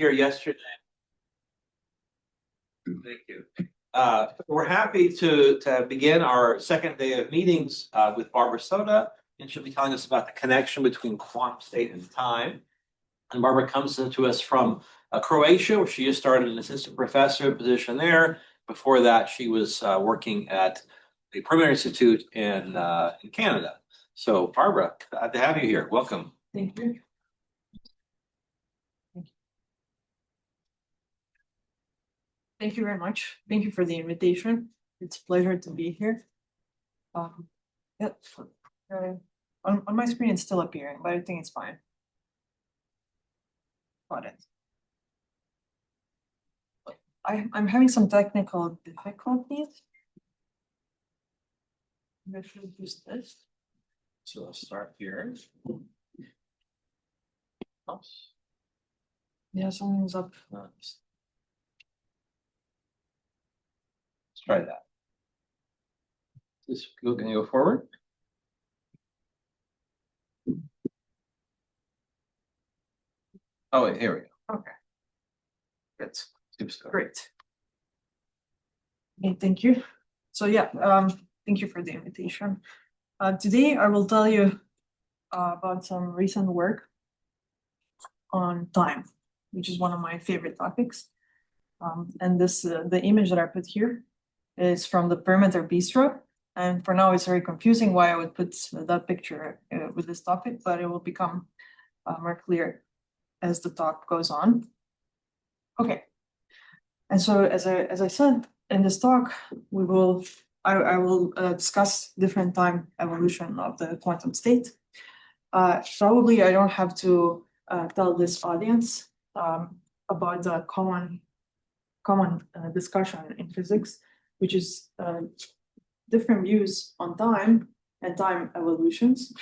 here yesterday. Thank you. We're happy to begin our second day of meetings with Barbara Soda, and she'll be telling us about the connection between quantum state and time. And Barbara comes to us from Croatia, where she just started an assistant professor position there. Before that, she was working at the Premier Institute in Canada. So, Barbara, glad to have you here. Welcome. Thank you. Thank you very much. Thank you for the invitation. It's a pleasure to be here. Yeah, on my screen it's still appearing, but I think it's fine. Got it. I'm having some technical difficulties. I should use this. So let's start here. Yeah, something's up. Let's try that. Can you go forward? Oh, wait, here we go. Okay. Good. Great. Okay, thank you. So yeah, thank you for the invitation. Today I will tell you about some recent work on time, which is one of my favorite topics. And this the image that I put here is from the Perimeter Bistro. And for now, it's very confusing why I would put that picture with this topic, but it will become more clear as the talk goes on. Okay. And so, as I said in this talk, I will discuss different time evolution of the quantum state. Probably I don't have to tell this audience about the common discussion in physics, which is different views on time and time evolutions.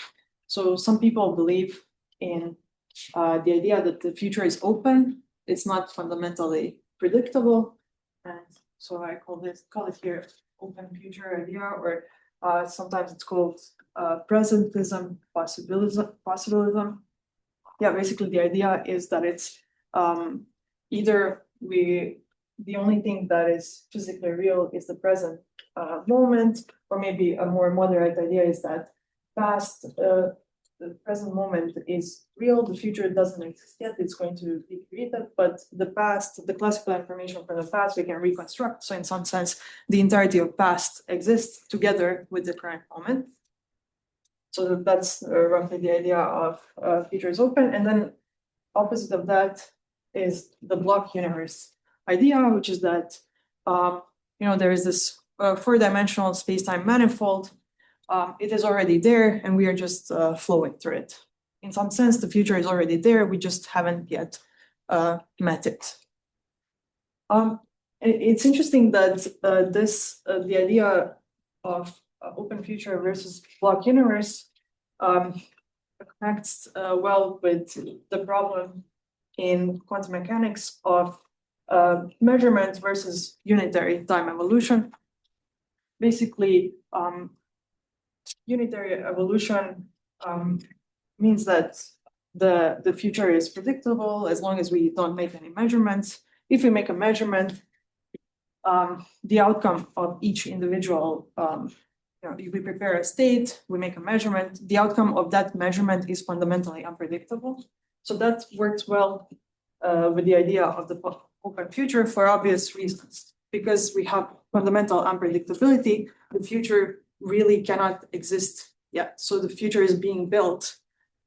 So some people believe in the idea that the future is open, it's not fundamentally predictable, and so I call it here open future idea, or sometimes it's called presentism, possibilism. Yeah, basically the idea is that it's either the only thing that is physically real is the present moment, or maybe a more moderate idea is that the present moment is real, the future doesn't exist yet, it's going to be created, but the past, the classical information from the past, we can reconstruct. So in some sense, the entirety of past exists together with the current moment. So that's roughly the idea of future is open. And then opposite of that is the block universe idea, which is that there is this four-dimensional space-time manifold. It is already there, and we are just flowing through it. In some sense, the future is already there. We just haven't yet met it. It's interesting that the idea of open future versus block universe connects well with the problem in quantum mechanics of measurement versus unitary time evolution. Basically, unitary evolution means that the future is predictable as long as we don't make any measurements. If we make a measurement, the outcome of each individual, if we prepare a state, we make a measurement, the outcome of that measurement is fundamentally unpredictable. So that works well with the idea of the open future for obvious reasons. Because we have fundamental unpredictability, the future really cannot exist yet. So the future is being built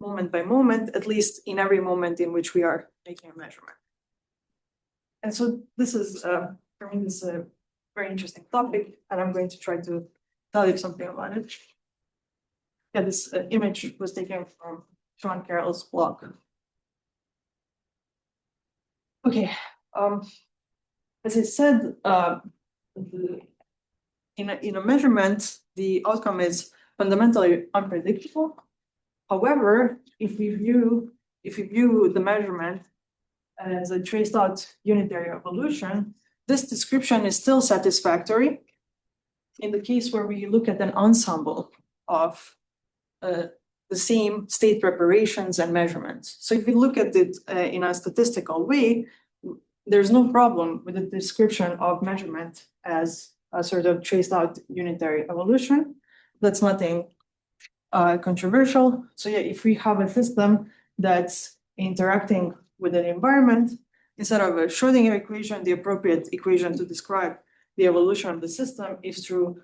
moment by moment, at least in every moment in which we are making a measurement. And so this is, for me, this is a very interesting topic, and I'm going to try to tell you something about it. Yeah, this image was taken from Sean Carroll's blog. Okay, as I said, in a measurement, the outcome is fundamentally unpredictable. However, if we view the measurement as a traced out unitary evolution, this description is still satisfactory in the case where we look at an ensemble of the same state preparations and measurements. So if we look at it in a statistical way, there's no problem with the description of measurement as a sort of traced out unitary evolution. That's nothing controversial. So yeah, if we have a system that's interacting with an environment, instead of a Schrodinger equation, the appropriate equation to describe the evolution of the system is through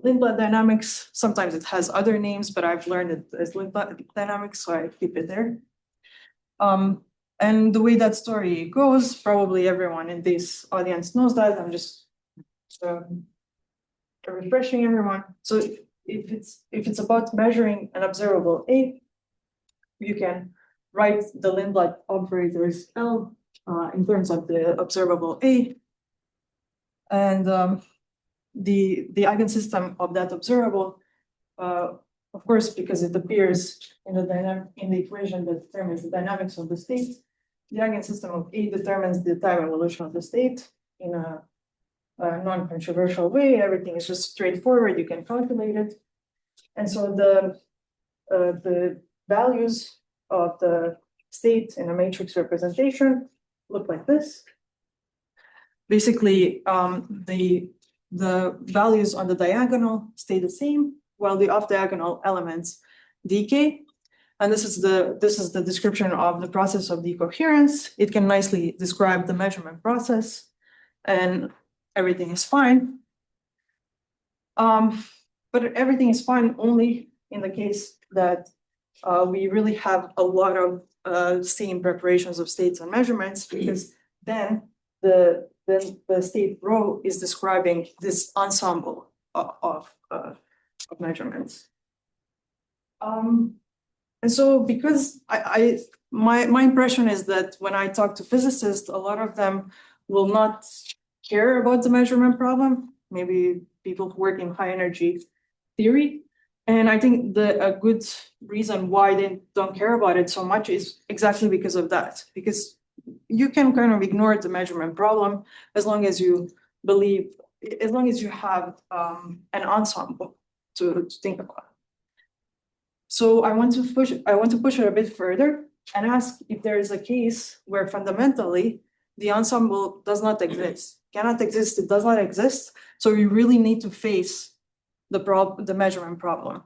Lindblad dynamics. Sometimes it has other names, but I've learned it as Lindblad dynamics, so I keep it there. And the way that story goes, probably everyone in this audience knows that. I'm just refreshing everyone. So if it's about measuring an observable A, you can write the Lindblad operators L in terms of the observable A, and the eigensystem of that observable, of course, because it appears in the equation that determines the dynamics of the state, the eigensystem of A determines the time evolution of the state in a non-controversial way. Everything is just straightforward. You can calculate it, and so the values of the state in a matrix representation look like this. Basically, the values on the diagonal stay the same, while the off-diagonal elements decay. And this is the description of the process of decoherence. It can nicely describe the measurement process, and everything is fine. But everything is fine only in the case that we really have a lot of same preparations of states and measurements, because then the state rho is describing this ensemble of measurements. And so because my impression is that when I talk to physicists, a lot of them will not care about the measurement problem, maybe people who work in high energy theory. And I think a good reason why they don't care about it so much is exactly because of that, because you can kind of ignore the measurement problem as long as you have an ensemble to think about. So I want to push it a bit further and ask if there is a case where fundamentally the ensemble does not exist, cannot exist, it does not exist. So you really need to face the measurement problem.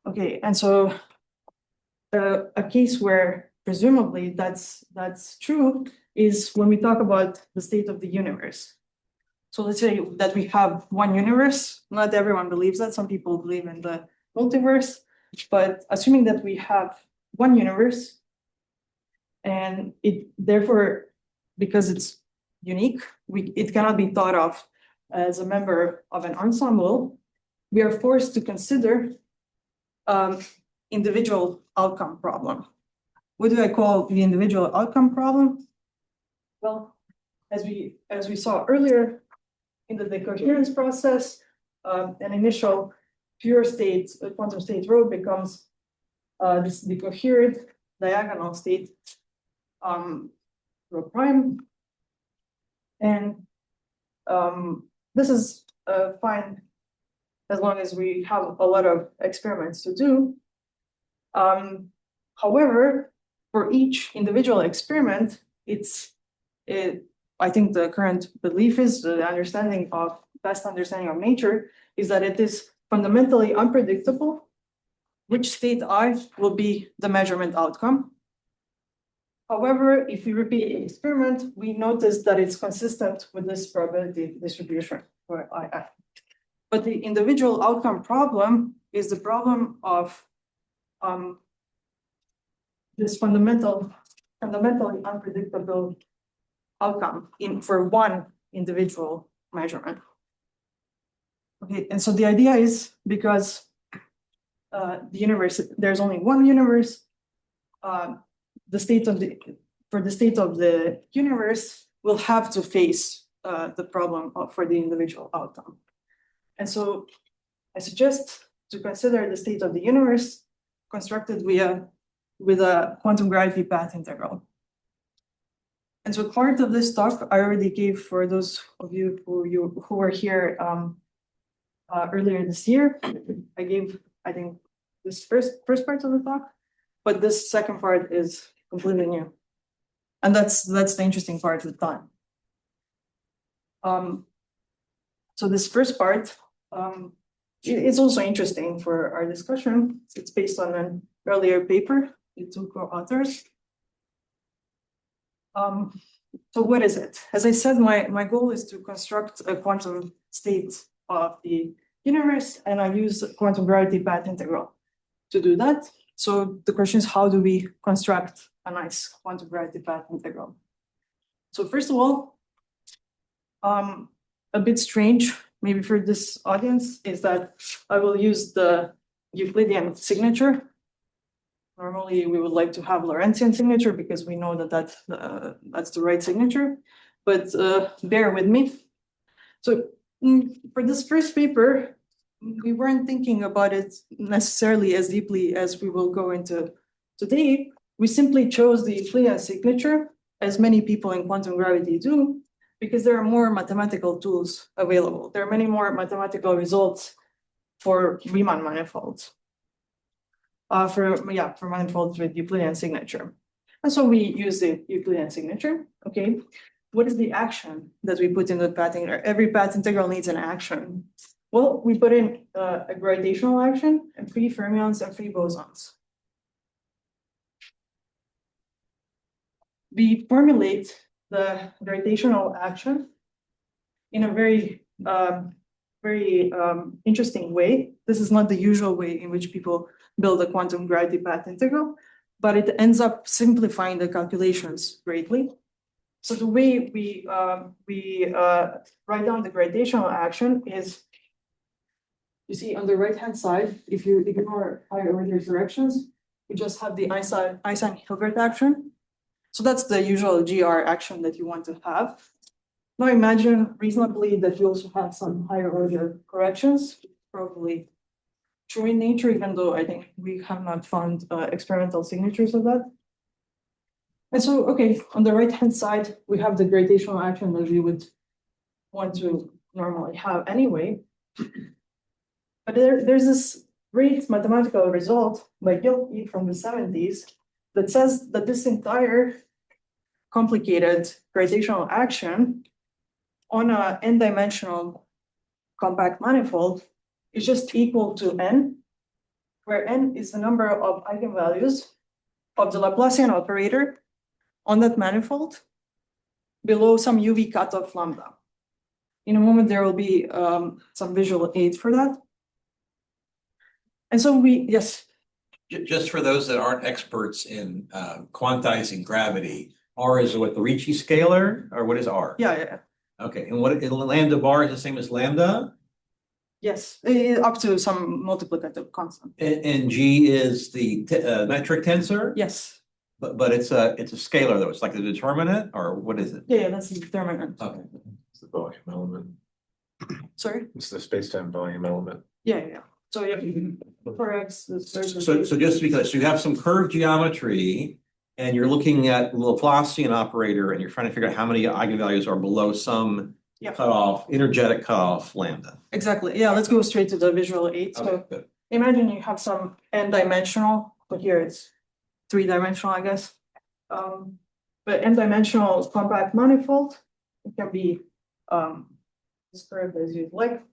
Okay, and so a case where presumably that's true is when we talk about the state of the universe. So let's say that we have one universe. Not everyone believes that. Some people believe in the multiverse, but assuming that we have one universe, and it therefore, because it's unique, it cannot be thought of as a member of an ensemble, we are forced to consider individual outcome problem. What do I call the individual outcome problem? Well, as we saw earlier in the decoherence process, an initial pure state, quantum state rho becomes this decoherent diagonal state rho prime, and this is fine as long as we have a lot of experiments to do. However, for each individual experiment, I think the current belief is the best understanding of nature is that it is fundamentally unpredictable which state I will be the measurement outcome. However, if we repeat the experiment, we notice that it's consistent with this probability distribution for II. But the individual outcome problem is the problem of this fundamentally unpredictable outcome for one individual measurement. Okay, and so the idea is because the universe, there's only one universe, for the state of the universe will have to face the problem for the individual outcome. And so I suggest to consider the state of the universe constructed with a quantum gravity path integral. And so part of this talk I already gave for those of you who were here earlier this year. I gave, I think, this first part of the talk, but this second part is completely new. And that's the interesting part with time. So this first part, it's also interesting for our discussion. It's based on an earlier paper with two co-authors. So what is it? As I said, my goal is to construct a quantum state of the universe, and I use quantum gravity path integral to do that. So the question is, how do we construct a nice quantum gravity path integral? So first of all, a bit strange, maybe for this audience, is that I will use the Euclidean signature. Normally, we would like to have Lorentzian signature because we know that that's the right signature, but bear with me. So for this first paper, we weren't thinking about it necessarily as deeply as we will go into today. We simply chose the Euclidean signature, as many people in quantum gravity do, because there are more mathematical tools available. There are many more mathematical results for Riemann manifolds. For manifolds with Euclidean signature. And so we use the Euclidean signature, okay? What is the action that we put in the path integral? Every path integral needs an action. Well, we put in a gravitational action and free fermions and free bosons. We formulate the gravitational action in a very interesting way. This is not the usual way in which people build a quantum gravity path integral, but it ends up simplifying the calculations greatly. So the way we write down the gravitational action is, you see on the right-hand side, if you ignore higher order directions, you just have the Einstein-Hilbert action. So that's the usual GR action that you want to have. Now imagine reasonably that you also have some higher order corrections, probably true in nature, even though I think we have not found experimental signatures of that. And so, okay, on the right-hand side, we have the gravitational action that we would want to normally have anyway. But there's this great mathematical result by Gilkey from the 70s that says that this entire complicated gravitational action on a n-dimensional compact manifold is just equal to n, where n is the number of eigenvalues of the Laplacian operator on that manifold below some UV cutoff lambda. In a moment, there will be some visual aid for that. And so yes. Just for those that aren't experts in quantizing gravity, R is what, the Ricci scalar, or what is R? Yeah. Okay, and what lambda bar is the same as lambda? Yes, up to some multiplicative constant. And G is the metric tensor? Yes. But it's a scalar though. It's like the determinant, or what is it? Yeah, that's the determinant. Okay. It's the volume element. Sorry? It's the space-time volume element. Yeah. So yeah, for X, So just to be clear, so you have some curved geometry and you're looking at the Laplacian operator and you're trying to figure out how many eigenvalues are below some cutoff, energetic cutoff lambda. Exactly. Yeah, let's go straight to the visual aid. So good. Imagine you have some n-dimensional, but here it's 3-dimensional, I guess. But n-dimensional compact manifold, it can be described as you'd like.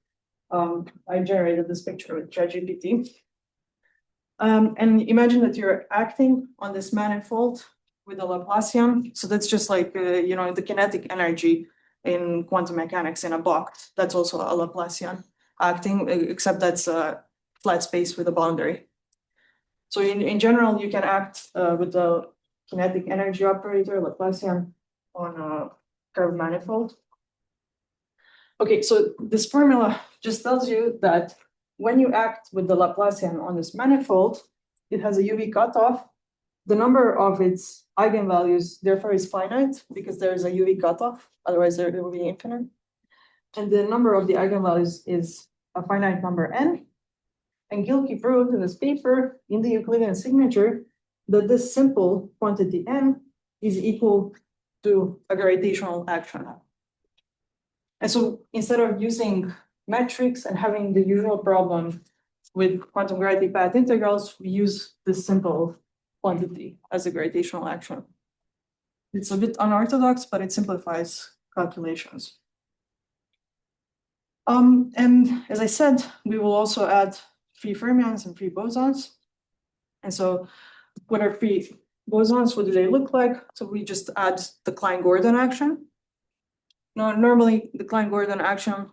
I generated this picture with ChatGPT. And imagine that you're acting on this manifold with a Laplacian. So that's just like, the kinetic energy in quantum mechanics in a box. That's also a Laplacian acting, except that's a flat space with a boundary. So in general, you can act with the kinetic energy operator, Laplacian, on a curved manifold. Okay, so this formula just tells you that when you act with the Laplacian on this manifold, it has a UV cutoff. The number of its eigenvalues, therefore, is finite because there is a UV cutoff. Otherwise, there will be infinite. And the number of the eigenvalues is a finite number n. And Gilkey proved in this paper in the Euclidean signature that this simple quantity n is equal to a gravitational action. And so instead of using metrics and having the usual problem with quantum gravity path integrals, we use this simple quantity as a gravitational action. It's a bit unorthodox, but it simplifies calculations. And as I said, we will also add free fermions and free bosons. And so what are free bosons? What do they look like? So we just add the Klein-Gordon action. Now, normally the Klein-Gordon action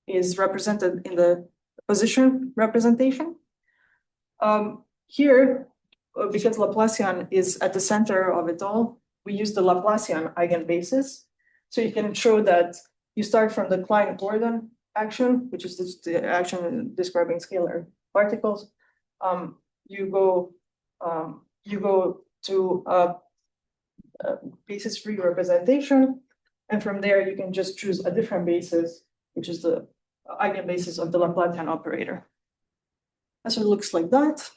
is represented in the position representation. Here, because Laplacian is at the center of it all, we use the Laplacian eigenbasis. So you can show that you start from the Klein-Gordon action, which is the action describing scalar particles. You go to basis free representation, and from there you can just choose a different basis, which is the eigenbasis of the Laplacian operator. And so it looks like that.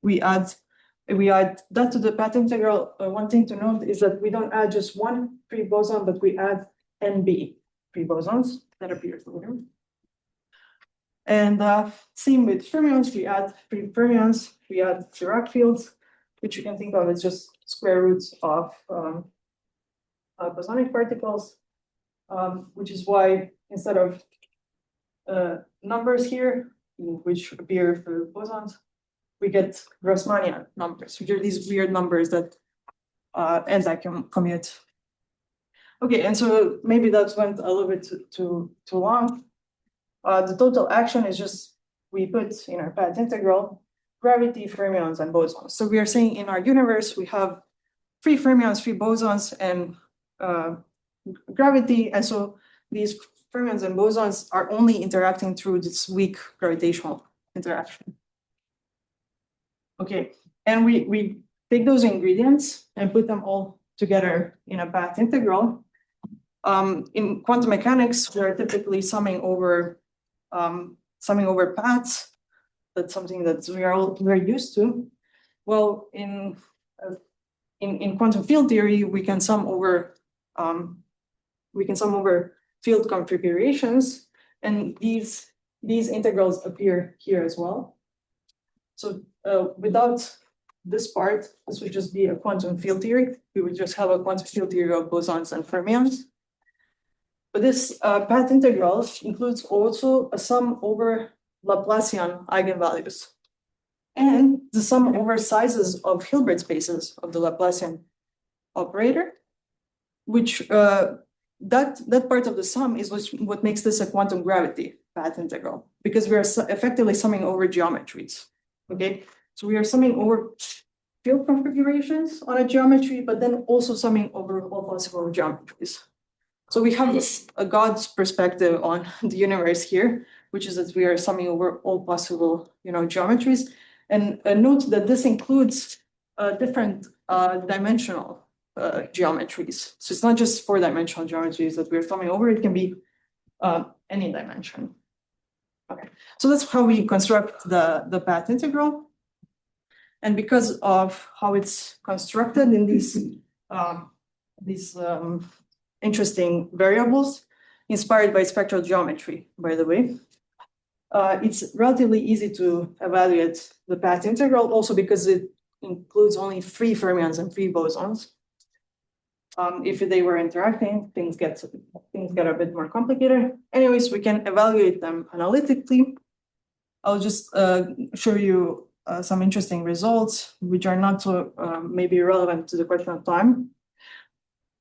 We add that to the path integral. One thing to note is that we don't add just one free boson, but we add NB free bosons that appears later. And same with fermions, we add free fermions, we add Dirac fields, which you can think of as just square roots of bosonic particles, which is why instead of numbers here, which appear for bosons, we get Grassmannian numbers, which are these weird numbers that anti-commute. Okay, and so maybe that went a little bit too long. The total action is just, we put in our path integral, gravity, fermions, and bosons. So we are saying in our universe, we have free fermions, free bosons, and gravity. And so these fermions and bosons are only interacting through this weak gravitational interaction. Okay, and we take those ingredients and put them all together in a path integral. In quantum mechanics, we are typically summing over paths. That's something that we are all very used to. Well, in quantum field theory, we can sum over field configurations, and these integrals appear here as well. So without this part, this would just be a quantum field theory. We would just have a quantum field theory of bosons and fermions. But this path integral includes also a sum over Laplacian eigenvalues and the sum over sizes of Hilbert spaces of the Laplacian operator, which that part of the sum is what makes this a quantum gravity path integral, because we are effectively summing over geometries. Okay, so we are summing over field configurations on a geometry, but then also summing over all possible geometries. So we have a God's perspective on the universe here, which is that we are summing over all possible, geometries. And note that this includes different dimensional geometries. So it's not just 4-dimensional geometries that we're summing over, it can be any dimension. Okay, so that's how we construct the path integral. And because of how it's constructed in these interesting variables, inspired by spectral geometry, by the way, it's relatively easy to evaluate the path integral, also because it includes only free fermions and free bosons. If they were interacting, things get a bit more complicated. Anyways, we can evaluate them analytically. I'll just show you some interesting results, which are not so maybe relevant to the question of time.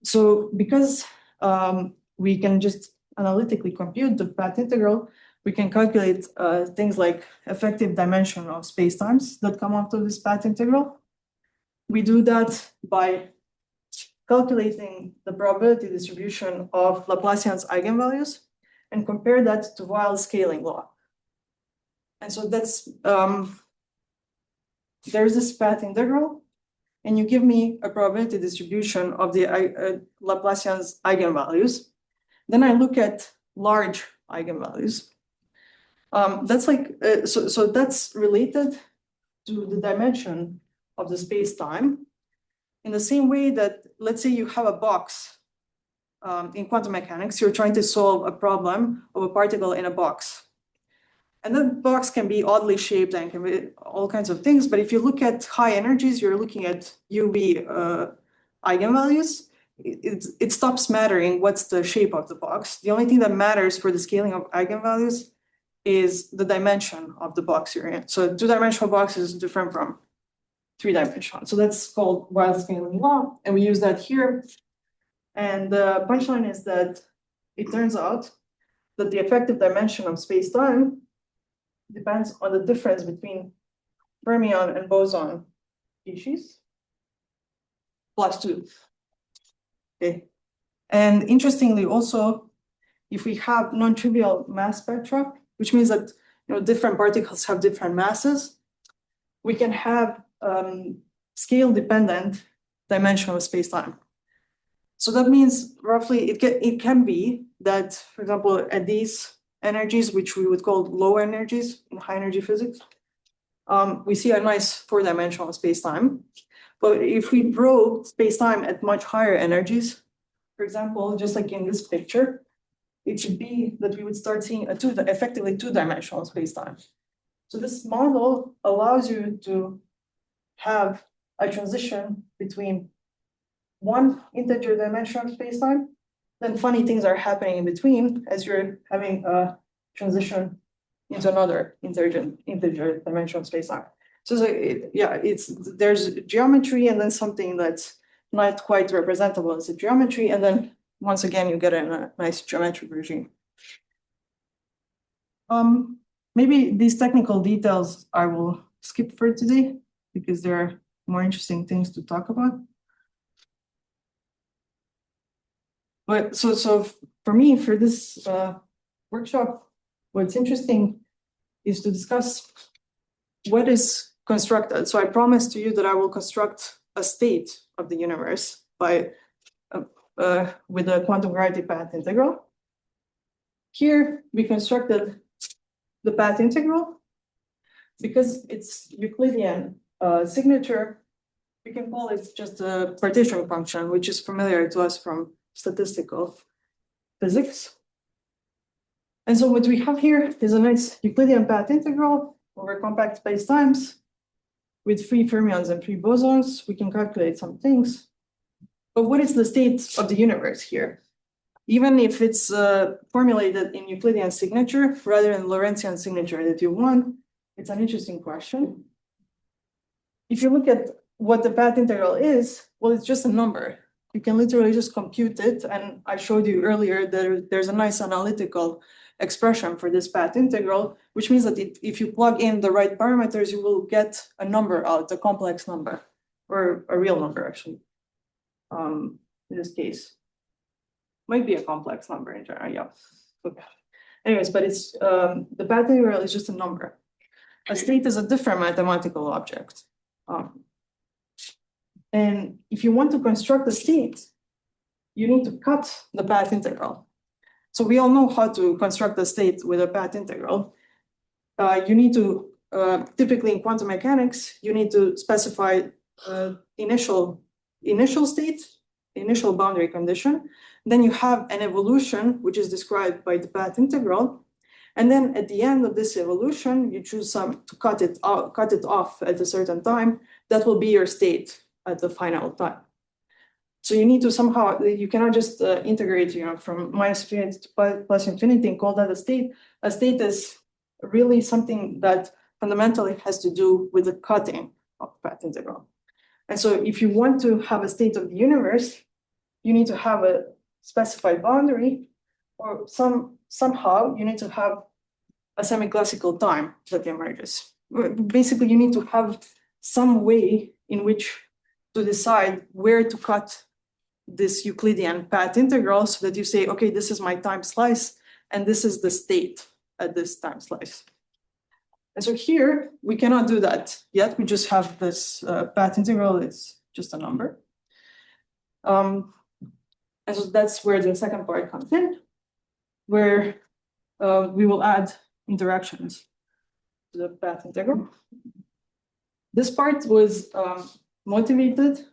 So because we can just analytically compute the path integral, we can calculate things like effective dimension of spacetimes that come out of this path integral. We do that by calculating the probability distribution of Laplacian's eigenvalues and compare that to Weyl's scaling law. And so that's, there's this path integral, and you give me a probability distribution of the Laplacian's eigenvalues. Then I look at large eigenvalues. That's like, so that's related to the dimension of the space-time in the same way that, let's say you have a box in quantum mechanics, you're trying to solve a problem of a particle in a box. And that box can be oddly shaped and can be all kinds of things. But if you look at high energies, you're looking at UV eigenvalues, it stops mattering what's the shape of the box. The only thing that matters for the scaling of eigenvalues is the dimension of the box you're in. So a two-dimensional box is different from three-dimensional. So that's called wild scaling law, and we use that here. And the punchline is that it turns out that the effective dimension of space-time depends on the difference between fermion and boson species plus 2. Okay. And interestingly, also, if we have non-trivial mass spectra, which means that different particles have different masses, we can have scale-dependent dimension of space-time. So that means roughly it can be that, for example, at these energies, which we would call low energies in high energy physics, we see a nice 4-dimensional space-time. But if we grow space-time at much higher energies, for example, just like in this picture, it should be that we would start seeing effectively 2-dimensional space-time. So this model allows you to have a transition between one integer dimension of space-time, then funny things are happening in between as you're having a transition into another integer dimension of space-time. So there's geometry and then something that's not quite representable as a geometry, and then once again you get a nice geometric regime. Maybe these technical details I will skip for today because there are more interesting things to talk about. But so for me, for this workshop, what's interesting is to discuss what is constructed. So I promised to you that I will construct a state of the universe by with a quantum gravity path integral. Here we constructed the path integral because it's Euclidean signature. We can call it just a partition function, which is familiar to us from statistical physics. And so what we have here is a nice Euclidean path integral over compact spacetimes with free fermions and free bosons. We can calculate some things. But what is the state of the universe here? Even if it's formulated in Euclidean signature rather than Lorentzian signature that you want, it's an interesting question. If you look at what the path integral is, well, it's just a number. You can literally just compute it. And I showed you earlier that there's a nice analytical expression for this path integral, which means that if you plug in the right parameters, you will get a number out, a complex number, or a real number, actually. In this case, might be a complex number in general, yeah. Okay. Anyways, but it's the path integral is just a number. A state is a different mathematical object. And if you want to construct a state, you need to cut the path integral. So we all know how to construct a state with a path integral. You need to, typically in quantum mechanics, you need to specify initial state, initial boundary condition. Then you have an evolution, which is described by the path integral. And then at the end of this evolution, you choose to cut it off at a certain time. That will be your state at the final time. So you need to somehow, you cannot just integrate, from minus infinity to plus infinity and call that a state. A state is really something that fundamentally has to do with the cutting of the path integral. And so if you want to have a state of the universe, you need to have a specified boundary, or somehow you need to have a semi-classical time that emerges. Basically, you need to have some way in which to decide where to cut this Euclidean path integral so that you say, okay, this is my time slice, and this is the state at this time slice. And so here, we cannot do that yet. We just have this path integral. It's just a number. And so that's where the second part comes in, where we will add interactions to the path integral. This part was motivated.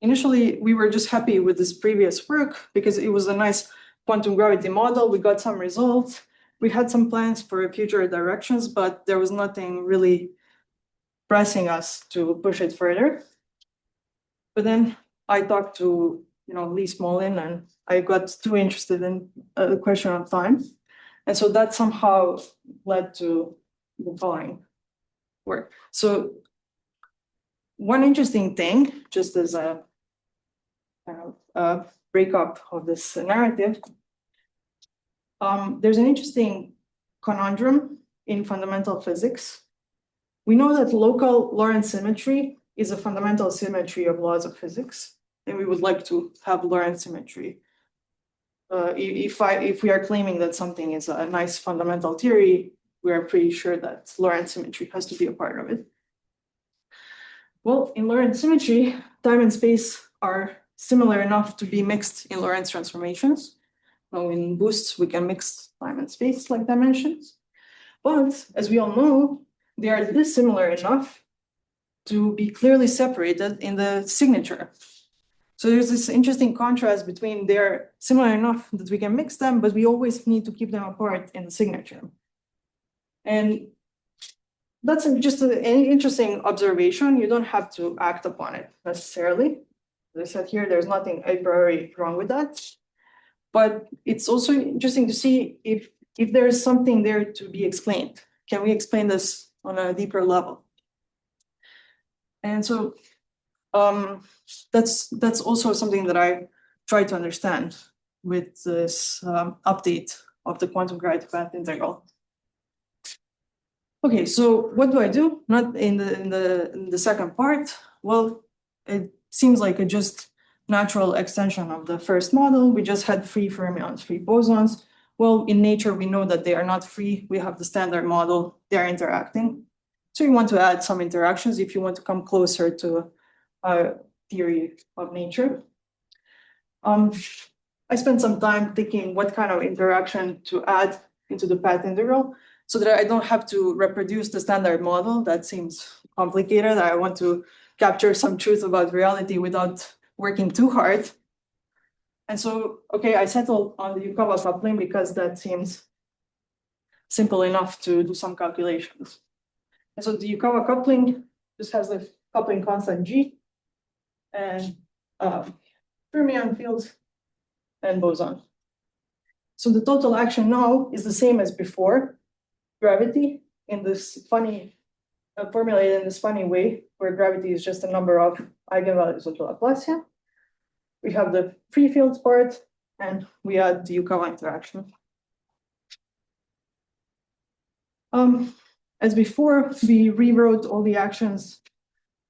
Initially, we were just happy with this previous work because it was a nice quantum gravity model. We got some results. We had some plans for future directions, but there was nothing really pressing us to push it further. But then I talked to, Lee Smolin, and I got too interested in the question of time. And so that somehow led to the following work. So one interesting thing, just as a kind of breakup of this narrative, there's an interesting conundrum in fundamental physics. We know that local Lorentz symmetry is a fundamental symmetry of laws of physics, and we would like to have Lorentz symmetry. If we are claiming that something is a nice fundamental theory, we are pretty sure that Lorentz symmetry has to be a part of it. Well, in Lorentz symmetry, time and space are similar enough to be mixed in Lorentz transformations. Now, in boosts, we can mix time and space like dimensions. But as we all know, they are dissimilar enough to be clearly separated in the signature. So there's this interesting contrast between they're similar enough that we can mix them, but we always need to keep them apart in the signature. And that's just an interesting observation. You don't have to act upon it necessarily. As I said here, there's nothing a priori wrong with that. But it's also interesting to see if there is something there to be explained. Can we explain this on a deeper level? And so that's also something that I try to understand with this update of the quantum gravity path integral. Okay, so what do I do? Not in the second part. Well, it seems like a just natural extension of the first model. We just had free fermions, free bosons. Well, in nature, we know that they are not free. We have the standard model, they're interacting. So you want to add some interactions if you want to come closer to a theory of nature. I spent some time thinking what kind of interaction to add into the path integral so that I don't have to reproduce the standard model. That seems complicated. I want to capture some truth about reality without working too hard. And so, okay, I settled on the Yukawa coupling because that seems simple enough to do some calculations. And so the Yukawa coupling just has a coupling constant G and fermion fields and boson. So the total action now is the same as before, gravity in this funny, formulated in this funny way, where gravity is just a number of eigenvalues of the Laplacian. We have the free fields part, and we add the Yukawa interaction. As before, we rewrote all the actions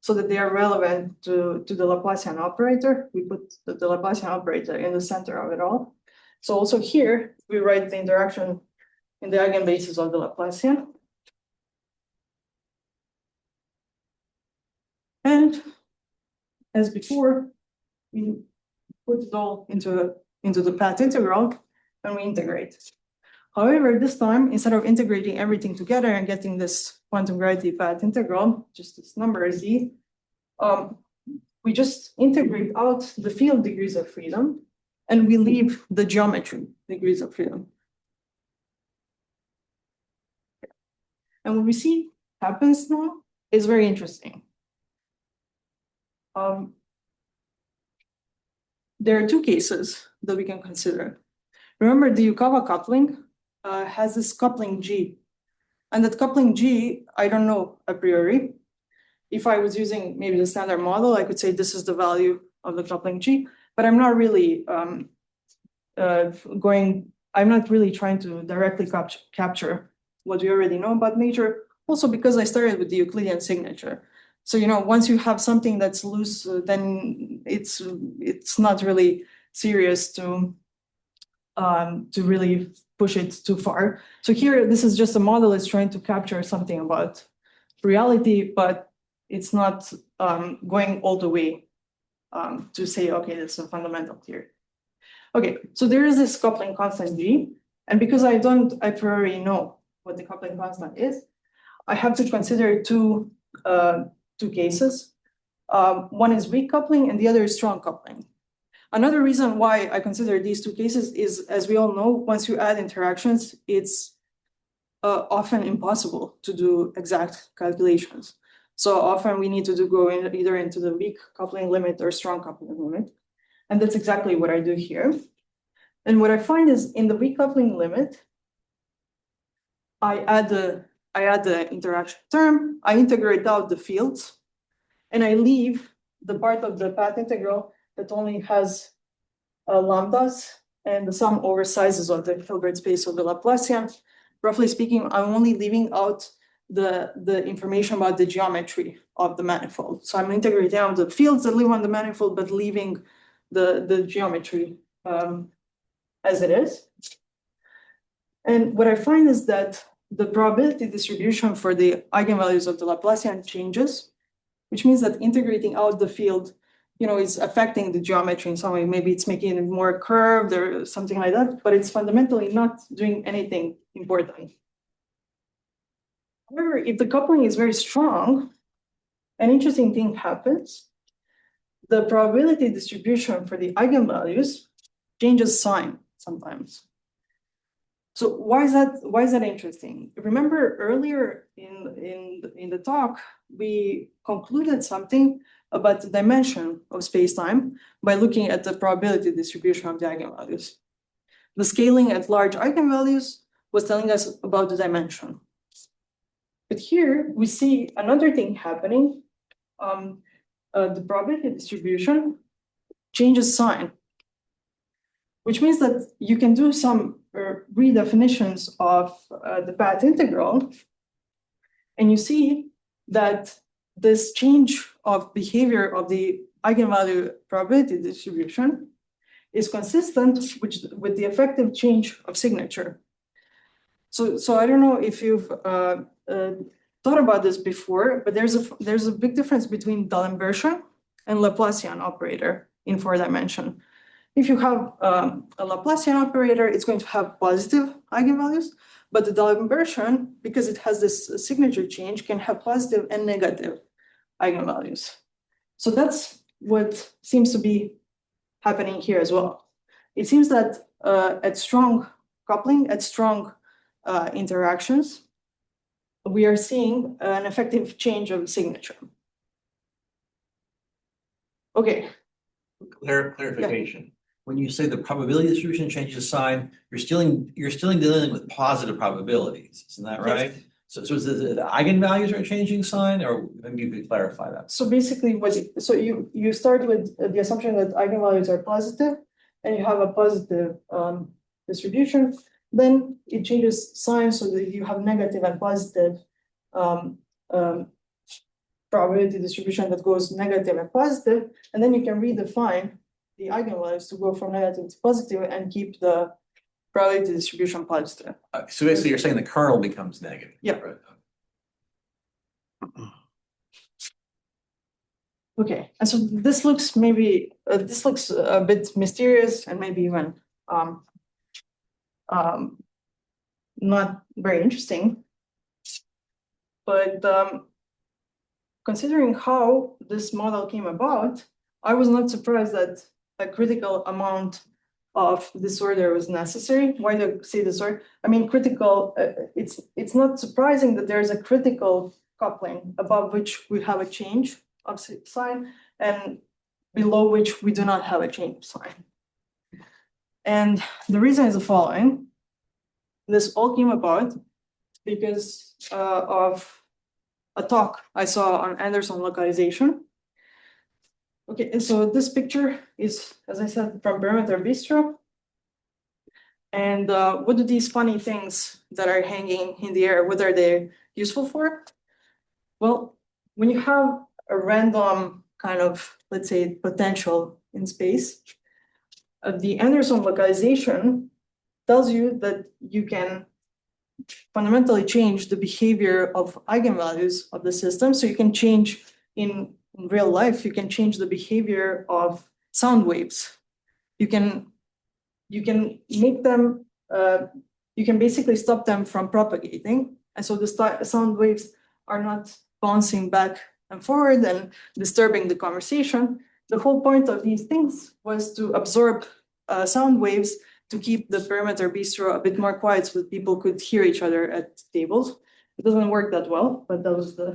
so that they are relevant to the Laplacian operator. We put the Laplacian operator in the center of it all. So also here, we write the interaction in the eigenbasis of the Laplacian. And as before, we put it all into the path integral and we integrate. However, this time, instead of integrating everything together and getting this quantum gravity path integral, just this number z, we just integrate out the field degrees of freedom and we leave the geometry degrees of freedom. And what we see happens now is very interesting. There are two cases that we can consider. Remember, the Yukawa coupling has this coupling G. And that coupling G, I don't know a priori. If I was using maybe the standard model, I could say this is the value of the coupling G, but I'm not really I'm not really trying to directly capture what we already know about nature, also because I started with the Euclidean signature. So, once you have something that's loose, then it's not really serious to really push it too far. So here, this is just a model that's trying to capture something about reality, but it's not going all the way to say, okay, this is a fundamental theory. Okay, so there is this coupling constant G, and because I don't a priori know what the coupling constant is, I have to consider two cases. One is weak coupling and the other is strong coupling. Another reason why I consider these two cases is, as we all know, once you add interactions, it's often impossible to do exact calculations. So often we need to go either into the weak coupling limit or strong coupling limit. And that's exactly what I do here. And what I find is in the weak coupling limit, I add the interaction term, I integrate out the fields, and I leave the part of the path integral that only has lambdas and the sum over sizes of the Hilbert space of the Laplacian. Roughly speaking, I'm only leaving out the information about the geometry of the manifold. So I'm integrating out the fields that live on the manifold, but leaving the geometry as it is. And what I find is that the probability distribution for the eigenvalues of the Laplacian changes, which means that integrating out the field, is affecting the geometry in some way. Maybe it's making it more curved or something like that, but it's fundamentally not doing anything important. However, if the coupling is very strong, an interesting thing happens. The probability distribution for the eigenvalues changes sign sometimes. So why is that interesting? Remember earlier in the talk, we concluded something about the dimension of space-time by looking at the probability distribution of the eigenvalues. The scaling at large eigenvalues was telling us about the dimension. But here we see another thing happening. The probability distribution changes sign, which means that you can do some redefinitions of the path integral, and you see that this change of behavior of the eigenvalue probability distribution is consistent with the effective change of signature. So I don't know if you've thought about this before, but there's a big difference between D'Alembert and Laplacian operator in 4-dimension. If you have a Laplacian operator, it's going to have positive eigenvalues, but the D'Alembert, because it has this signature change, can have positive and negative eigenvalues. So that's what seems to be happening here as well. It seems that at strong coupling, at strong interactions, we are seeing an effective change of signature. Okay. Clarification. When you say the probability distribution changes sign, you're still dealing with positive probabilities, isn't that right? Yes. So is it the eigenvalues are changing sign, or maybe you could clarify that? So basically, you start with the assumption that eigenvalues are positive, and you have a positive distribution. Then it changes sign so that you have negative and positive probability distribution that goes negative and positive, and then you can redefine the eigenvalues to go from negative to positive and keep the probability distribution positive. So basically, you're saying the kernel becomes negative. Yeah. Right? Okay, and so this looks a bit mysterious and maybe even not very interesting. But considering how this model came about, I was not surprised that a critical amount of disorder was necessary. Why do I say disorder? I mean, critical, it's not surprising that there's a critical coupling above which we have a change of sign and below which we do not have a change of sign. And the reason is the following. This all came about because of a talk I saw on Anderson localization. Okay, and so this picture is, as I said, from Perimeter Bistro. And what do these funny things that are hanging in the air, what are they useful for? Well, when you have a random kind of, let's say, potential in space, the Anderson localization tells you that you can fundamentally change the behavior of eigenvalues of the system. So you can change in real life, you can change the behavior of sound waves. You can make them, you can basically stop them from propagating. And so the sound waves are not bouncing back and forward and disturbing the conversation. The whole point of these things was to absorb sound waves to keep the Perimeter Bistro a bit more quiet so that people could hear each other at tables. It doesn't work that well, but that was the.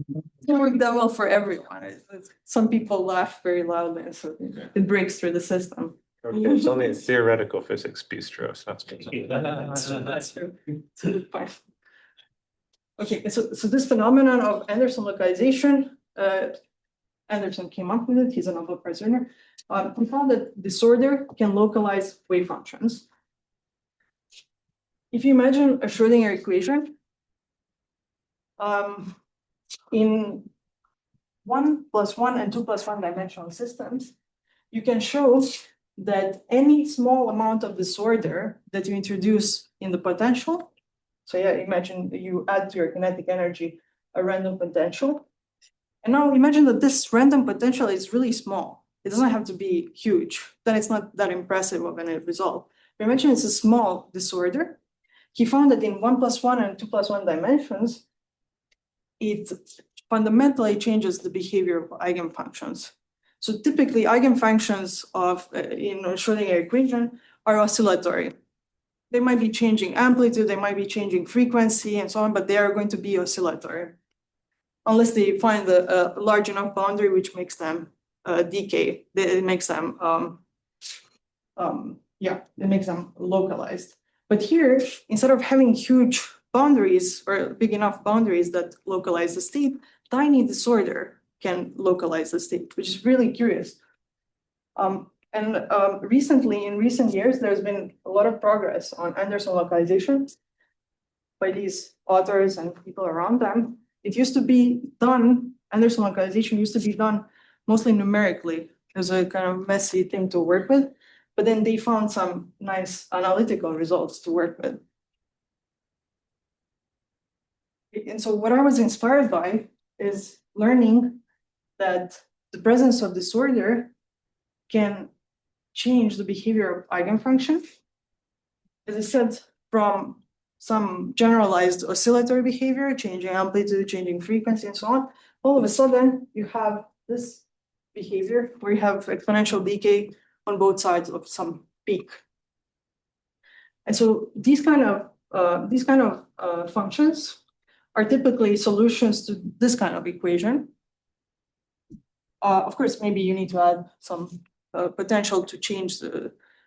It doesn't work that well for everyone. Some people laugh very loudly, so it breaks through the system. Okay, it's only a theoretical physics bistro, so that's good. That's true. It's a good point. Okay, so this phenomenon of Anderson localization, Anderson came up with it, he's a Nobel Prize winner. We found that disorder can localize wave functions. If you imagine a Schrödinger equation, in 1+1 and 2+1 dimensional systems, you can show that any small amount of disorder that you introduce in the potential, so yeah, imagine you add to your kinetic energy a random potential. And now imagine that this random potential is really small. It doesn't have to be huge. Then it's not that impressive of a result. But imagine it's a small disorder. He found that in 1+1 and 2+1 dimensions, it fundamentally changes the behavior of eigenfunctions. So typically eigenfunctions of in a Schrödinger equation are oscillatory. They might be changing amplitude, they might be changing frequency and so on, but they are going to be oscillatory. Unless they find a large enough boundary which makes them decay. It makes them it makes them localized. But here, instead of having huge boundaries or big enough boundaries that localize the state, tiny disorder can localize the state, which is really curious. Recently, in recent years, there's been a lot of progress on Anderson localization by these authors and people around them. It used to be done, Anderson localization used to be done mostly numerically. It was a kind of messy thing to work with, but then they found some nice analytical results to work with. And so what I was inspired by is learning that the presence of disorder can change the behavior of eigenfunction. As I said, from some generalized oscillatory behavior, changing amplitude, changing frequency, and so on, all of a sudden you have this behavior where you have exponential decay on both sides of some peak. And so these kind of functions are typically solutions to this kind of equation. Of course, maybe you need to add some potential to change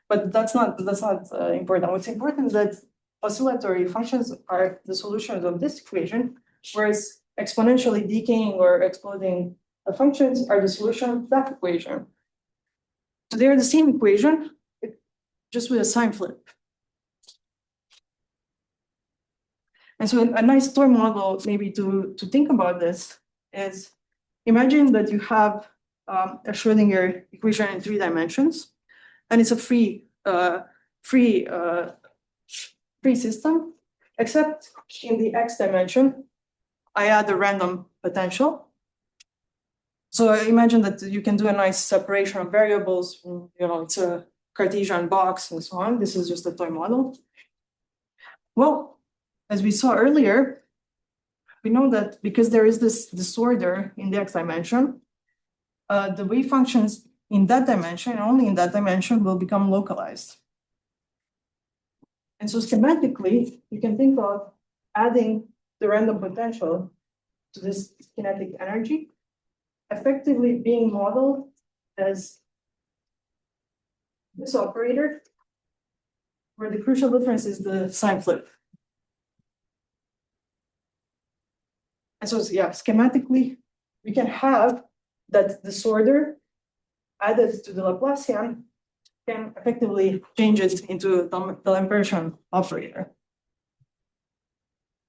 but that's not important. What's important is that oscillatory functions are the solutions of this equation, whereas exponentially decaying or exploding functions are the solution of that equation. So they're the same equation, just with a sign flip. And so a nice toy model maybe to think about this is, imagine that you have a Schrödinger equation in 3 dimensions, and it's a free system, except in the x dimension, I add a random potential. So imagine that you can do a nice separation of variables, it's a Cartesian box and so on. This is just a toy model. Well, as we saw earlier, we know that because there is this disorder in the x dimension, the wave functions in that dimension, and only in that dimension, will become localized. And so schematically, you can think of adding the random potential to this kinetic energy, effectively being modeled as this operator, where the crucial difference is the sign flip. And so, yeah, schematically, we can have that disorder added to the Laplacian can effectively change it into the Lampertian operator.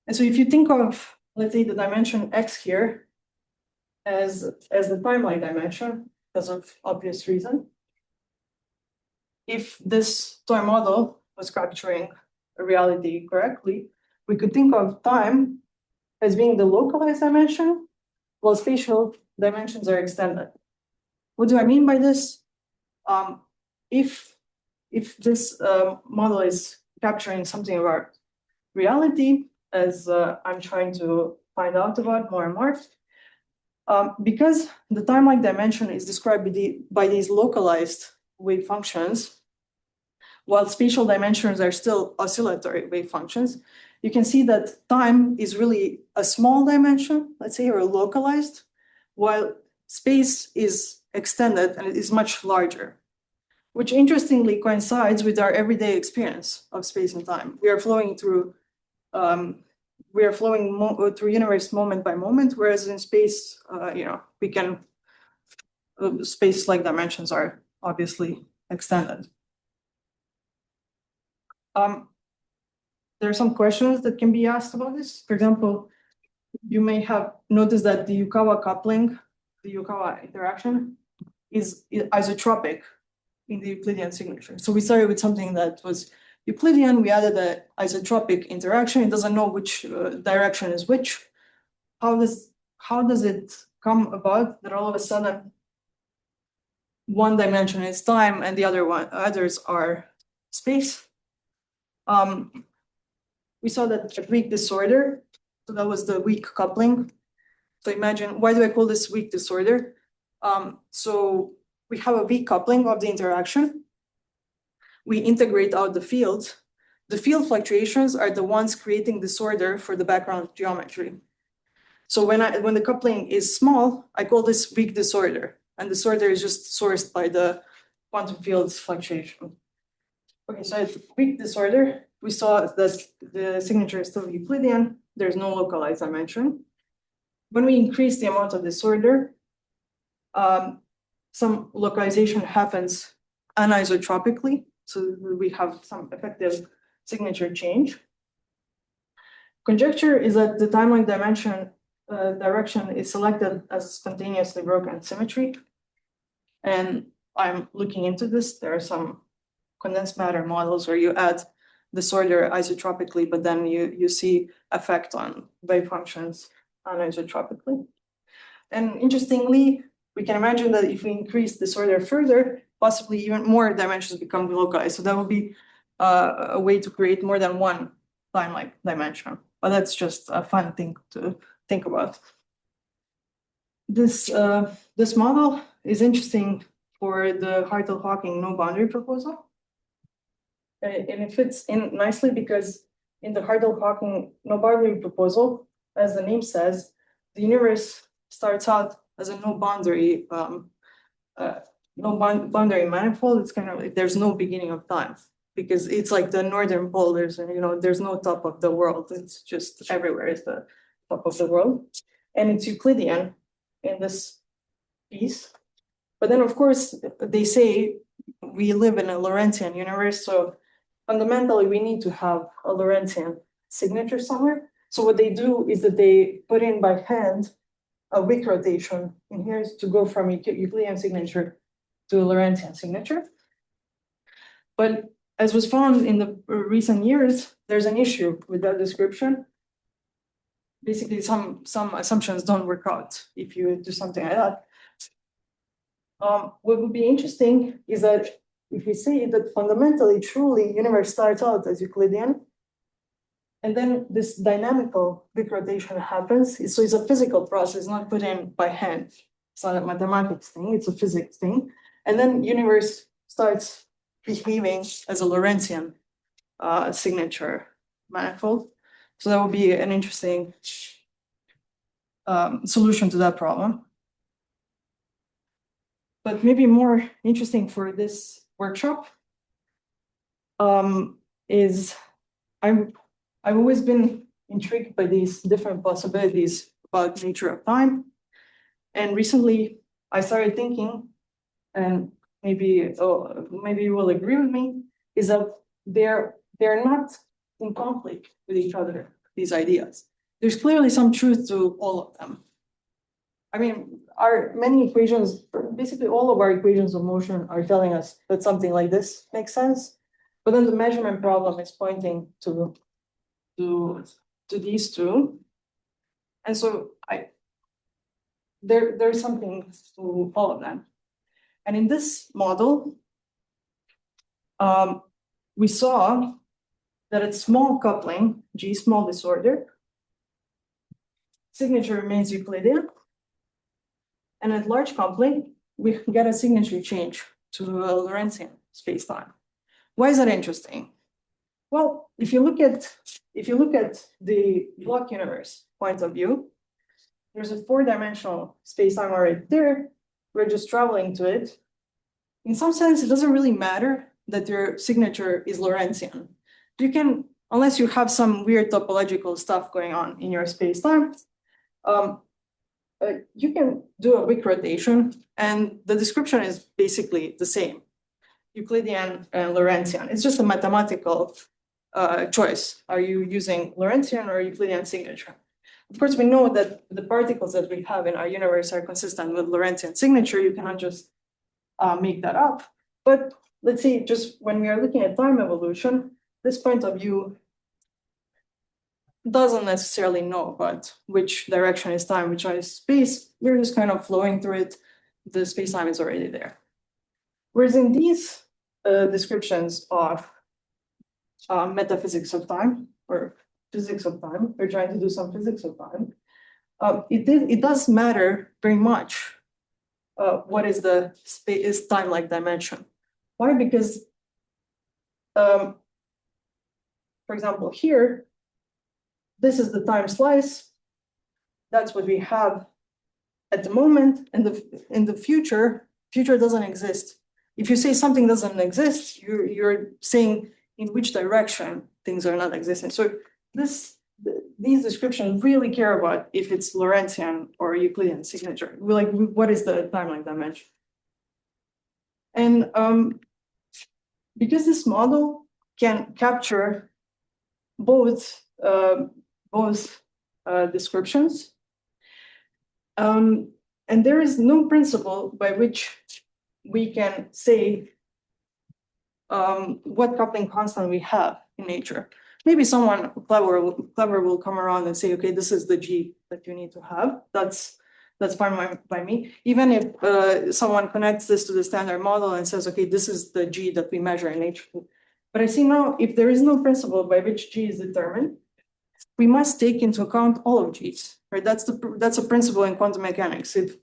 And so if you think of, let's say, the dimension x here as the timeline dimension, because of obvious reason, if this toy model was capturing a reality correctly, we could think of time as being the localized dimension, while spatial dimensions are extended. What do I mean by this? If this model is capturing something about reality, as I'm trying to find out about more and more, because the timeline dimension is described by these localized wave functions, while spatial dimensions are still oscillatory wave functions, you can see that time is really a small dimension, let's say, or localized, while space is extended and it is much larger, which interestingly coincides with our everyday experience of space and time. We are flowing through through universe moment by moment, whereas in space, we can space-like dimensions are obviously extended. There are some questions that can be asked about this. For example, you may have noticed that the Yukawa coupling, the Yukawa interaction, is isotropic in the Euclidean signature. So we started with something that was Euclidean, we added the isotropic interaction. It doesn't know which direction is which. How does it come about that all of a sudden one dimension is time and the others are space? We saw that a weak disorder, so that was the weak coupling. So imagine, why do I call this weak disorder? So we have a weak coupling of the interaction. We integrate out the field. The field fluctuations are the ones creating disorder for the background geometry. So when the coupling is small, I call this weak disorder, and disorder is just sourced by the quantum field's fluctuation. Okay, so it's weak disorder. We saw that the signature is still Euclidean. There's no localized dimension. When we increase the amount of disorder, some localization happens anisotropically. So we have some effective signature change. Conjecture is that the timeline dimension direction is selected as spontaneously broken symmetry. And I'm looking into this. There are some condensed matter models where you add disorder isotropically, but then you see effect on wave functions anisotropically. And interestingly, we can imagine that if we increase disorder further, possibly even more dimensions become localized. So that would be a way to create more than one time-like dimension. But that's just a fun thing to think about. This model is interesting for the Hartle-Hawking no boundary proposal. And it fits in nicely because in the Hartle-Hawking no boundary proposal, as the name says, the universe starts out as a no boundary manifold. It's kind of like there's no beginning of time because it's like the northern pole. There's no top of the world. It's just everywhere is the top of the world, and it's Euclidean in this piece. But then, of course, they say we live in a Lorentzian universe, so fundamentally we need to have a Lorentzian signature somewhere. So what they do is that they put in by hand a wick rotation in here to go from Euclidean signature to a Lorentzian signature. But as was found in the recent years, there's an issue with that description. Basically, some assumptions don't work out if you do something like that. What would be interesting is that if we say that fundamentally, truly, universe starts out as Euclidean, and then this dynamical wick rotation happens. So it's a physical process, not put in by hand. It's not a mathematics thing, it's a physics thing. And then universe starts behaving as a Lorentzian signature manifold. So that would be an interesting solution to that problem. But maybe more interesting for this workshop is I've always been intrigued by these different possibilities about nature of time. And recently I started thinking, and maybe you will agree with me, is that they're not in conflict with each other, these ideas. There's clearly some truth to all of them. I mean, our many equations, basically all of our equations of motion are telling us that something like this makes sense. But then the measurement problem is pointing to these two. And so there's something to all of them. And in this model, we saw that at small coupling, G small disorder, signature remains Euclidean. And at large coupling, we get a signature change to a Lorentzian spacetime. Why is that interesting? Well, if you look at the block universe point of view, there's a 4-dimensional space-time right there. We're just traveling to it. In some sense, it doesn't really matter that your signature is Lorentzian. You can, unless you have some weird topological stuff going on in your space-time, you can do a Wick rotation, and the description is basically the same, Euclidean and Lorentzian. It's just a mathematical choice. Are you using Lorentzian or Euclidean signature? Of course, we know that the particles that we have in our universe are consistent with Lorentzian signature. You cannot just make that up. But let's say just when we are looking at time evolution, this point of view doesn't necessarily know about which direction is time, which is space. We're just kind of flowing through it. The space-time is already there. Whereas in these descriptions of metaphysics of time or physics of time, we're trying to do some physics of time. It does matter very much what is the space time-like dimension. Why? Because, for example, here, this is the time slice. That's what we have at the moment. And in the future doesn't exist. If you say something doesn't exist, you're saying in which direction things are not existing. So these descriptions really care about if it's Lorentzian or Euclidean signature. Like, what is the time-like dimension? And because this model can capture both descriptions, and there is no principle by which we can say what coupling constant we have in nature. Maybe someone clever will come around and say, okay, this is the G that you need to have. That's fine by me. Even if someone connects this to the standard model and says, okay, this is the G that we measure in nature. But I see now, if there is no principle by which G is determined, we must take into account all of G's, right? That's a principle in quantum mechanics. If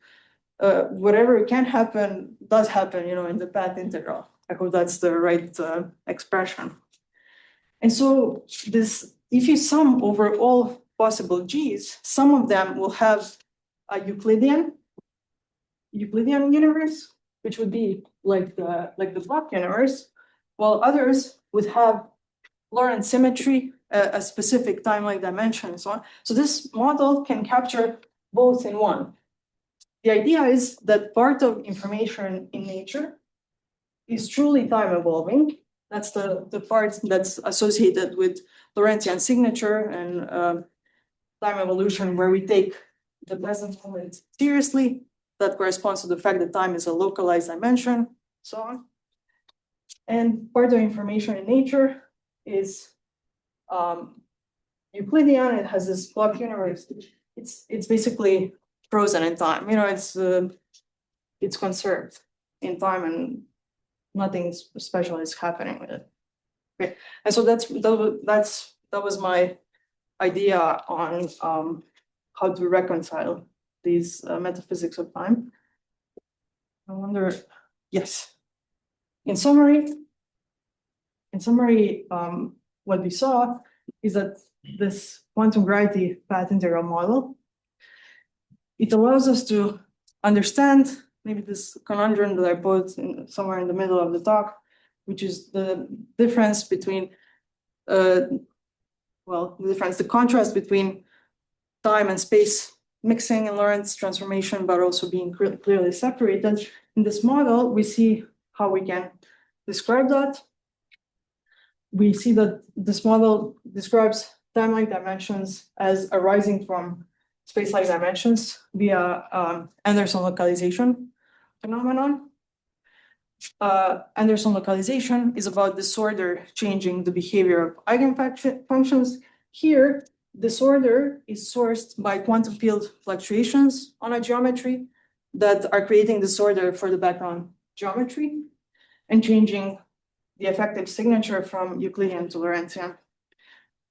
whatever can happen does happen, in the path integral. I hope that's the right expression. And so if you sum over all possible G's, some of them will have a Euclidean universe, which would be like the block universe, while others would have Lorentz symmetry, a specific time-like dimension, and so on. So this model can capture both in one. The idea is that part of information in nature is truly time evolving. That's the part that's associated with Lorentzian signature and time evolution, where we take the present moment seriously. That corresponds to the fact that time is a localized dimension, so on. And part of information in nature is Euclidean. It has this block universe. It's basically frozen in time. It's conserved in time, and nothing special is happening with it. Okay, and so that was my idea on how to reconcile these metaphysics of time. I wonder, yes. In summary, what we saw is that this quantum gravity path integral model, it allows us to understand maybe this conundrum that I put somewhere in the middle of the talk, which is the difference between, the contrast between time and space mixing in Lorentz transformation, but also being clearly separated. In this model, we see how we can describe that. We see that this model describes time-like dimensions as arising from space-like dimensions via Anderson localization phenomenon. Anderson localization is about disorder changing the behavior of eigenfunctions. Here, disorder is sourced by quantum field fluctuations on a geometry that are creating disorder for the background geometry and changing the effective signature from Euclidean to Lorentzian.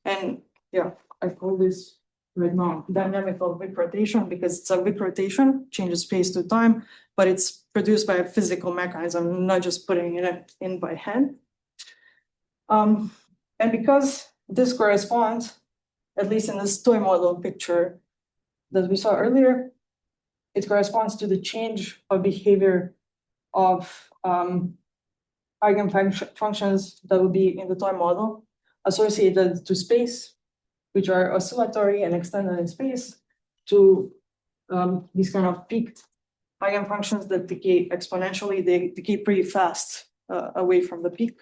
And yeah, I call this right now dynamical Wick rotation because it's a Wick rotation, changes space to time, but it's produced by a physical mechanism, not just putting it in by hand. And because this corresponds, at least in this toy model picture that we saw earlier, it corresponds to the change of behavior of eigenfunctions that would be in the toy model associated to space, which are oscillatory and extended in space, to these kind of peaked eigenfunctions that decay exponentially. They decay pretty fast away from the peak.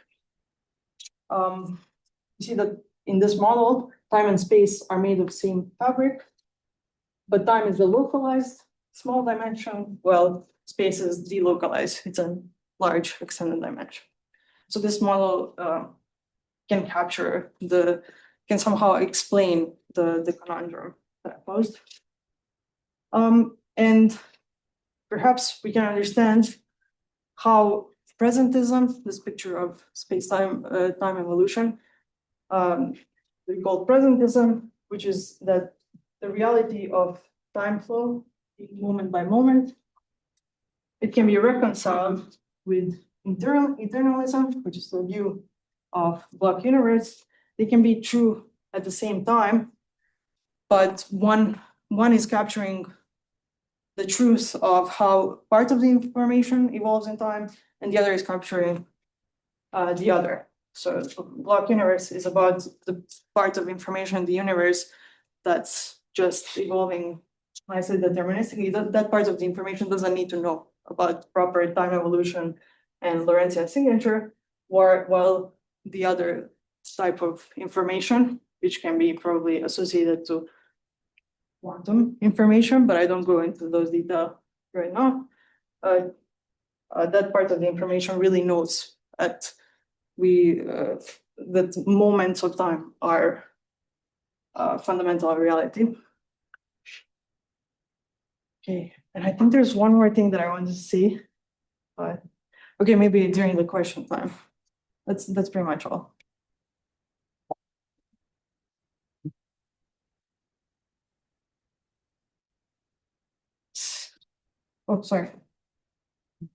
You see that in this model, time and space are made of the same fabric, but time is the localized small dimension, while space is delocalized. It's a large extended dimension. So this model can capture can somehow explain the conundrum that I posed. And perhaps we can understand how presentism, this picture of space-time time evolution, we call presentism, which is that the reality of time flow, moment by moment, it can be reconciled with eternalism, which is the view of block universe. They can be true at the same time, but one is capturing the truth of how part of the information evolves in time, and the other is capturing the other. So block universe is about the part of information in the universe that's just evolving, I say deterministically. That part of the information doesn't need to know about proper time evolution and Lorentzian signature, while the other type of information, which can be probably associated to quantum information, but I don't go into those details right now. That part of the information really knows that that moments of time are fundamental reality. Okay, and I think there's one more thing that I wanted to say, but okay, maybe during the question time. That's pretty much all. Oh, sorry.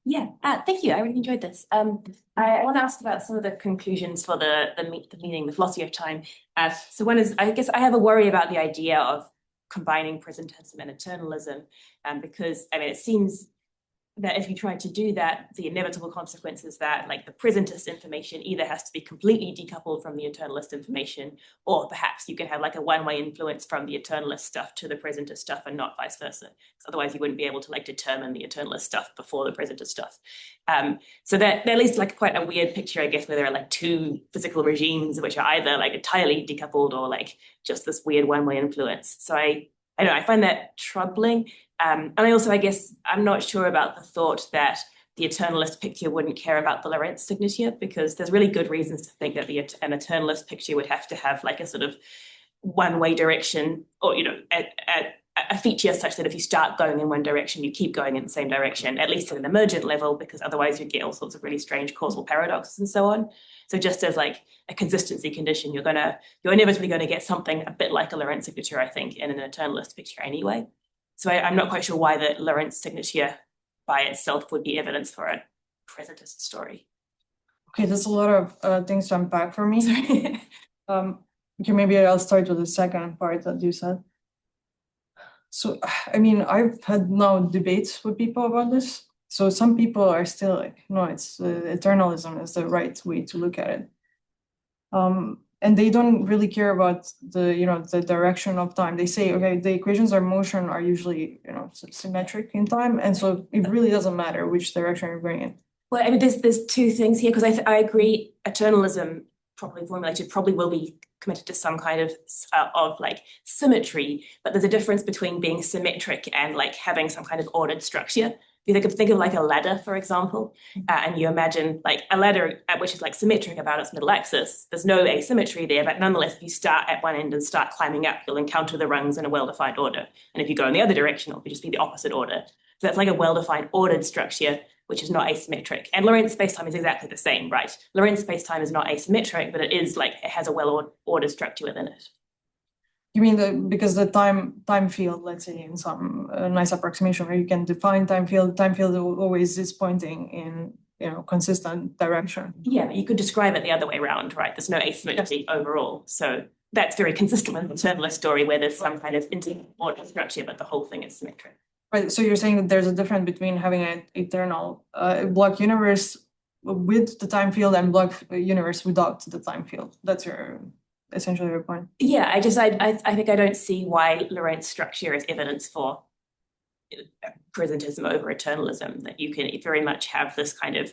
Yeah, thank you. I really enjoyed this. I want to ask about some of the conclusions for the meaning, the philosophy of time. So one is, I guess I have a worry about the idea of combining presentism and eternalism, because I mean, it seems that if you try to do that, the inevitable consequence is that like the presentist information either has to be completely decoupled from the eternalist information, or perhaps you can have like a one-way influence from the eternalist stuff to the presentist stuff and not vice versa. Otherwise you wouldn't be able to like determine the eternalist stuff before the presentist stuff. So that leads to like quite a weird picture, I guess, where there are like two physical regimes which are either like entirely decoupled or like just this weird one-way influence. So I don't know, I find that troubling. And I also, I guess, I'm not sure about the thought that the eternalist picture wouldn't care about the Lorentz signature, because there's really good reasons to think that an eternalist picture would have to have like a sort of one-way direction, or, you know, a feature such that if you start going in one direction, you keep going in the same direction, at least at an emergent level, because otherwise you'd get all sorts of really strange causal paradoxes and so on. So just as like a consistency condition, you're inevitably going to get something a bit like a Lorentz signature, I think, in an eternalist picture anyway. So I'm not quite sure why the Lorentz signature by itself would be evidence for a presentist story. Okay, there's a lot of things to unpack for me. Okay, maybe I'll start with the second part that you said. So, I mean, I've had now debates with people about this. So some people are still like, no, it's eternalism is the right way to look at it. And they don't really care about the direction of time. They say, okay, the equations of motion are usually, symmetric in time. And so it really doesn't matter which direction you're going in. Well, I mean, there's two things here, because I agree eternalism properly formulated probably will be committed to some kind of like symmetry, but there's a difference between being symmetric and like having some kind of ordered structure. If you think of like a ladder, for example, and you imagine like a ladder which is like symmetric about its middle axis, there's no asymmetry there, but nonetheless, if you start at one end and start climbing up, you'll encounter the rungs in a well-defined order. And if you go in the other direction, it'll just be the opposite order. So that's like a well-defined ordered structure, which is not asymmetric. And Lorentz spacetime is exactly the same, right? Lorentz spacetime is not asymmetric, but it has a well-ordered structure within it. You mean because the time field, let's say in some nice approximation where you can define time field always is pointing in consistent direction. Yeah, but you could describe it the other way around, right? There's no asymmetry overall. So that's very consistent with the terminal story where there's some kind of order structure, but the whole thing is symmetric. Right, so you're saying that there's a difference between having an eternal block universe with the time field and block universe without the time field. That's essentially your point. Yeah, I think I don't see why Lorentz structure is evidence for presentism over eternalism, that you can very much have this kind of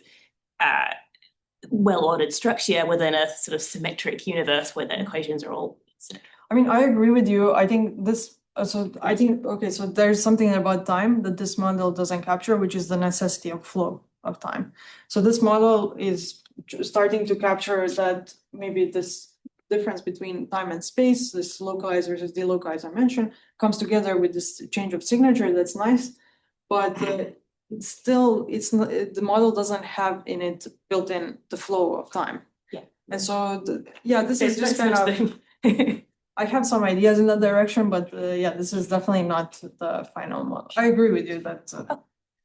well-ordered structure within a sort of symmetric universe where the equations are all symmetric. I mean, I agree with you. I think this, so there's something about time that this model doesn't capture, which is the necessity of flow of time. So this model is starting to capture that maybe this difference between time and space, this localized versus delocalized dimension, comes together with this change of signature. That's nice, but it's still, not, the model doesn't have in it built in the flow of time. Yeah. And so, this is just kind of, I have some ideas in that direction, but this is definitely not the final model. I agree with you that.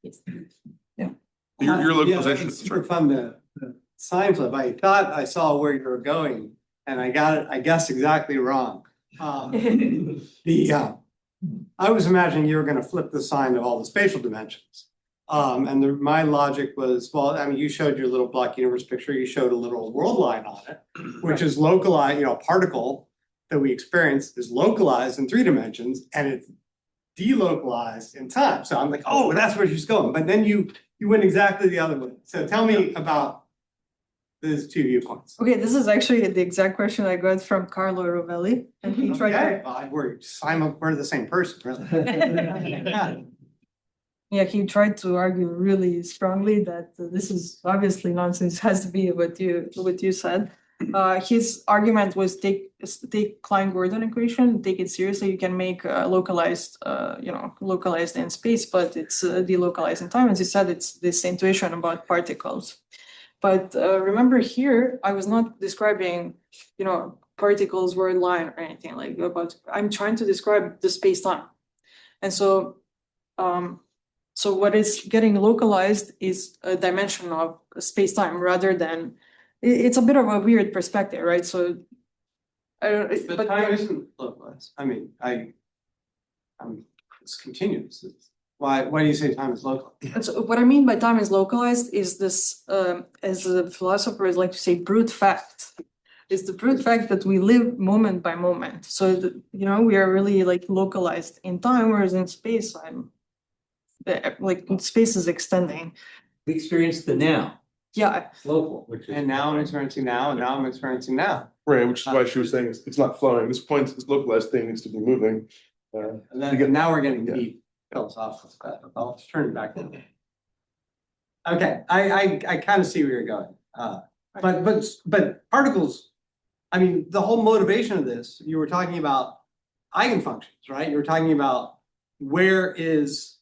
Yes. Your localization. It's super fun the sign flip. I thought I saw where you were going and I got it, I guess, exactly wrong. I was imagining you were gonna flip the sign of all the spatial dimensions. My logic was, well, I mean, you showed your little block universe picture, you showed a little world line on it, which is localized, a particle that we experience is localized in 3 dimensions and it's delocalized in time. So I'm like, oh, that's where she's going. But then you went exactly the other way. So tell me about those 2 viewpoints. Okay, this is actually the exact question I got from Carlo Rovelli, and he tried Okay, we're the same person, really. Yeah, he tried to argue really strongly that this is obviously nonsense, has to be what you said. His argument was take Klein-Gordon equation, take it seriously. You can make localized in space, but it's delocalized in time. As you said, it's this intuition about particles. But remember here, I was not describing, particles, word line, or anything like about. I'm trying to describe the space-time, and so what is getting localized is a dimension of space-time rather than. It's a bit of a weird perspective, right? So, But time isn't localized. I mean, it's continuous. Why do you say time is local? so what I mean by time is localized is this, as the philosophers like to say, brute fact. It's the brute fact that we live moment by moment. So we are really like localized in time, whereas in space, space is extending. We experience the now. Yeah. Local, which is. And now I'm experiencing now, and now I'm experiencing now. Right, which is why she was saying it's not flowing. This point, this localized thing needs to be moving. And then now we're getting Yeah. deep philosophical stuff. I'll just turn it back to you. Okay, I kind of see where you're going. But particles, I mean, the whole motivation of this, you were talking about eigenfunctions, right? You were talking about where is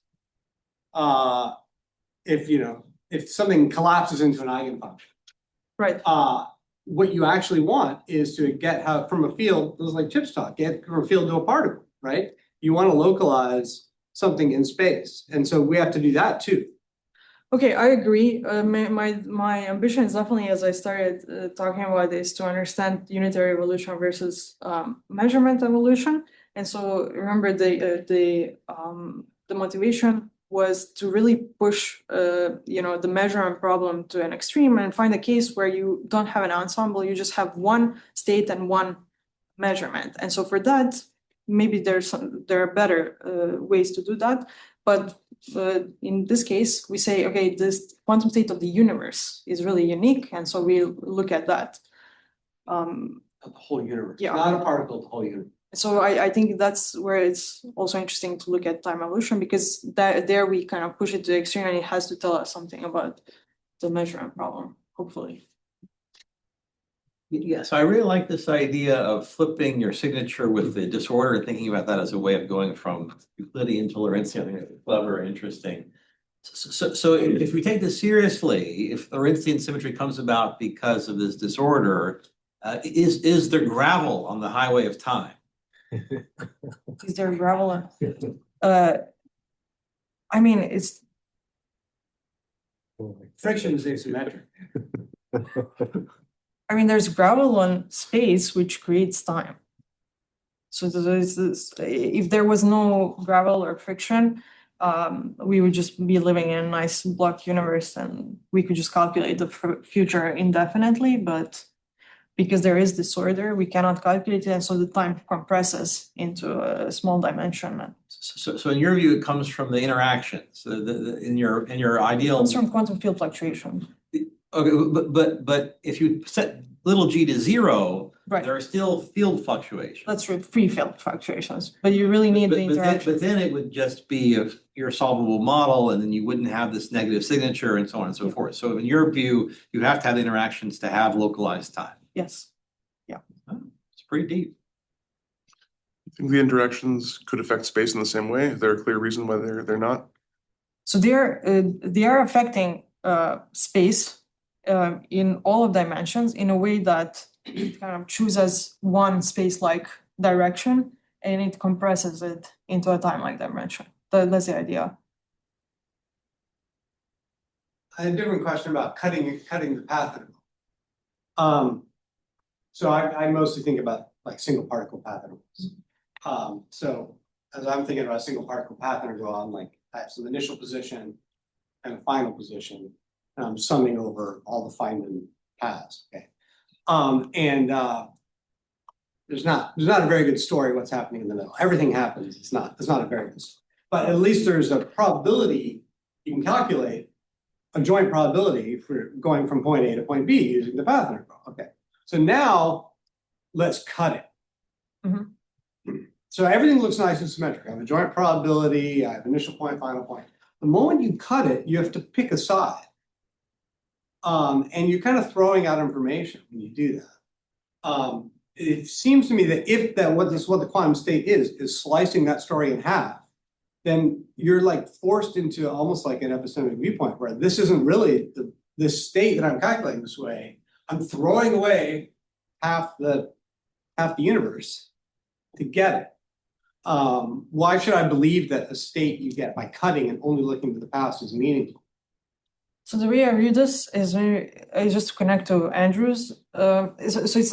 if something collapses into an eigenfunction. Right. What you actually want is to get from a field, this is like Chip's talk, get from a field to a particle, right? You want to localize something in space. And so we have to do that too. Okay, I agree. My ambition is definitely, as I started talking about, is to understand unitary evolution versus measurement evolution. And so remember the motivation was to really push the measurement problem to an extreme and find a case where you don't have an ensemble, you just have one state and one measurement. And so for that, maybe there are better ways to do that. But in this case, we say, okay, this quantum state of the universe is really unique, and so we look at that. The whole universe, Yeah. not a particle, the whole universe. So I think that's where it's also interesting to look at time evolution, because there we kind of push it to the extreme and it has to tell us something about the measurement problem, hopefully. Yeah, so I really like this idea of flipping your signature with the disorder and thinking about that as a way of going from Euclidean to Lorentzian. I think it's clever, interesting. So if we take this seriously, if Lorentzian symmetry comes about because of this disorder, is there gravel on the highway of time? Is there gravel? I mean, Friction is asymmetric. I mean, there's gravel on space, which creates time. So if there was no gravel or friction, we would just be living in a nice block universe and we could just calculate the future indefinitely, but because there is disorder, we cannot calculate it, and so the time compresses into a small dimension. So in your view, it comes from the interactions, in your It ideal. comes from quantum field fluctuation. Okay, but if you set little g to zero, Right. there are still field fluctuations. That's true, free field fluctuations, but you really need the interaction. But then it would just be your solvable model, and then you wouldn't have this negative signature and so on and so forth. So in your view, you have to have interactions to have localized time. Yes. It's pretty deep. I think the interactions could affect space in the same way. Is there a clear reason why they're not? So they are affecting space in all of dimensions in a way that it kind of chooses one space-like direction and it compresses it into a time-like dimension. That's the idea. I had a different question about cutting the path interval. So I mostly think about like single particle path intervals. So as I'm thinking about a single particle path interval, I'm like, I have some initial position and a final position, and I'm summing over all the Feynman paths, okay? There's not a very good story what's happening in the middle. Everything happens, it's not a very good story. But at least there's a probability, you can calculate a joint probability for going from point A to point B using the path interval, okay? So now, let's cut it. So everything looks nice and symmetric. I have a joint probability, I have initial point, final point. The moment you cut it, you have to pick a side. And you're kind of throwing out information when you do that. It seems to me that what the quantum state is slicing that story in half, then you're like forced into almost like an epistemic viewpoint where this isn't really this state that I'm calculating this way. I'm throwing away half the universe to get it. Why should I believe that a state you get by cutting and only looking to the past is meaningful? So the way I view this is just to connect to Andrew's. So it's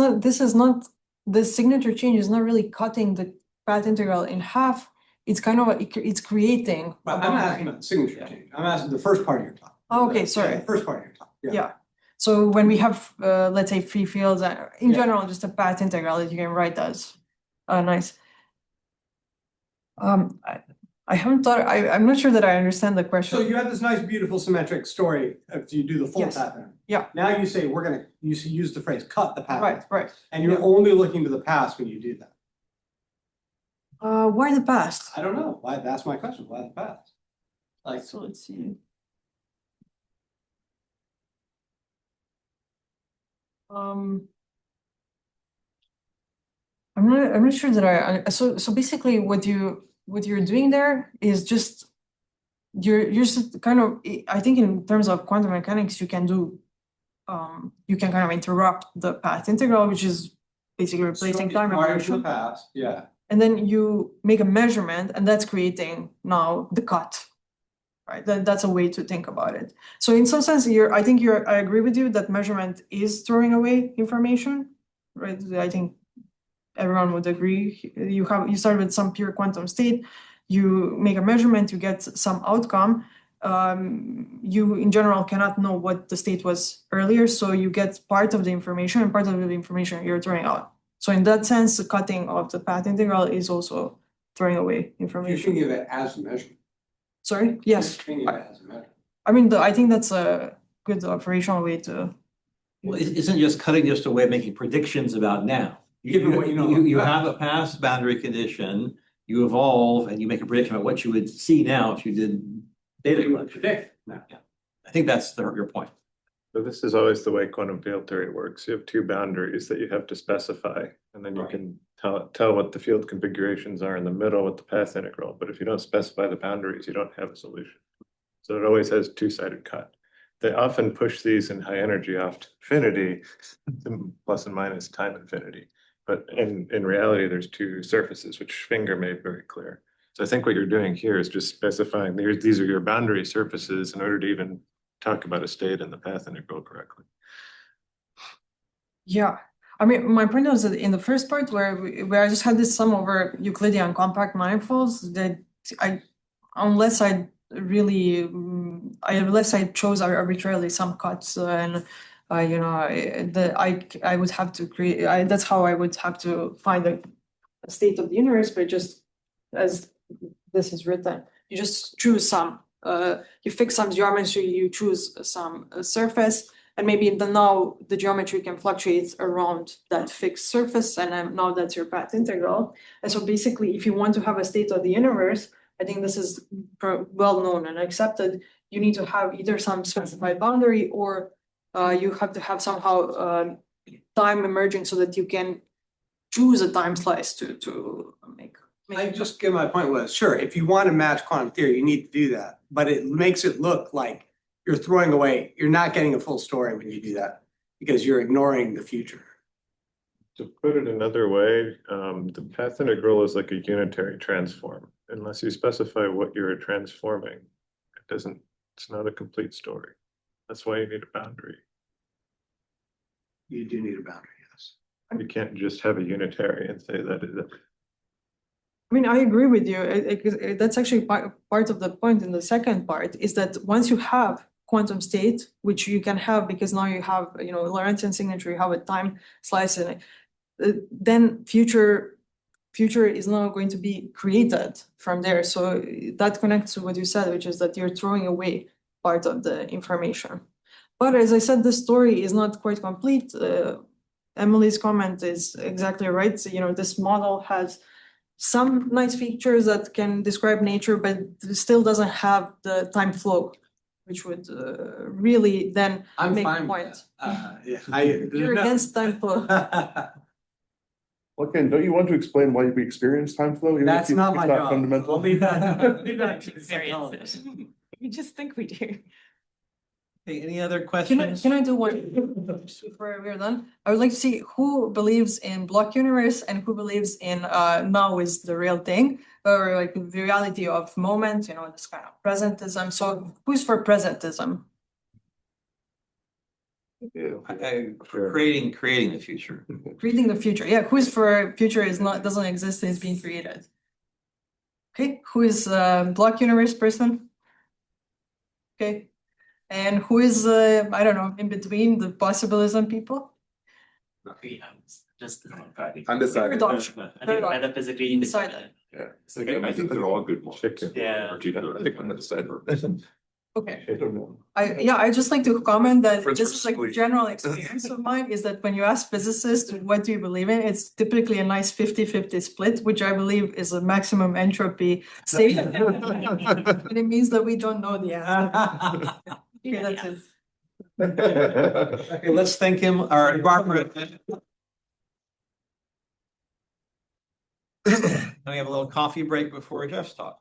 not. The signature change is not really cutting the path integral in half. It's kind of it's creating. But I'm not asking about the signature change. I'm asking the first part of your talk. Oh, okay, sorry. The first part of your talk. Yeah. So when we have, let's say, free fields, in Yeah. general, just a path integral that you can write as nice. I haven't thought. I'm not sure that I understand the question. So you have this nice, beautiful, symmetric story if you do the full Yes. pattern. Yeah. Now you say we're gonna use the phrase "cut the pattern," Right. and you're Yeah. only looking to the past when you do that. Why the past? I don't know. Why? That's my question. Why the past? Like, So let's see. I'm not sure that so basically what you're doing there is just you're just kind of, I think in terms of quantum mechanics you can do you can kind of interrupt the path integral, which is basically replacing time prior to the revolution, past. Yeah. and then you make a measurement and that's creating now the cut. Right, that's a way to think about it. So in some sense, I agree with you that measurement is throwing away information, right? I think everyone would agree. You start with some pure quantum state, you make a measurement, you get some outcome. You in general cannot know what the state was earlier, so you get part of the information and part of the information you're throwing out. So in that sense, the cutting of the path integral is also throwing away You're information. thinking of it as a measurement. Sorry, yes. You're thinking of it as a measurement. I mean, I think that's a good operational way to. Well, isn't just cutting just a way of making predictions about now? Given what you know about You the have a past boundary condition, you evolve and you make a prediction about what you would see now if you did data You would collection. predict. Yeah. I think that's your point. So this is always the way quantum field theory works. You have two boundaries that you have to specify, and then you Right. can tell what the field configurations are in the middle with the path integral. But if you don't specify the boundaries, you don't have a solution. So it always has two-sided cut. They often push these in high energy off to infinity, plus and minus time infinity. But in reality, there's two surfaces, which Finger made very clear. So I think what you're doing here is just specifying these are your boundary surfaces in order to even talk about a state and the path integral correctly. Yeah, I mean, my point was that in the first part where I just had this sum over Euclidean compact manifolds that unless I really unless I chose arbitrarily some cuts and you know I would have to create that's how I would have to find a state of the universe, but just as this is written, you just choose some you fix some geometry, you choose some surface. And maybe now the geometry can fluctuate around that fixed surface, and now that's your path integral. And so basically, if you want to have a state of the universe, I think this is well known and accepted. You need to have either some specified boundary, or you have to have somehow time emerging so that you can choose a time slice to make. I just give my point was, sure, if you want to match quantum theory, you need to do that, but it makes it look like you're throwing away, you're not getting a full story when you do that, because you're ignoring the future. To put it another way, the path integral is like a unitary transform. Unless you specify what you're transforming, it's not a complete story. That's why you need a boundary. You do need a boundary, yes. You can't just have a unitary and say that is it. I mean, I agree with you. That's actually part of the point in the second part is that once you have quantum state, which you can have because now you have, Lorentzian signature, you have a time slice in it, then future is now going to be created from there. So that connects to what you said, which is that you're throwing away part of the information. But as I said, the story is not quite complete. Emily's comment is exactly right. So, this model has some nice features that can describe nature, but it still doesn't have the time flow, which would really then I'm make a fine point. with that. Yeah, You're against time flow. Well, Ken, don't you want to explain why we experience time flow? even if That's you- not it's my job. Fundamental. I'll leave that. leave that to the Experience psychologist. it. We just think we do. Hey, any other Can questions? I do one before we're done? I would like to see who believes in block universe and who believes in now is the real thing, or like the reality of moment, this kind of presentism. So who's for presentism? Creating the future. Creating the future. Yeah, who's for future doesn't exist and is being created. Okay, who is block universe person? Okay. And who is I don't know, in between the possibilism people? Just Undecided. Third option. Third option. metaphysically Inside. Yeah, so I think they're all good ones. Yeah. I think undecided. Okay. I don't know. I just like to comment that Friends this were is like a split. general experience of mine is that when you ask physicists what do you believe in, it's typically a nice 50-50 split, which I believe is a maximum entropy state. And it means that we don't know the answer. Okay, that's it. Okay, let's thank him, or Barbara. We have a little coffee break before Jeff's talk.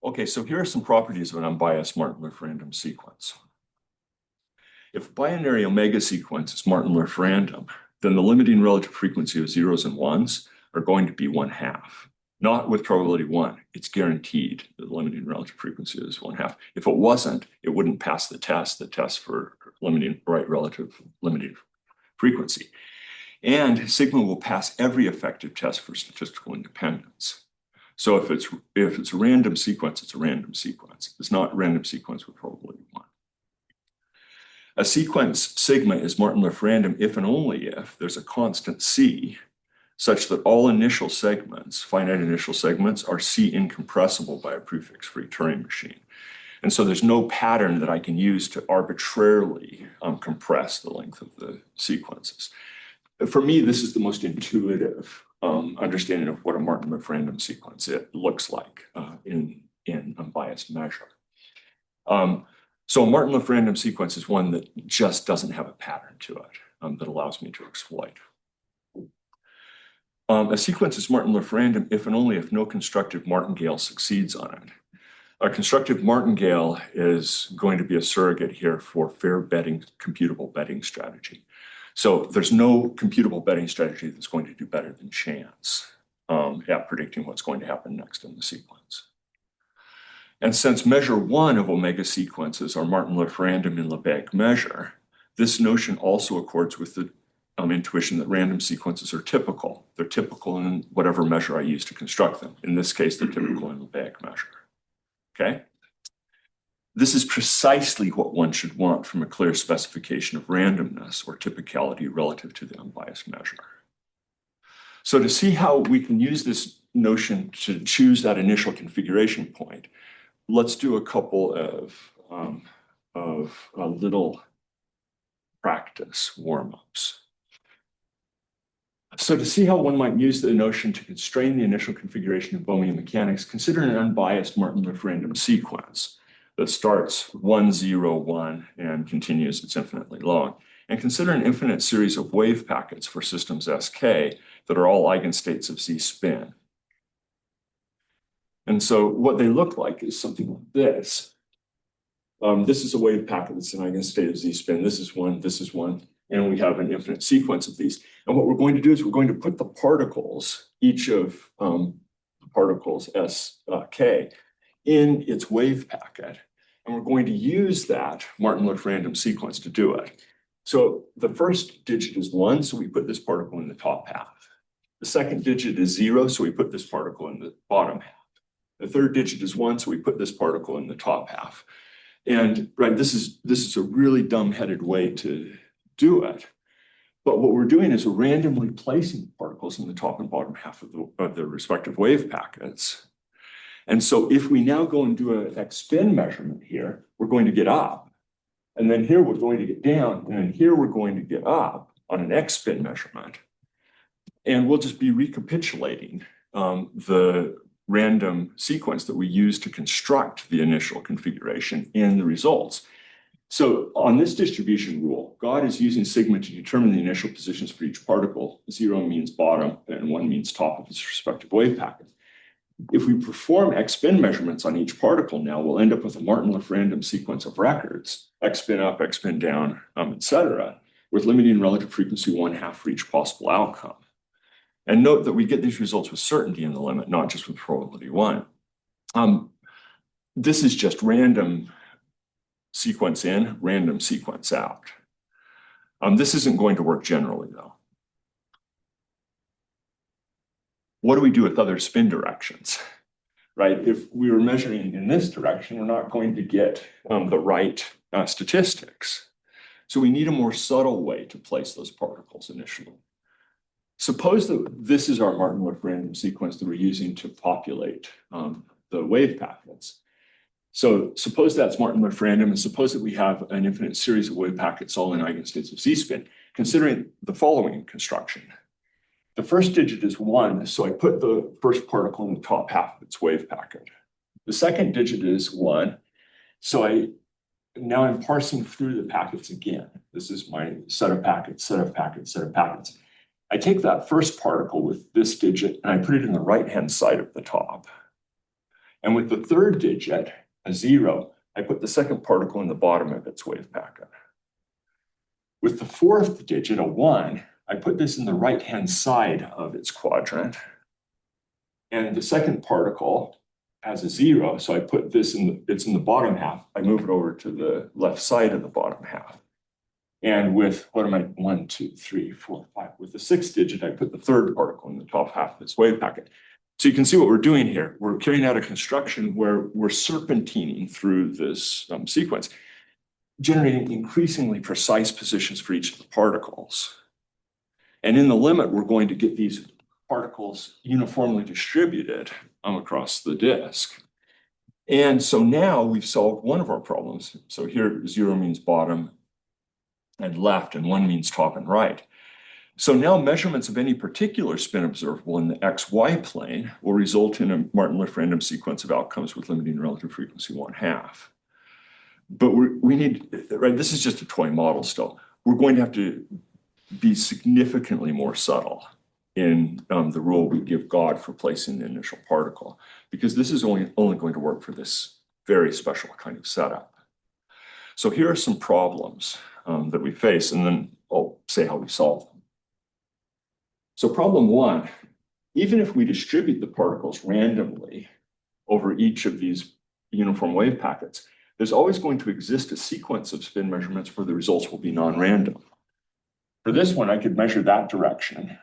Okay, so here are some properties of an unbiased Martin-Lewis random sequence. If a binary omega sequence is Martin-Lewis random, then the limiting relative frequency of zeros and ones are going to be 1/2. Not with probability 1, it's guaranteed that the limiting relative frequency is 1/2. If it wasn't, it wouldn't pass the test for limiting right relative limiting frequency. And sigma will pass every effective test for statistical independence. So if it's a random sequence, it's a random sequence. It's not a random sequence with probability 1. A sequence sigma is Martin-Lewis random if and only if there's a constant C such that all initial segments, finite initial segments, are C incompressible by a prefix-free Turing machine. And so there's no pattern that I can use to arbitrarily compress the length of the sequences. For me, this is the most intuitive understanding of what a Martin-Lewis random sequence looks like in unbiased measure. So a Martin-Lewis random sequence is one that just doesn't have a pattern to it that allows me to exploit. A sequence is Martin-Lewis random if and only if no constructive martingale succeeds on it. A constructive martingale is going to be a surrogate here for fair betting, computable betting strategy. So there's no computable betting strategy that's going to do better than chance at predicting what's going to happen next in the sequence. And since measure 1 of omega sequences are Martin-Lewis random in Lebesgue measure, this notion also accords with the intuition that random sequences are typical. They're typical in whatever measure I use to construct them. In this case, they're typical in Lebesgue measure. Okay? This is precisely what one should want from a clear specification of randomness or typicality relative to the unbiased measure. So to see how we can use this notion to choose that initial configuration point, let's do a couple of little practice warm-ups. So to see how one might use the notion to constrain the initial configuration of Bohmian mechanics, consider an unbiased Martin-Lewis random sequence that starts 1, 0, 1 and continues, it's infinitely long. And consider an infinite series of wave packets for systems Sk that are all eigenstates of Z spin. And so what they look like is something like this. This is a wave packet that's an eigenstate of Z spin. This is one, and we have an infinite sequence of these. And what we're going to do is we're going to put the particles, each of the particles Sk, in its wave packet. And we're going to use that Martin-Lewis random sequence to do it. So the first digit is 1, so we put this particle in the top half. The second digit is 0, so we put this particle in the bottom half. The third digit is 1, so we put this particle in the top half. And right, this is a really dumb-headed way to do it. But what we're doing is we're randomly placing particles in the top and bottom half of the respective wave packets. And so if we now go and do an X spin measurement here, we're going to get up. And then here we're going to get down. And then here we're going to get up on an X spin measurement. And we'll just be recapitulating the random sequence that we use to construct the initial configuration in the results. So on this distribution rule, God is using sigma to determine the initial positions for each particle. 0 means bottom and 1 means top of its respective wave packet. If we perform X spin measurements on each particle now, we'll end up with a Martin-Lewis random sequence of records, X spin up, X spin down, etc., with limiting relative frequency 1/2 for each possible outcome. And note that we get these results with certainty in the limit, not just with probability 1. This is just random sequence in, random sequence out. This isn't going to work generally, though. What do we do with other spin directions, right? If we were measuring in this direction, we're not going to get the right statistics. So we need a more subtle way to place those particles initially. Suppose that this is our Martin-Lewis random sequence that we're using to populate the wave packets. So suppose that's Martin-Lewis random, and suppose that we have an infinite series of wave packets all in eigenstates of Z-spin, considering the following construction. The first digit is 1, so I put the first particle in the top half of its wave packet. The second digit is 1, so now I'm parsing through the packets again. This is my set of packets, set of packets, set of packets. I take that first particle with this digit and I put it in the right-hand side of the top. And with the third digit, a 0, I put the second particle in the bottom of its wave packet. With the fourth digit, a 1, I put this in the right-hand side of its quadrant. And the second particle has a 0, so I put this it's in the bottom half. I move it over to the left side of the bottom half. And with, 1, 2, 3, 4, 5. With the sixth digit, I put the third particle in the top half of this wave packet. So you can see what we're doing here. We're carrying out a construction where we're serpentining through this sequence, generating increasingly precise positions for each of the particles. And in the limit, we're going to get these particles uniformly distributed across the disk. And so now we've solved one of our problems. So here 0 means bottom and left, and 1 means top and right. So now measurements of any particular spin observable in the XY plane will result in a Martin-Liff random sequence of outcomes with limiting relative frequency 1/2. But we need, right, this is just a toy model still. We're going to have to be significantly more subtle in the rule we give God for placing the initial particle, because this is only going to work for this very special kind of setup. So here are some problems that we face, and then I'll say how we solve them. So problem 1, even if we distribute the particles randomly over each of these uniform wave packets, there's always going to exist a sequence of spin measurements where the results will be non-random. For this one, I could measure that direction,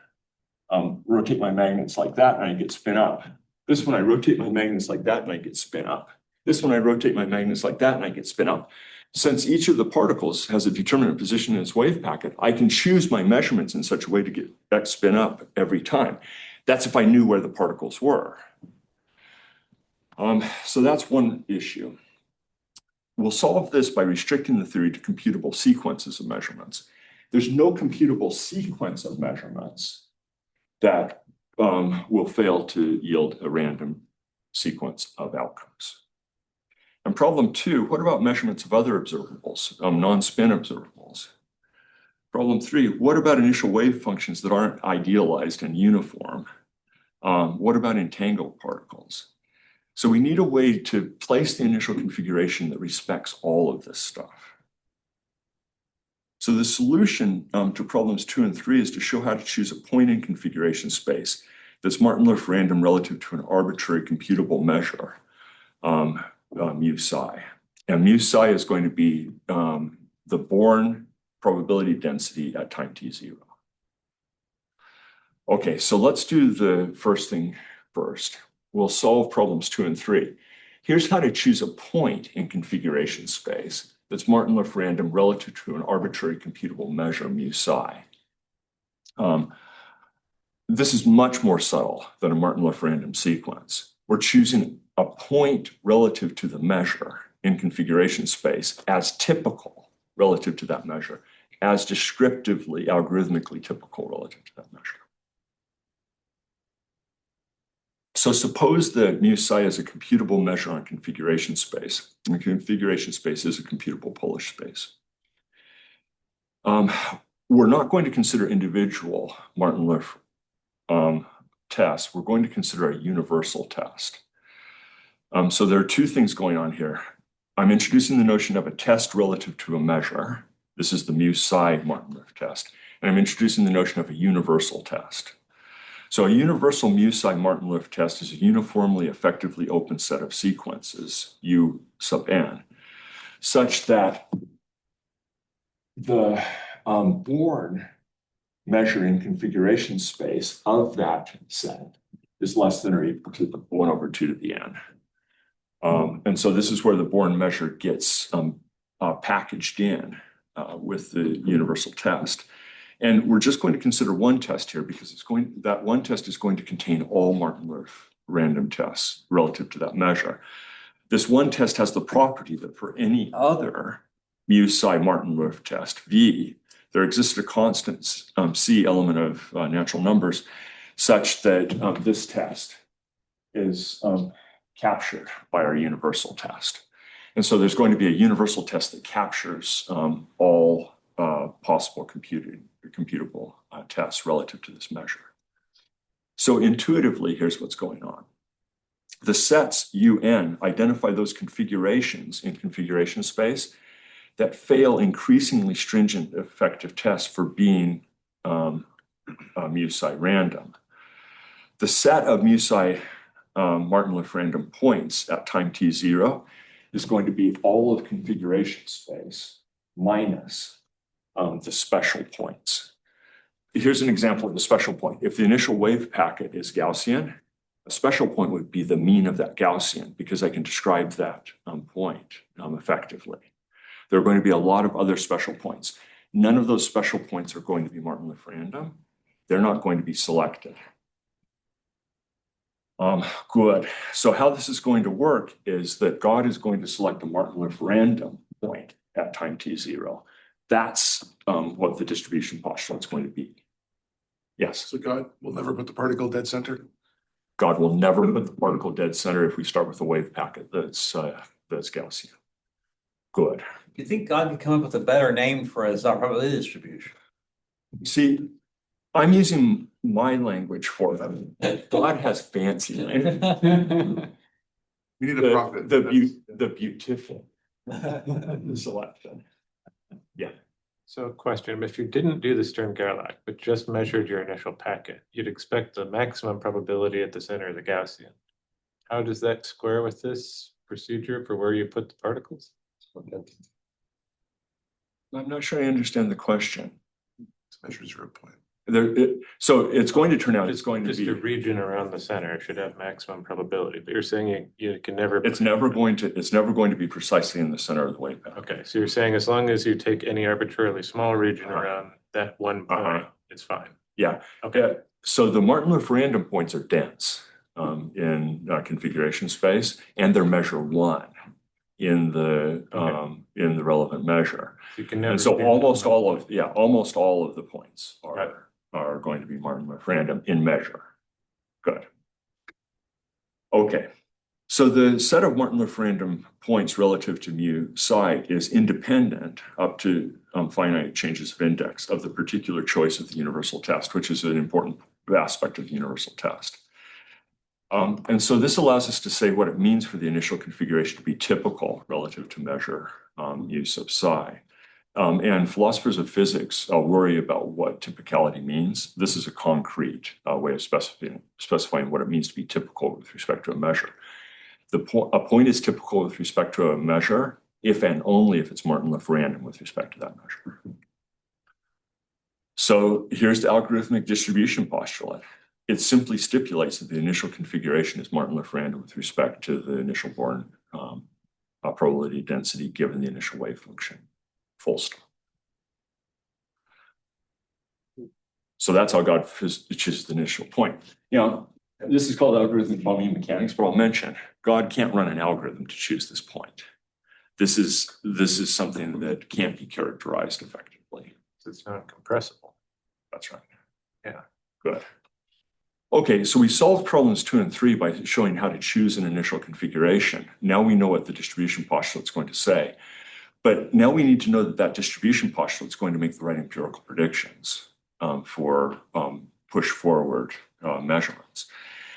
rotate my magnets like that, and I get spin up. This one, I rotate my magnets like that, and I get spin up. This one, I rotate my magnets like that, and I get spin up. Since each of the particles has a determinate position in its wave packet, I can choose my measurements in such a way to get that spin up every time. That's if I knew where the particles were. So that's one issue. We'll solve this by restricting the theory to computable sequences of measurements. There's no computable sequence of measurements that will fail to yield a random sequence of outcomes. And problem 2, what about measurements of other observables, non-spin observables? Problem 3, what about initial wave functions that aren't idealized and uniform? What about entangled particles? So we need a way to place the initial configuration that respects all of this stuff. So the solution to problems 2 and 3 is to show how to choose a point in configuration space that's Martin-Liff random relative to an arbitrary computable measure, mu psi. And mu psi is going to be the Born probability density at time t0. Okay, so let's do the first thing first. We'll solve problems 2 and 3. Here's how to choose a point in configuration space that's Martin-Liff random relative to an arbitrary computable measure, mu psi. This is much more subtle than a Martin-Liff random sequence. We're choosing a point relative to the measure in configuration space as typical relative to that measure, as descriptively, algorithmically typical relative to that measure. So suppose that mu psi is a computable measure on configuration space. And configuration space is a computable Polish space. We're not going to consider individual Martin-Liff tests. We're going to consider a universal test. So there are two things going on here. I'm introducing the notion of a test relative to a measure. This is the mu psi Martin-Liff test. And I'm introducing the notion of a universal test. So a universal mu psi Martin-Liff test is a uniformly effectively open set of sequences, U sub n, such that the Born measuring configuration space of that set is less than or equal to the 1/2 to the n. And so this is where the Born measure gets packaged in with the universal test. And we're just going to consider one test here because that one test is going to contain all Martin-Liff random tests relative to that measure. This one test has the property that for any other mu psi Martin-Liff test, V, there exists a constant C element of natural numbers such that this test is captured by our universal test. And so there's going to be a universal test that captures all possible computable tests relative to this measure. So intuitively, here's what's going on. The sets UN identify those configurations in configuration space that fail increasingly stringent effective tests for being mu-psi random. The set of mu-psi Martin-Liph random points at time t0 is going to be all of configuration space minus the special points. Here's an example of the special point. If the initial wave packet is Gaussian, a special point would be the mean of that Gaussian, because I can describe that point effectively. There are going to be a lot of other special points. None of those special points are going to be Martin-Liph random. They're not going to be selected. Good. So how this is going to work is that God is going to select a Martin-Liph random point at time t0. That's what the distribution postulate is going to be. Yes. So God will never put the particle dead center. God will never put the particle dead center if we start with a wave packet that's Gaussian. Good. Do you think God can come up with a better name for a probability distribution? See, I'm using my language for them. God has fancy language. We need a prophet. The beautiful selection. Yeah. So question, if you didn't do the Stern-Gerlach, but just measured your initial packet, you'd expect the maximum probability at the center of the Gaussian. How does that square with this procedure for where you put the particles? I'm not sure I understand the question. Measure 0 point. So it's going to turn out it's going to Just be a region around the center should have maximum probability, but you're saying you can never. it's never going to be precisely in the center of the wave packet. Okay, so you're saying as long as you take any arbitrarily small region around that one point, it's fine. Yeah. Okay. So the Martin-Liph random points are dense in configuration space, and they're measure 1 in the relevant measure. You can never. And so almost all of the points are going to be Martin-Liph random in measure. Good. Okay. So the set of Martin-Liph random points relative to mu-psi is independent up to finite changes of index of the particular choice of the universal test, which is an important aspect of the universal test. And so this allows us to say what it means for the initial configuration to be typical relative to measure mu sub psi. And philosophers of physics worry about what typicality means. This is a concrete way of specifying what it means to be typical with respect to a measure. A point is typical with respect to a measure if and only if it's Martin-Liph random with respect to that measure. So here's the algorithmic distribution postulate. It simply stipulates that the initial configuration is Martin-Liph random with respect to the initial Born probability density given the initial wave function. Full stop. So that's how God chooses the initial point. You know, this is called algorithmic Boolean mechanics, but I'll mention God can't run an algorithm to choose this point. This is something that can't be characterized effectively. It's not compressible. That's right. Yeah. Good. Okay, so we solved problems 2 and 3 by showing how to choose an initial configuration. Now we know what the distribution postulate is going to say. But now we need to know that that distribution postulate is going to make the right empirical predictions for push forward measurements.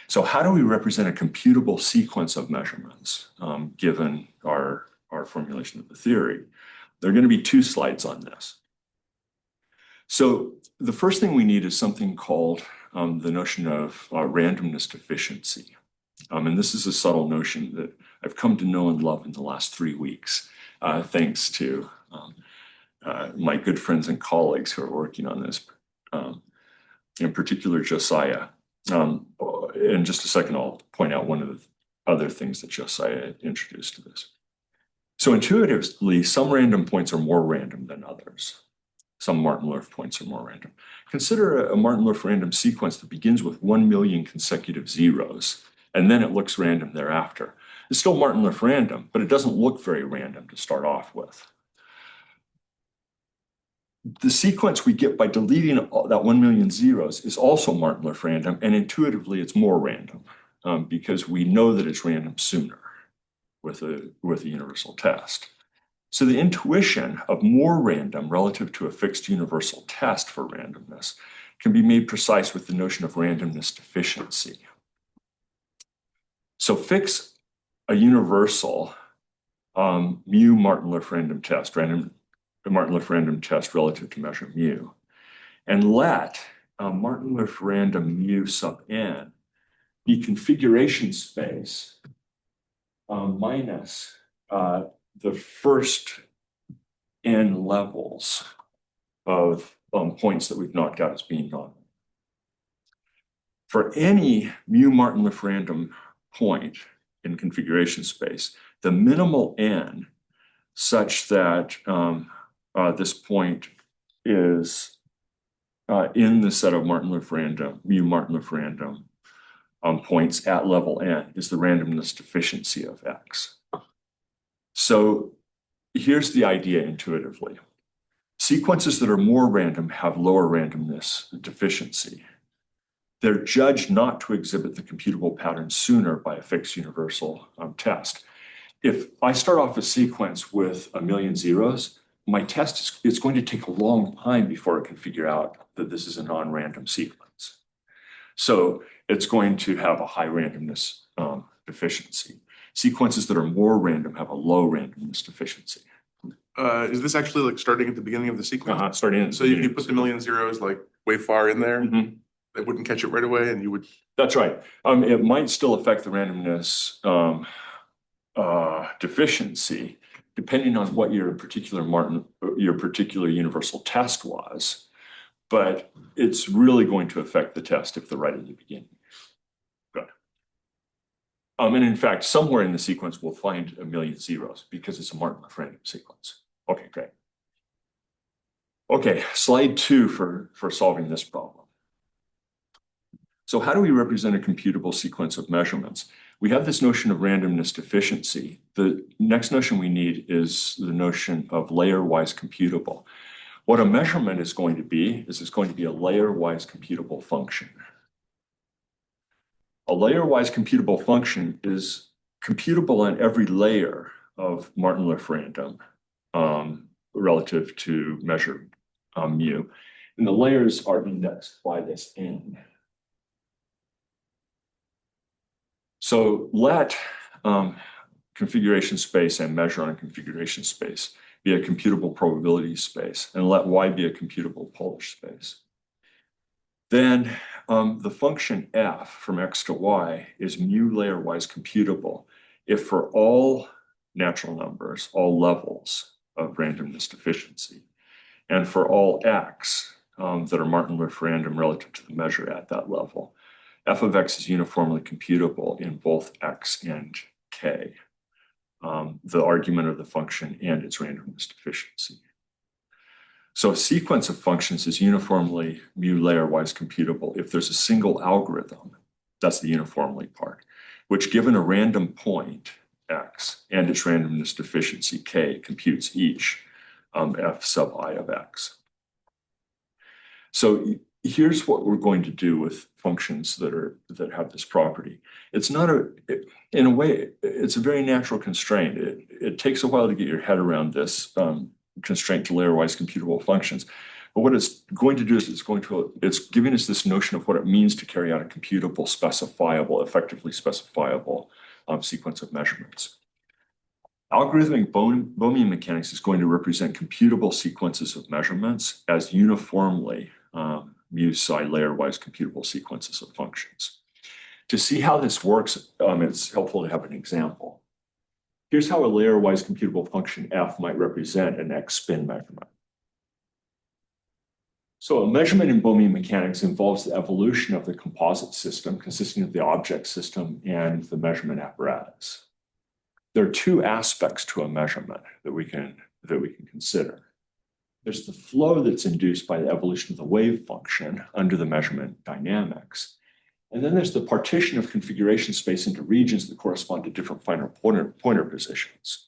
So how do we represent a computable sequence of measurements given our formulation of the theory? There are going to be 2 slides on this. So the first thing we need is something called the notion of randomness deficiency. And this is a subtle notion that I've come to know and love in the last 3 weeks. Thanks to my good friends and colleagues who are working on this, in particular Josiah. In just a second, I'll point out one of the other things that Josiah introduced to this. So intuitively, some random points are more random than others. Some Martin-Liph points are more random. Consider a Martin-Liph random sequence that begins with 1 million consecutive zeros, and then it looks random thereafter. It's still Martin-Liph random, but it doesn't look very random to start off with. The sequence we get by deleting that 1 million zeros is also Martin-Liph random, and intuitively it's more random because we know that it's random sooner with a universal test. So the intuition of more random relative to a fixed universal test for randomness can be made precise with the notion of randomness deficiency. So fix a universal mu Martin-Liff random test, Martin-Liff random test relative to measure mu, and let Martin-Liff random mu sub n be configuration space minus the first n levels of points that we've knocked out as being normal. For any mu Martin-Liff random point in configuration space, the minimal n such that this point is in the set of Martin-Liff random, mu Martin-Liff random points at level n is the randomness deficiency of X. So here's the idea intuitively. Sequences that are more random have lower randomness deficiency. They're judged not to exhibit the computable pattern sooner by a fixed universal test. If I start off a sequence with 1,000,000 zeros, my test is going to take a long time before it can figure out that this is a non-random sequence. So it's going to have a high randomness deficiency. Sequences that are more random have a low randomness deficiency. Is this actually like starting at the beginning of the sequence? Starting in. So if you put the 1,000,000 zeros like way far in there, Mhm. it wouldn't catch it right away and you would. That's right. It might still affect the randomness deficiency, depending on what your particular universal test was. But it's really going to affect the test if they're right in the beginning. Good. And in fact, somewhere in the sequence we'll find 1,000,000 zeros because it's a Martin-Liff random sequence. Okay, great. Okay, slide 2 for solving this problem. So how do we represent a computable sequence of measurements? We have this notion of randomness deficiency. The next notion we need is the notion of layer-wise computable. What a measurement is going to be is it's going to be a layer-wise computable function. A layer-wise computable function is computable on every layer of Martin-Liff random relative to measure mu. And the layers are indexed by this n. So let configuration space and measure on a configuration space be a computable probability space, and let y be a computable Polish space. Then the function f from x to y is mu layer-wise computable if for all natural numbers, all levels of randomness deficiency, and for all x that are Martin-Liff random relative to the measure at that level, f of x is uniformly computable in both x and k, the argument of the function and its randomness deficiency. So a sequence of functions is uniformly mu layer-wise computable if there's a single algorithm, that's the uniformly part, which given a random point x and its randomness deficiency k computes each f sub I of x. So here's what we're going to do with functions that have this property. It's not in a way, it's a very natural constraint. It takes a while to get your head around this constraint to layer-wise computable functions. But what it's going to do is it's giving us this notion of what it means to carry out a computable, specifiable, effectively specifiable sequence of measurements. Algorithmic Bohmian mechanics is going to represent computable sequences of measurements as uniformly mu psi layer-wise computable sequences of functions. To see how this works, it's helpful to have an example. Here's how a layer-wise computable function f might represent an x spin measurement. So a measurement in Bohmian mechanics involves the evolution of the composite system consisting of the object system and the measurement apparatus. There are two aspects to a measurement that we can consider. There's the flow that's induced by the evolution of the wave function under the measurement dynamics. And then there's the partition of configuration space into regions that correspond to different final pointer positions.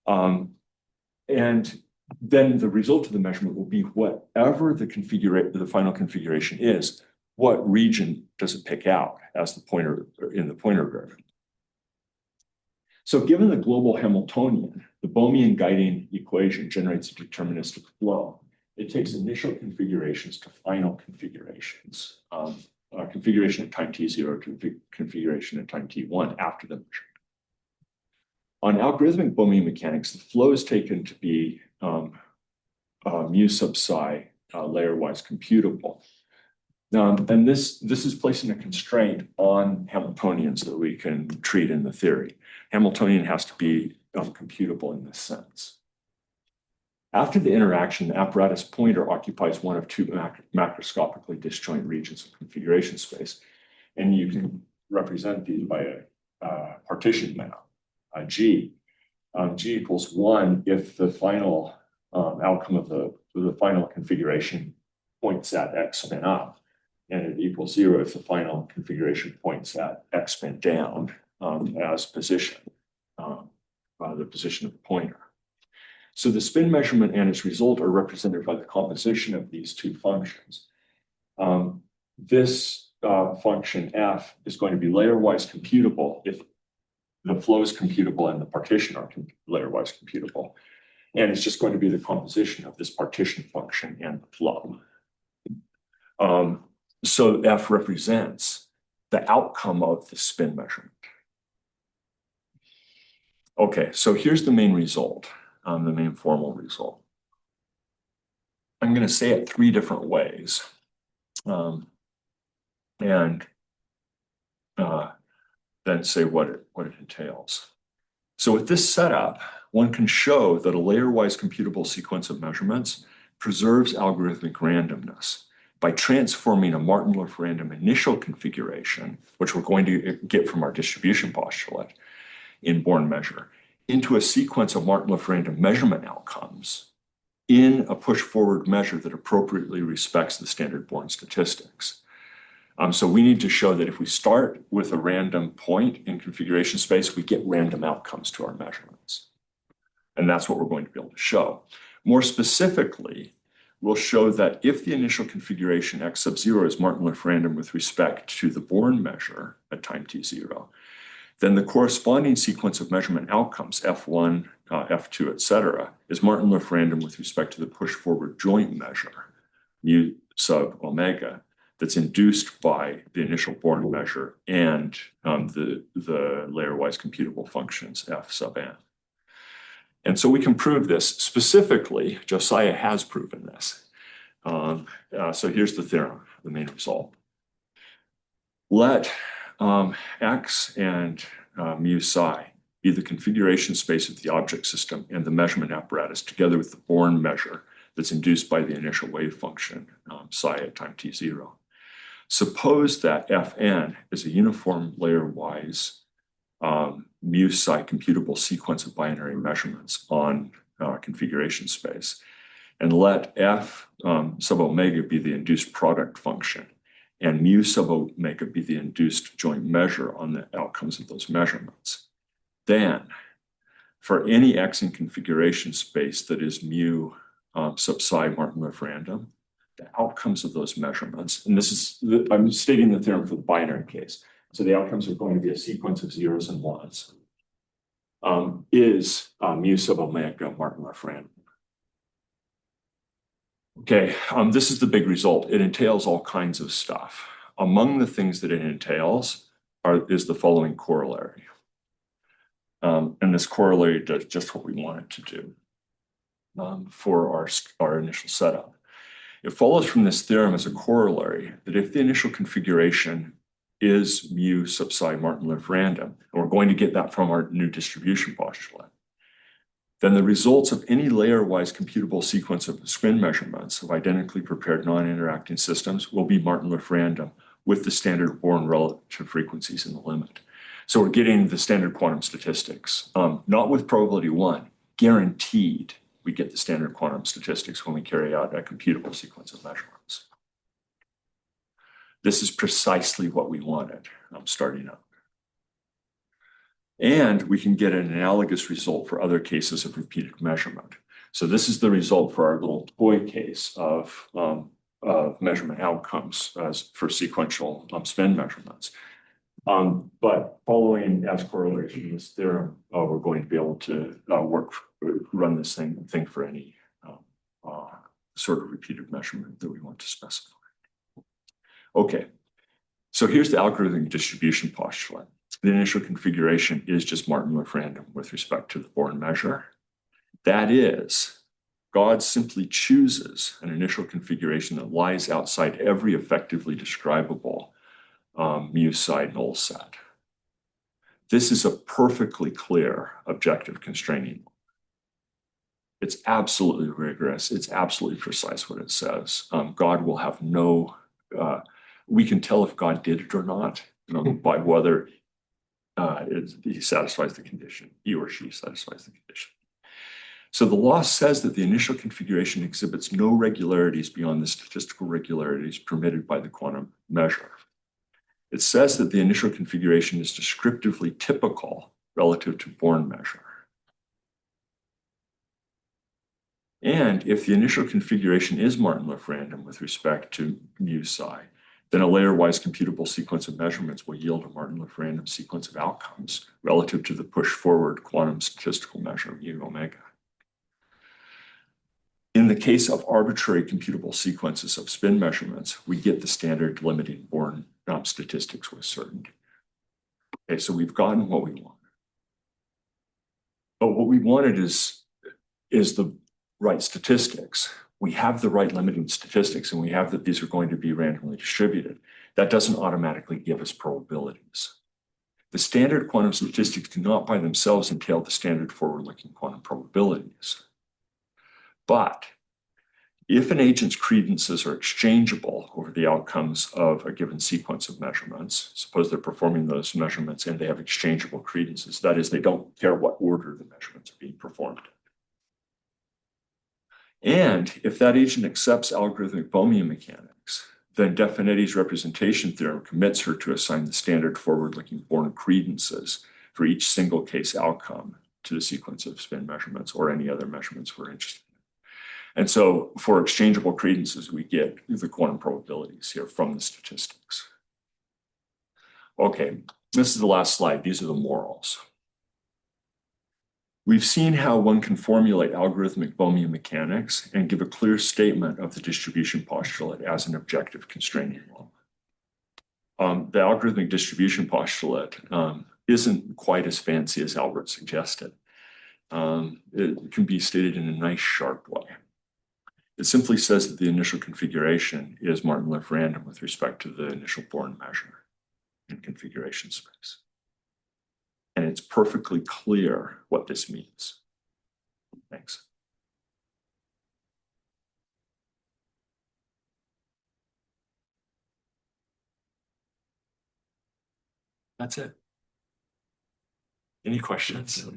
And then the result of the measurement will be whatever the final configuration is, what region does it pick out as the pointer in the pointer grid? So given the global Hamiltonian, the Bohmian guiding equation generates a deterministic flow. It takes initial configurations to final configurations of configuration at time t0 to configuration at time t1 after the measurement. On algorithmic Bohm mechanics, the flow is taken to be mu sub psi layer-wise computable. And this is placing a constraint on Hamiltonians that we can treat in the theory. Hamiltonian has to be computable in this sense. After the interaction, the apparatus pointer occupies one of two macroscopically disjoint regions of configuration space. And you can represent these by a partition map, G. G equals 1 if the final outcome of the final configuration points at X spin up, and it equals 0 if the final configuration points at X spin down as position, the position of the pointer. So the spin measurement and its result are represented by the composition of these two functions. This function F is going to be layer-wise computable if the flow is computable and the partition are layer-wise computable. And it's just going to be the composition of this partition function and the flow. So F represents the outcome of the spin measurement. Okay, so here's the main result, the main formal result. I'm going to say it 3 different ways. And then say what it entails. So with this setup, one can show that a layer-wise computable sequence of measurements preserves algorithmic randomness by transforming a Martin-Lewis random initial configuration, which we're going to get from our distribution postulate in Born measure, into a sequence of Martin-Lewis random measurement outcomes in a push-forward measure that appropriately respects the standard Born statistics. So we need to show that if we start with a random point in configuration space, we get random outcomes to our measurements. And that's what we're going to be able to show. More specifically, we'll show that if the initial configuration X sub 0 is Martin-Lewis random with respect to the Born measure at time t0, then the corresponding sequence of measurement outcomes, F1, F2, et cetera, is Martin-Lewis random with respect to the push-forward joint measure, mu sub omega, that's induced by the initial Born measure and the layer-wise computable functions F sub n. And so we can prove this. Specifically, Josiah has proven this. So here's the theorem, the main result. Let X and mu psi be the configuration space of the object system and the measurement apparatus together with the Born measure that's induced by the initial wave function psi at time t0. Suppose that Fn is a uniform layer-wise mu psi computable sequence of binary measurements on configuration space, and let F sub omega be the induced product function, and mu sub omega be the induced joint measure on the outcomes of those measurements. Then, for any X in configuration space that is mu sub psi Martin-Lewis random, the outcomes of those measurements, and this is, I'm stating the theorem for the binary case. So the outcomes are going to be a sequence of zeros and ones, is mu sub omega Martin-Lewis random. Okay, this is the big result. It entails all kinds of stuff. Among the things that it entails is the following corollary. And this corollary does just what we want it to do for our initial setup. It follows from this theorem as a corollary that if the initial configuration is mu sub psi Martin-Lewis random, and we're going to get that from our new distribution postulate, then the results of any layer-wise computable sequence of spin measurements of identically prepared non-interacting systems will be Martin-Lewis random with the standard Born relative frequencies in the limit. So we're getting the standard quantum statistics, not with probability 1, guaranteed we get the standard quantum statistics when we carry out a computable sequence of measurements. This is precisely what we wanted starting out. And we can get an analogous result for other cases of repeated measurement. So this is the result for our little toy case of measurement outcomes as for sequential spin measurements. But following as corollaries from this theorem, we're going to be able to run this thing for any sort of repeated measurement that we want to specify. Okay, So here's the algorithmic distribution postulate. The initial configuration is just Martin-Lewis random with respect to the Born measure. That is, God simply chooses an initial configuration that lies outside every effectively describable mu psi null set. This is a perfectly clear objective constraining law. It's absolutely rigorous. It's absolutely precise what it says. God will have no, we can tell if God did it or not, by whether he satisfies the condition, he or she satisfies the condition. So the law says that the initial configuration exhibits no regularities beyond the statistical regularities permitted by the quantum measure. It says that the initial configuration is descriptively typical relative to Born measure. And if the initial configuration is Martin-Lewis random with respect to mu psi, then a layer-wise computable sequence of measurements will yield a Martin-Lewis random sequence of outcomes relative to the push-forward quantum statistical measure mu omega. In the case of arbitrary computable sequences of spin measurements, we get the standard limiting Born statistics with certainty. Okay, so we've gotten what we want. But what we wanted is the right statistics. We have the right limiting statistics, and we have that these are going to be randomly distributed. That doesn't automatically give us probabilities. The standard quantum statistics do not by themselves entail the standard forward-looking quantum probabilities. But if an agent's credences are exchangeable over the outcomes of a given sequence of measurements, suppose they're performing those measurements and they have exchangeable credences, that is, they don't care what order the measurements are being performed. And if that agent accepts algorithmic Bohmian mechanics, then De Finetti's representation theorem commits her to assign the standard forward-looking Born credences for each single case outcome to the sequence of spin measurements or any other measurements we're interested in. And so for exchangeable credences, we get the quantum probabilities here from the statistics. Okay, this is the last slide. These are the morals. We've seen how one can formulate algorithmic Bohmian mechanics and give a clear statement of the distribution postulate as an objective constraining law. The algorithmic distribution postulate isn't quite as fancy as Albert suggested. It can be stated in a nice, sharp way. It simply says that the initial configuration is Martin-Lewis random with respect to the initial Born measure in configuration space. And it's perfectly clear what this means. Thanks. That's it. Any questions?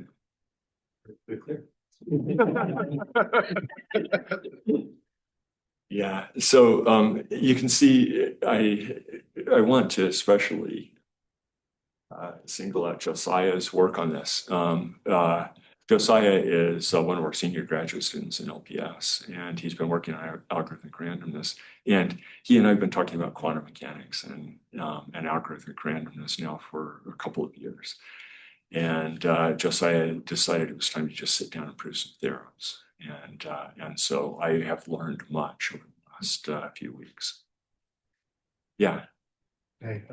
Pretty clear. Yeah, so you can see I want to especially single out Josiah's work on this. Josiah is one of our senior graduate students in LPS, and he's been working on algorithmic randomness. And he and I have been talking about quantum mechanics and algorithmic randomness now for a couple of years. And Josiah decided it was time to just sit down and prove some theorems. And so I have learned much over the last few weeks. Yeah. Okay.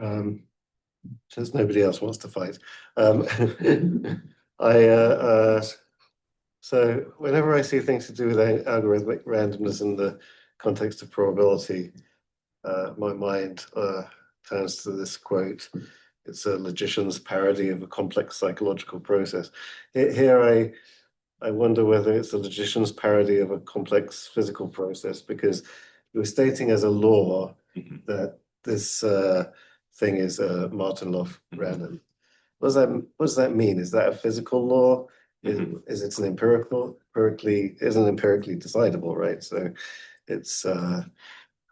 Since nobody else wants to fight, so whenever I see things to do with algorithmic randomness in the context of probability, my mind turns to this quote. It's a logician's parody of a complex psychological process. Here I wonder whether it's a logician's parody of a complex physical process, because you were stating as a law that this thing is Martin-Lewis random. What does that mean? Is that a physical law? Is it an empirically decidable, right? So it's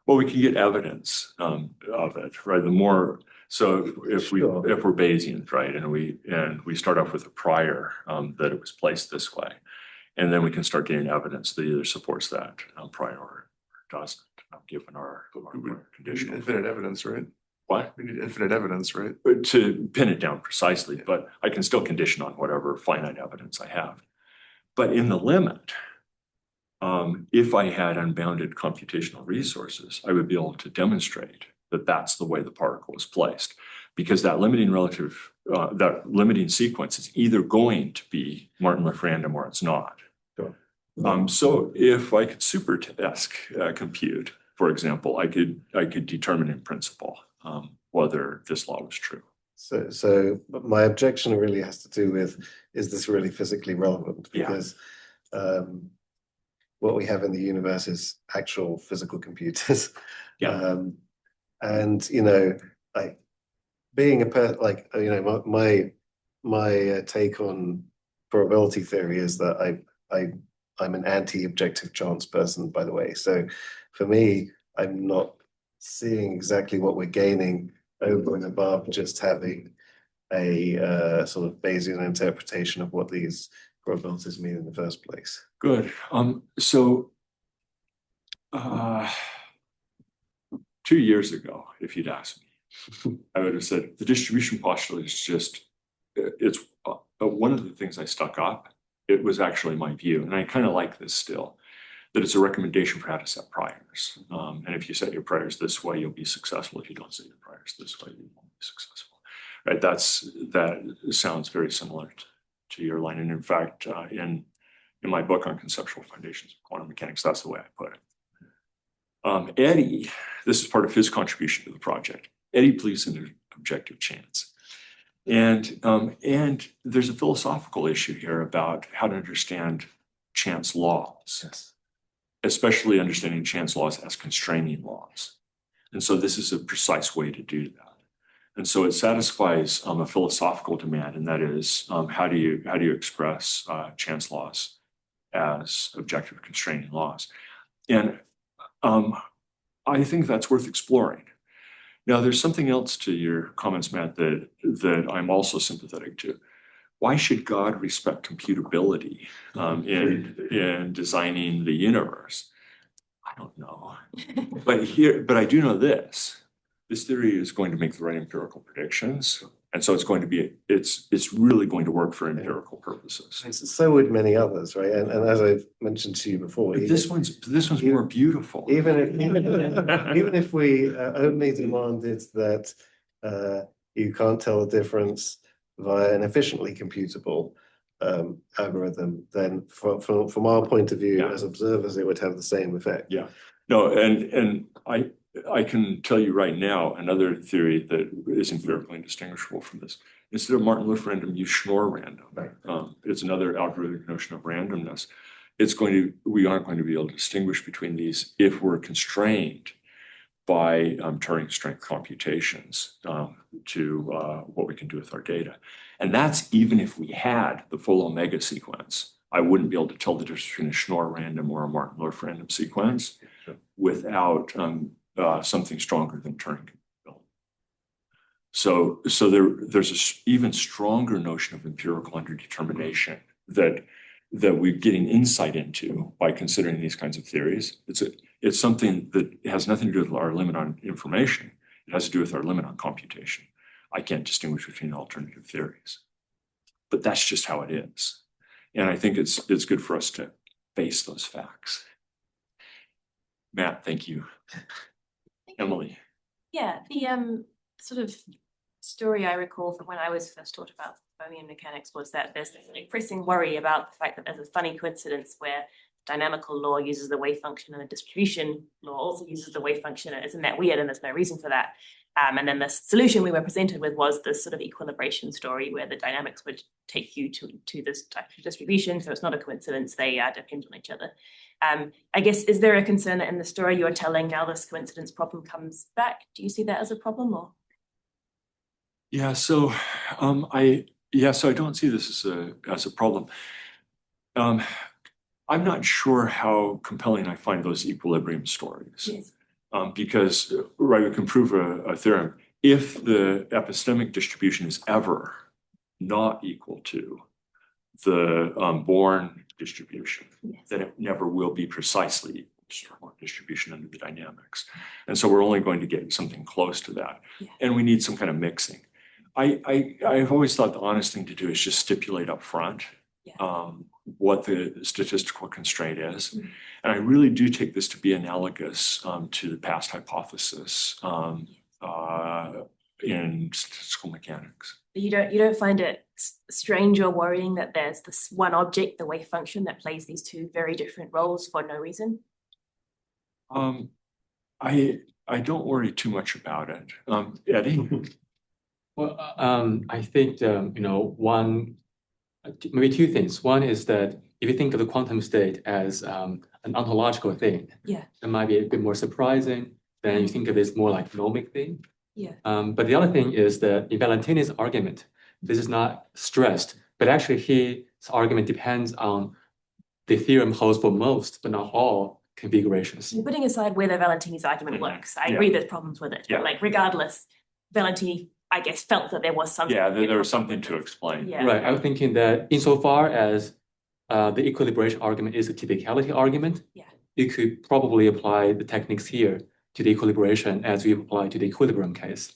well, we can get evidence of it, right? The more so if we're Bayesian, right, and we start off with a prior that it was placed this way, and then we can start getting evidence that either supports that prior or doesn't, given our conditional. Infinite evidence, right? What? We need infinite evidence, right? To pin it down precisely, but I can still condition on whatever finite evidence I have. But in the limit, if I had unbounded computational resources, I would be able to demonstrate that that's the way the particle is placed. Because that that limiting sequence is either going to be Martin-Liff random or it's not. Sure. So if I could super task compute, for example, I could determine in principle whether this law was true. So my objection really has to do with, is this really physically relevant? Yeah. Because what we have in the universe is actual physical computers. Yeah. And you know, like being my take on probability theory is that I'm an anti-objective chance person, by the way. So for me, I'm not seeing exactly what we're gaining over and above just having a sort of Bayesian interpretation of what these probabilities mean in the first place. Good. So 2 years ago, if you'd asked me, I would have said the distribution postulate is just, it's one of the things I stuck up. It was actually my view, and I kind of like this still, that it's a recommendation for how to set priors. And if you set your priors this way, you'll be successful. If you don't set your priors this way, you won't be successful. Right? That sounds very similar to your line. And in fact, in my book on conceptual foundations of quantum mechanics, that's the way I put it. Eddie, this is part of his contribution to the project. Eddie believes in an objective chance. And there's a philosophical issue here about how to understand chance laws, Yes. especially understanding chance laws as constraining laws. And so this is a precise way to do that. And so it satisfies a philosophical demand, and that is how do you express chance laws as objective constraining laws? And I think that's worth exploring. Now, there's something else to your comments, Matt, that I'm also sympathetic to. Why should God respect computability in designing the universe? I don't know. But I do know this. This theory is going to make the right empirical predictions. And so it's really going to work for empirical purposes. So would many others, right? And as I've mentioned to you before, But this one's more beautiful. even if we only demanded that you can't tell the difference via an efficiently computable algorithm, then from our point of view as observers, it would have the same effect. Yeah. No, and I can tell you right now another theory that is empirically indistinguishable from this. Instead of Martin-Liff random, use Schnorr random. Right. It's another algorithmic notion of randomness. We aren't going to be able to distinguish between these if we're constrained by Turing strength computations to what we can do with our data. And that's even if we had the full omega sequence. I wouldn't be able to tell the difference between a Schnorr random or a Martin-Liff random sequence without something stronger than Turing capability. So there's an even stronger notion of empirical underdetermination that we're getting insight into by considering these kinds of theories. It's something that has nothing to do with our limit on information. It has to do with our limit on computation. I can't distinguish between alternative theories, but that's just how it is. And I think it's good for us to face those facts. Matt, thank you. Emily. Yeah, the sort of story I recall from when I was first taught about Fermion mechanics was that there's an increasing worry about the fact that there's a funny coincidence where dynamical law uses the wave function and the distribution law also uses the wave function. Isn't that weird? And there's no reason for that. And then the solution we were presented with was this sort of equilibration story where the dynamics would take you to this type of distribution. So it's not a coincidence, they depend on each other. I guess, is there a concern that in the story you're telling now this coincidence problem comes back? Do you see that as a problem or? Yeah, so I don't see this as a problem. I'm not sure how compelling I find those equilibrium stories. Yes. Because, right, we can prove a theorem. If the epistemic distribution is ever not equal to the Born distribution, then it never will be precisely equal to the Born distribution under the dynamics. And so we're only going to get something close to that. Yeah. And we need some kind of mixing. I've always thought the honest thing to do is just stipulate up front what the statistical constraint is. And I really do take this to be analogous to the past hypothesis in statistical mechanics. You don't find it strange or worrying that there's this one object, the wave function, that plays these two very different roles for no reason? I don't worry too much about it. Eddie? Well, I think, maybe two things. One is that if you think of the quantum state as an ontological thing, Yeah. it might be a bit more surprising than you think of it as more like gnomic thing. Yeah. But the other thing is that in Valentini's argument, this is not stressed, but actually his argument depends on the theorem holds for most, but not all configurations. Putting aside whether Valentini's argument works, I Yeah. agree there's problems with it. Yeah. But like regardless, Valentini, I guess, felt that there was something. Yeah, there was something to explain. Yeah. Right, I'm thinking that insofar as the equilibration argument is a typicality argument, Yeah. you could probably apply the techniques here to the equilibration as we apply to the equilibrium case.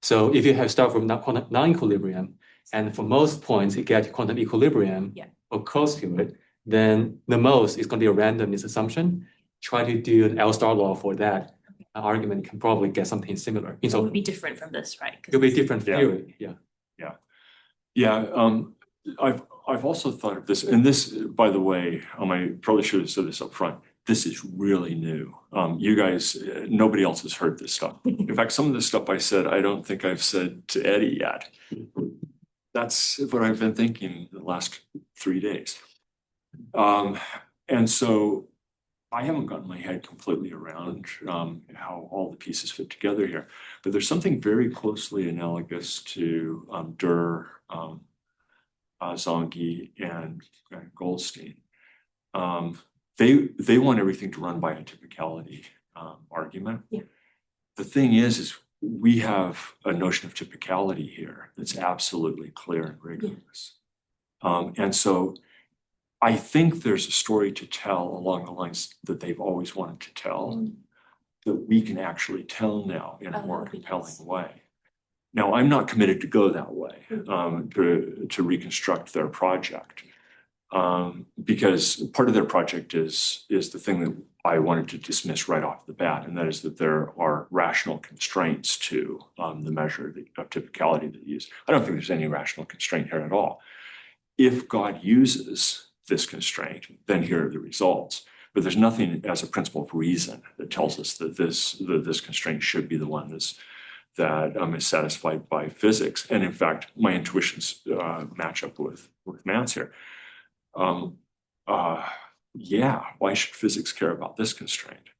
So if you have start from quantum non-equilibrium, and for most points you get to quantum equilibrium Yeah. or close to it, then the most is going to be a randomness assumption. Try to do an L star law for that argument can probably get something similar. It would be different from this, right? 'Cause It'll be different Yeah. theory, yeah. Yeah, I've also thought of this, and this, by the way, I probably should have said this up front. This is really new. You guys, nobody else has heard this stuff. In fact, some of the stuff I said, I don't think I've said to Eddie yet. That's what I've been thinking the last 3 days. And so I haven't gotten my head completely around how all the pieces fit together here, but there's something very closely analogous to Durr, Zongi, and Goldstein. They want everything to run by a typicality argument. Yeah. The thing is we have a notion of typicality here that's absolutely clear and rigorous. And so I think there's a story to tell along the lines that they've always wanted to tell, that we can actually tell now in a Oh, more that'd be compelling nice. way. Now, I'm not committed to go that way, to reconstruct their project. Because part of their project is the thing that I wanted to dismiss right off the bat, and that is that there are rational constraints to the measure of typicality that they use. I don't think there's any rational constraint here at all. If God uses this constraint, then here are the results. But there's nothing as a principle of reason that tells us that this constraint should be the one that is satisfied by physics. And in fact, my intuitions match up with Matt's here. Yeah, why should physics care about this constraint?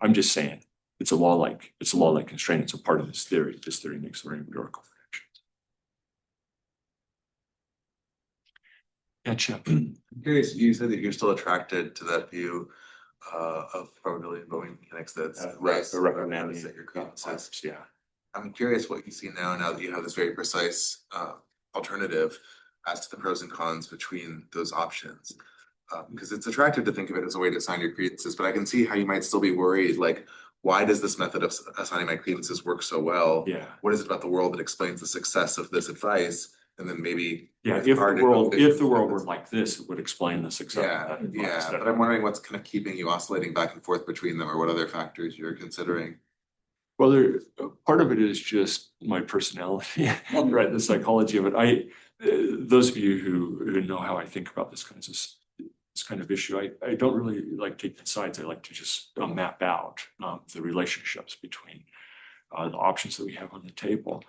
I'm just saying it's a law-like constraint. It's a part of this theory. This theory makes very empirical predictions. Yeah, Chip. I'm curious, you said that you're still attracted to that view of probability of Boeing mechanics that's less the recommending that your credences. Yeah. I'm curious what you see now that you have this very precise alternative as to the pros and cons between those options. Because it's attractive to think of it as a way to assign your credences, but I can see how you might still be worried, like, why does this method of assigning my credences work so well? Yeah. What is it about the world that explains the success of this advice? And then maybe. Yeah, it's if hard the to go world big- were like this, it would explain the success. Yeah, of that yeah, advice. but I'm wondering what's kind of keeping you oscillating back and forth between them, or what other factors you're considering? Well, part of it is just my personality, right? The psychology of it. Those of you who know how I think about this kind of issue, I don't really like taking sides. I like to just map out the relationships between the options that we have on the table.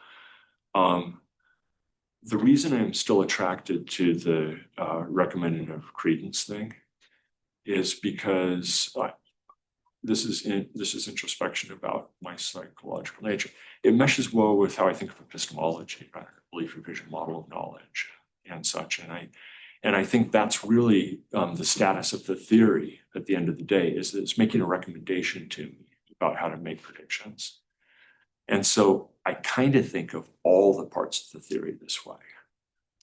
The reason I'm still attracted to the recommended of credence thing is because this is introspection about my psychological nature. It meshes well with how I think of epistemology, right? Belief, revision, model of knowledge, and such. And I think that's really the status of the theory at the end of the day, is that it's making a recommendation to me about how to make predictions. And so I kind of think of all the parts of the theory this way,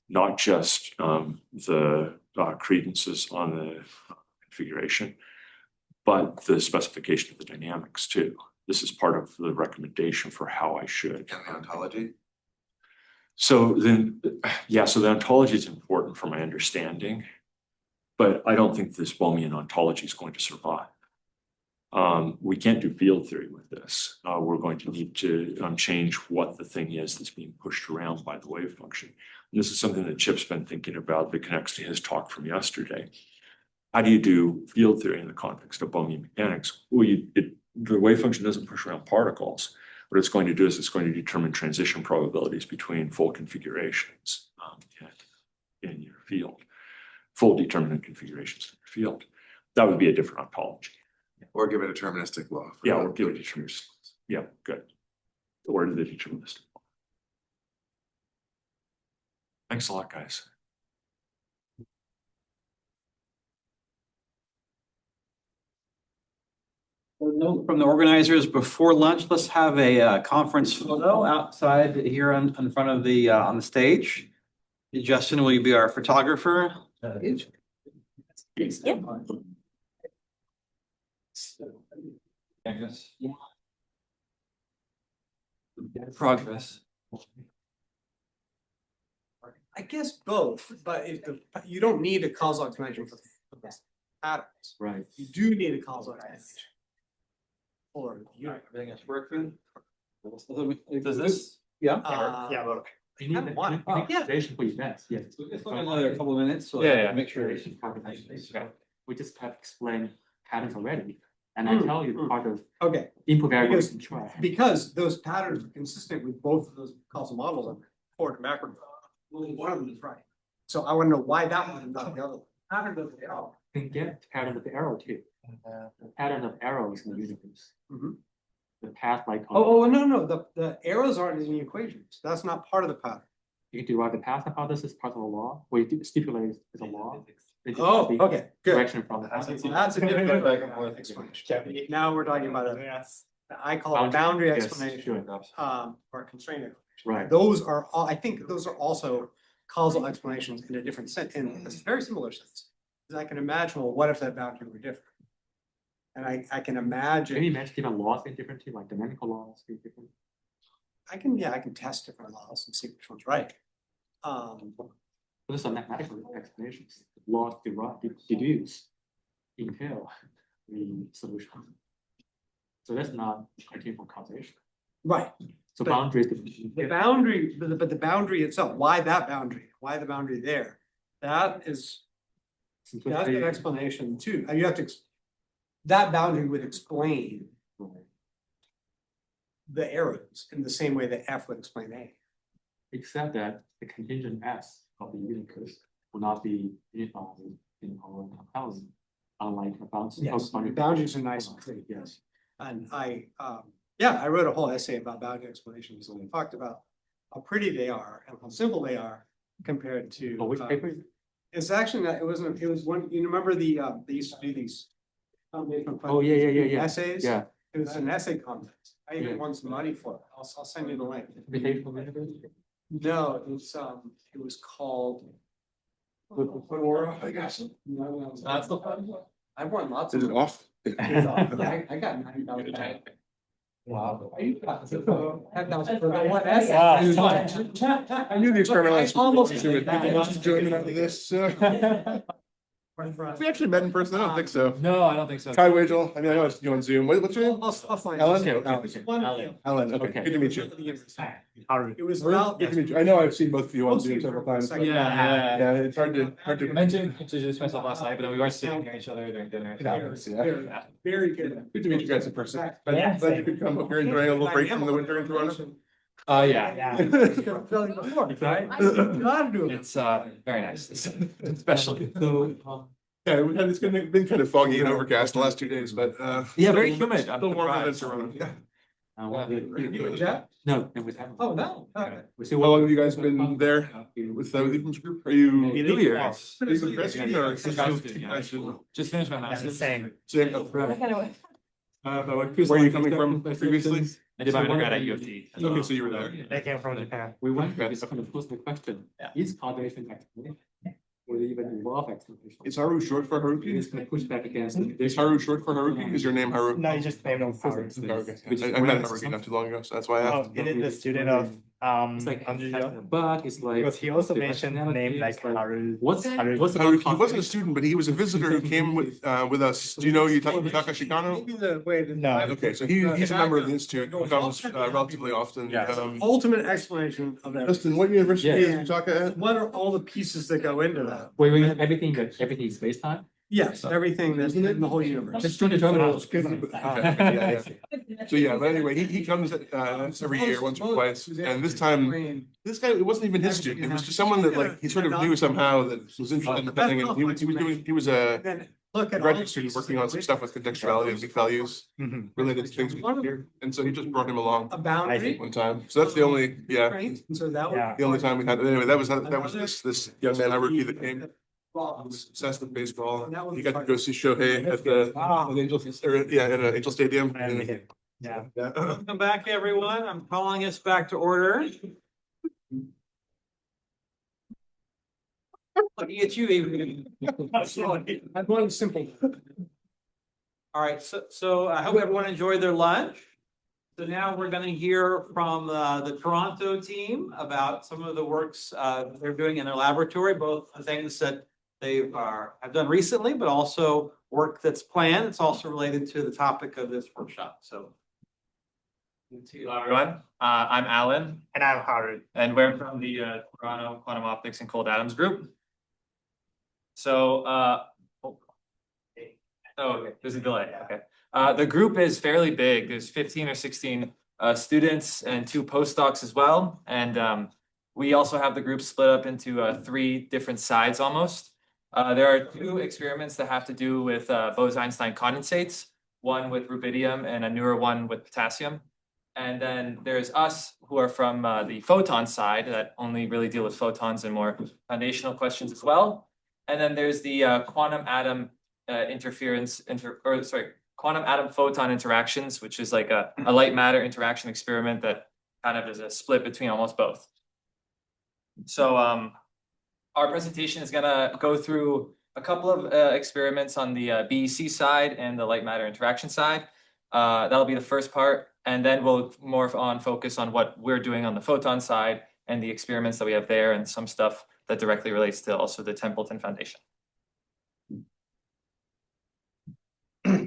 not just the credences on the configuration, but the specification of the dynamics too. This is part of the recommendation for how I should. And the ontology? So then, yeah, so the ontology is important for my understanding, but I don't think this Bohmian ontology is going to survive. We can't do field theory with this. We're going to need to change what the thing is that's being pushed around by the wave function. And this is something that Chip's been thinking about that connects to his talk from yesterday. How do you do field theory in the context of Bohmian mechanics? Well, the wave function doesn't push around particles. What it's going to do is it's going to determine transition probabilities between full configurations in your field, full determinant configurations in your field. That would be a different ontology. Or give it a deterministic law. Yeah, or give it deterministic. Yeah, good. Or the deterministic law. Thanks a lot, guys. Note from the organizers before lunch, let's have a conference photo outside here in front of the on the stage. Justin, will you be our photographer? Yep. Progress. I guess both, but if you don't need a causal explanation for the patterns. Right. You do need a causal explanation. Or Everything is working. Does this? Yeah. yeah, look. You need the one. configuration for events, yes. It's only another couple of minutes, so. Yeah, yeah. Make sure. We just have explained patterns already, and I tell you part of Okay, input variable Because- control. because those patterns are consistent with both of those causal models on forward and backward. Only one of them is right. So I want to know why that one and not the other one. Pattern doesn't get all. Can get the pattern of the arrow too. The pattern of arrows in the universe. Mhm. The path like. No, the arrows aren't in the equations. That's not part of the pattern. You can derive the path hypothesis part of the law, where you stipulate is a law. They just Oh, have the okay, good. Direction from the. That's a different explanation. Now we're talking about I call it boundary Yes, explanation, sure. or constraint explanation. Right. Those are all, I think those are also causal explanations in a different sense, in a very similar sense. Because I can imagine, well, what if that boundary were different? And I can Can you imagine, imagine different laws being different too, like dynamical laws being different? I can test different laws and see which one's right. Those are mathematical explanations. Laws deduce, entail the solution. So that's not criterion for causation. Right, So But boundaries. the boundary, but the boundary itself, why that boundary? Why the boundary there? That's an explanation too. You have to, that boundary would explain the arrows in the same way that F would explain A. Except that the contingent S of the universe will not be unified in our compound, unlike the boundary. Yes, boundaries are nice and clean. Yes. And I wrote a whole essay about boundary explanations and we talked about how pretty they are and how simple they are compared to. Oh, which paper is it? It's actually not, it was one, you remember they used to do these. Oh, yeah. Essays? Yeah. It was an essay contest. I even Yeah. won some money for it. I'll send you the link. Invitational university? No, it was called. I guess. That's the fun. I've won lots Is of. it off? Yeah, I got $90. Wow. I knew the experimental. Almost. Enjoyment out of this. We actually met in person? I don't think so. No, I don't think so. Kai Wagel, I mean, I know it's you on Zoom. What's your name? I'll find. Ellen? it. Okay, It was one- Alan, okay, Okay. good to meet you. It was about. Good to meet you. I know I've seen both of you on Zoom several times. but- Yeah, it's hard to. I mentioned introduced myself last night, but then we were sitting near each other during dinner. Yeah. Very good. Good to meet you guys in person. Yeah. Glad you could come up here, enjoying a little break from the winter in Toronto. Yeah. Right? Gotta do it. It's very nice, especially. So, Yeah, it's been kind of foggy and overcast the last 2 days, but yeah, very humid. I'm still warmer than surprised. Toronto. Yeah. You and Jeff? No, it was happening. Oh, no. Okay. We still. How long have you guys been there with the Even's group? Are you? 2 years. Are you freshman or? Just finished my master's. Same. Kind of. Where are you coming from previously? I did my undergrad at U of T. Okay, so you were there. They came from Japan. We went to this kind of posed the question, is causation explanation? Or even involve explanation? Is Haru short for Haruki? It's gonna push back against. Is Haru short for Haruki? Is your name Haru? No, you just named him Haru. Okay. I met Haruki not too long ago, so that's why I asked. Oh, it is the student of It's like Andrea. but it's like Because he also the mentioned personality name like is like, Haru. what's Haru- the He wasn't a student, but he was a visitor who came with us. Do you know Yutaka Shikano? No. Okay, so he's a member of the institute, who comes relatively often. Yeah. Ultimate explanation of that. Justin, what university Yes. is Yutaka at? What are all the pieces that go into that? wait, everything is space time. Yes, everything that's in the whole universe. Just trying to determine. Yeah, So yeah, but anyway, he comes every year, once or twice, and this time, this guy, it wasn't even his student, it was just someone that like, he sort of knew somehow that was interested in the thing, and he was a Then look at. all graduate the student pieces working on some stuff with contextuality and big values related to things here, and so he just brought him along A boundary. one time, so that's the only, yeah, Right, so that would. Yeah. the only time we had, anyway, that was this young man, rookie that came. Obsessed with baseball. He got to go see Shohei at the at Angel, or, yeah, at Angel Stadium. Yeah. Welcome back, everyone. I'm calling us back to order. Looking at you, even. I'm going simple. All right, so I hope everyone enjoyed their lunch. So now we're gonna hear from the Toronto team about some of the works they're doing in their laboratory, both the things that have done recently, but also work that's planned. It's also related to the topic of this workshop, so. Hello, everyone. I'm Alan. And I'm Haru. And we're from the Toronto Quantum Optics and Cold Atoms group. So, okay, there's a delay. Okay. The group is fairly big. There's 15 or 16 students and 2 postdocs as well. And we also have the group split up into 3 different sides almost. There are 2 experiments that have to do with Bose-Einstein condensates, one with rubidium and a newer one with potassium. And then there's us who are from the photon side that only really deal with photons and more foundational questions as well. And then there's the quantum atom quantum atom photon interactions, which is like a light matter interaction experiment that kind of is a split between almost both. So our presentation is gonna go through a couple of experiments on the BEC side and the light matter interaction side. That'll be the first part, and then we'll more focus on what we're doing on the photon side and the experiments that we have there and some stuff that directly relates to also the Templeton Foundation.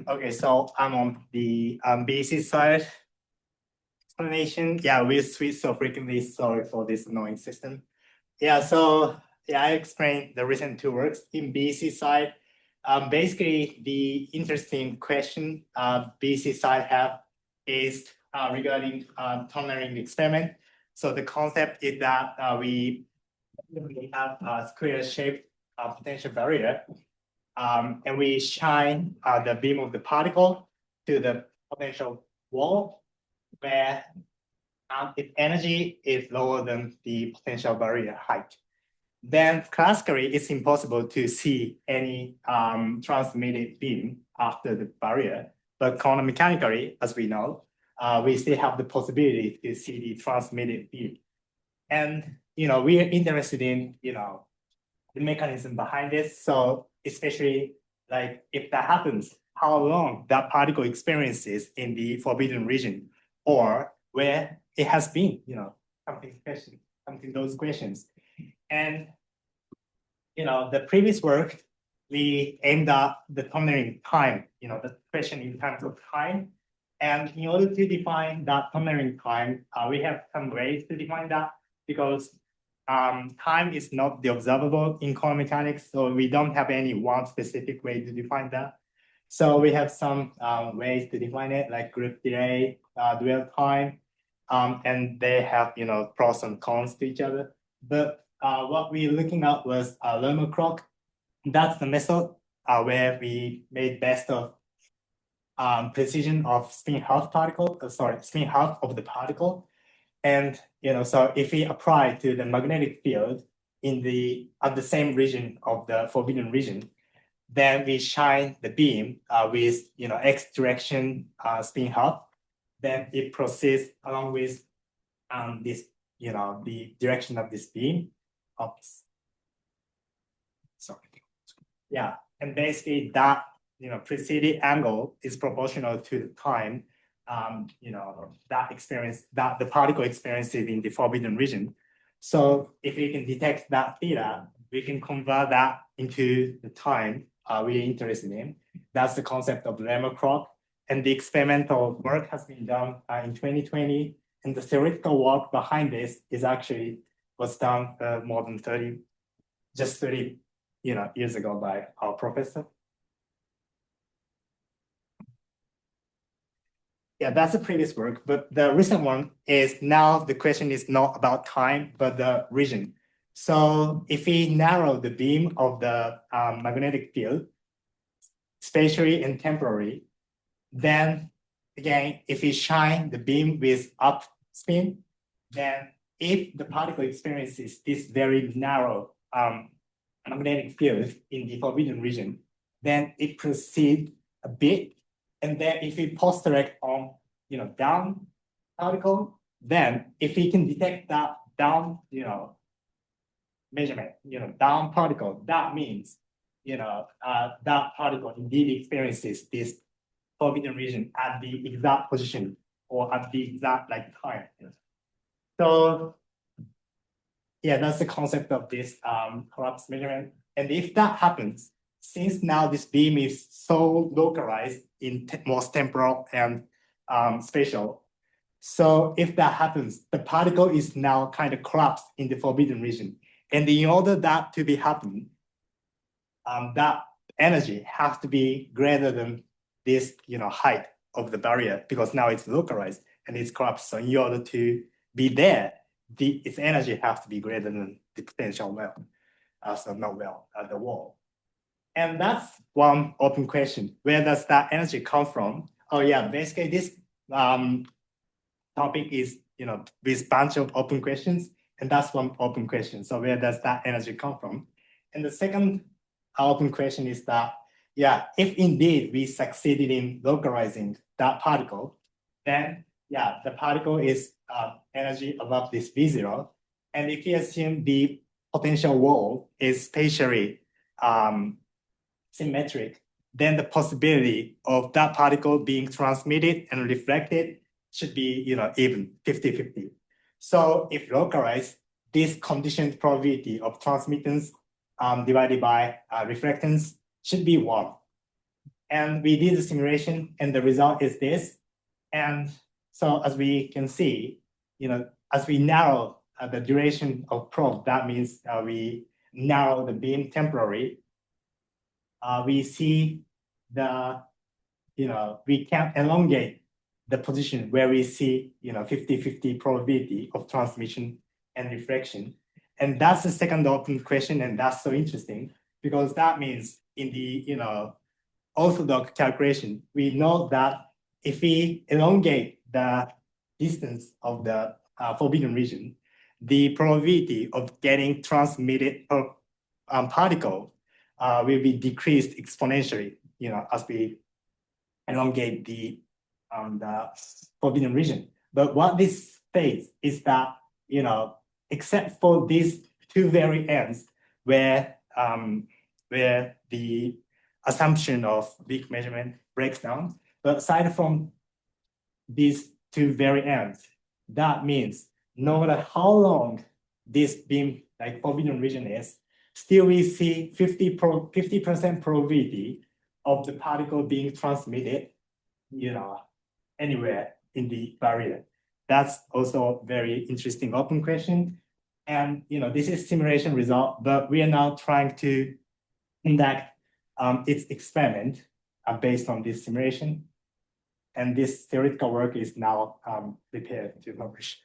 Okay, so I'm on the BEC side explanation. Yeah, we switch so frequently. Sorry for this annoying system. Yeah, so yeah, I explained the recent 2 works in BEC side. Basically, the interesting question BEC side have is regarding tunneling experiment. So the concept is that we have a square-shaped potential barrier, and we shine the beam of the particle to the potential wall, where if energy is lower than the potential barrier height. Then classically, it's impossible to see any transmitted beam after the barrier. But quantum mechanically, as we know, we still have the possibility to see the transmitted beam. And, we are interested in, the mechanism behind this. So especially like if that happens, how long that particle experiences in the forbidden region, or where it has been, something those questions. And the previous work, we aimed at the tunneling time, the question in terms of time. And in order to define that tunneling time, we have some ways to define that, because time is not the observable in quantum mechanics, so we don't have any one specific way to define that. So we have some ways to define it, like group delay, dwell time, and they have pros and cons to each other. But what we're looking at was Lerner clock. That's the method where we made best of precision of spin half of the particle. And so if we apply to the magnetic field at the same region of the forbidden region, then we shine the beam with x direction spin half. Then it proceeds along with this the direction of this beam. Oops. Sorry. Yeah, and basically that preceded angle is proportional to the time that experience, that the particle experiences in the forbidden region. So if we can detect that theta, we can convert that into the time we're interested in. That's the concept of lemma clock. And the experimental work has been done in 2020. And the theoretical work behind this was done more than 30 years ago by our professor. Yeah, that's the previous work, but the recent one is now the question is not about time, but the region. So if we narrow the beam of the magnetic field, spatially and temporally, then again, if we shine the beam with up spin, then if the particle experiences this very narrow magnetic field in the forbidden region, then it proceeds a bit. And then if we post-direct on, down particle, then if we can detect that down, measurement, down particle, that means, that particle indeed experiences this forbidden region at the exact position or at the exact time. So yeah, that's the concept of this collapse measurement. And if that happens, since now this beam is so localized in most temporal and spatial, so if that happens, the particle is now kind of collapsed in the forbidden region. And in order that to be happening, that energy has to be greater than this height of the barrier, because now it's localized and it's collapsed. So in order to be there, its energy has to be greater than the potential well, the wall. And that's one open question. Where does that energy come from? Oh yeah, basically this topic is, with bunch of open questions, and that's one open question. So where does that energy come from? And the second open question is that, yeah, if indeed we succeeded in localizing that particle, then yeah, the particle is energy above this V0. And if you assume the potential wall is spatially symmetric, then the possibility of that particle being transmitted and reflected should be, even 50-50. So if localized, this conditioned probability of transmittance divided by reflectance should be 1. And we did the simulation, and the result is this. And so as we can see, as we narrow the duration of probe, that means we narrow the beam temporarily. We see we can elongate the position where we see, 50-50 probability of transmission and reflection. And that's the second open question, and that's so interesting because that means in the, orthodox calculation, we know that if we elongate the distance of the forbidden region, the probability of getting transmitted particle will be decreased exponentially, as we elongate the forbidden region. But what this states is that, except for these two very ends where the assumption of weak measurement breaks down, but aside from these two very ends, that means no matter how long this beam, forbidden region is, still we see 50% probability of the particle being transmitted, anywhere in the barrier. That's also a very interesting open question. And, this is simulation result, but we are now trying to conduct its experiment based on this simulation. And this theoretical work is now prepared to publish.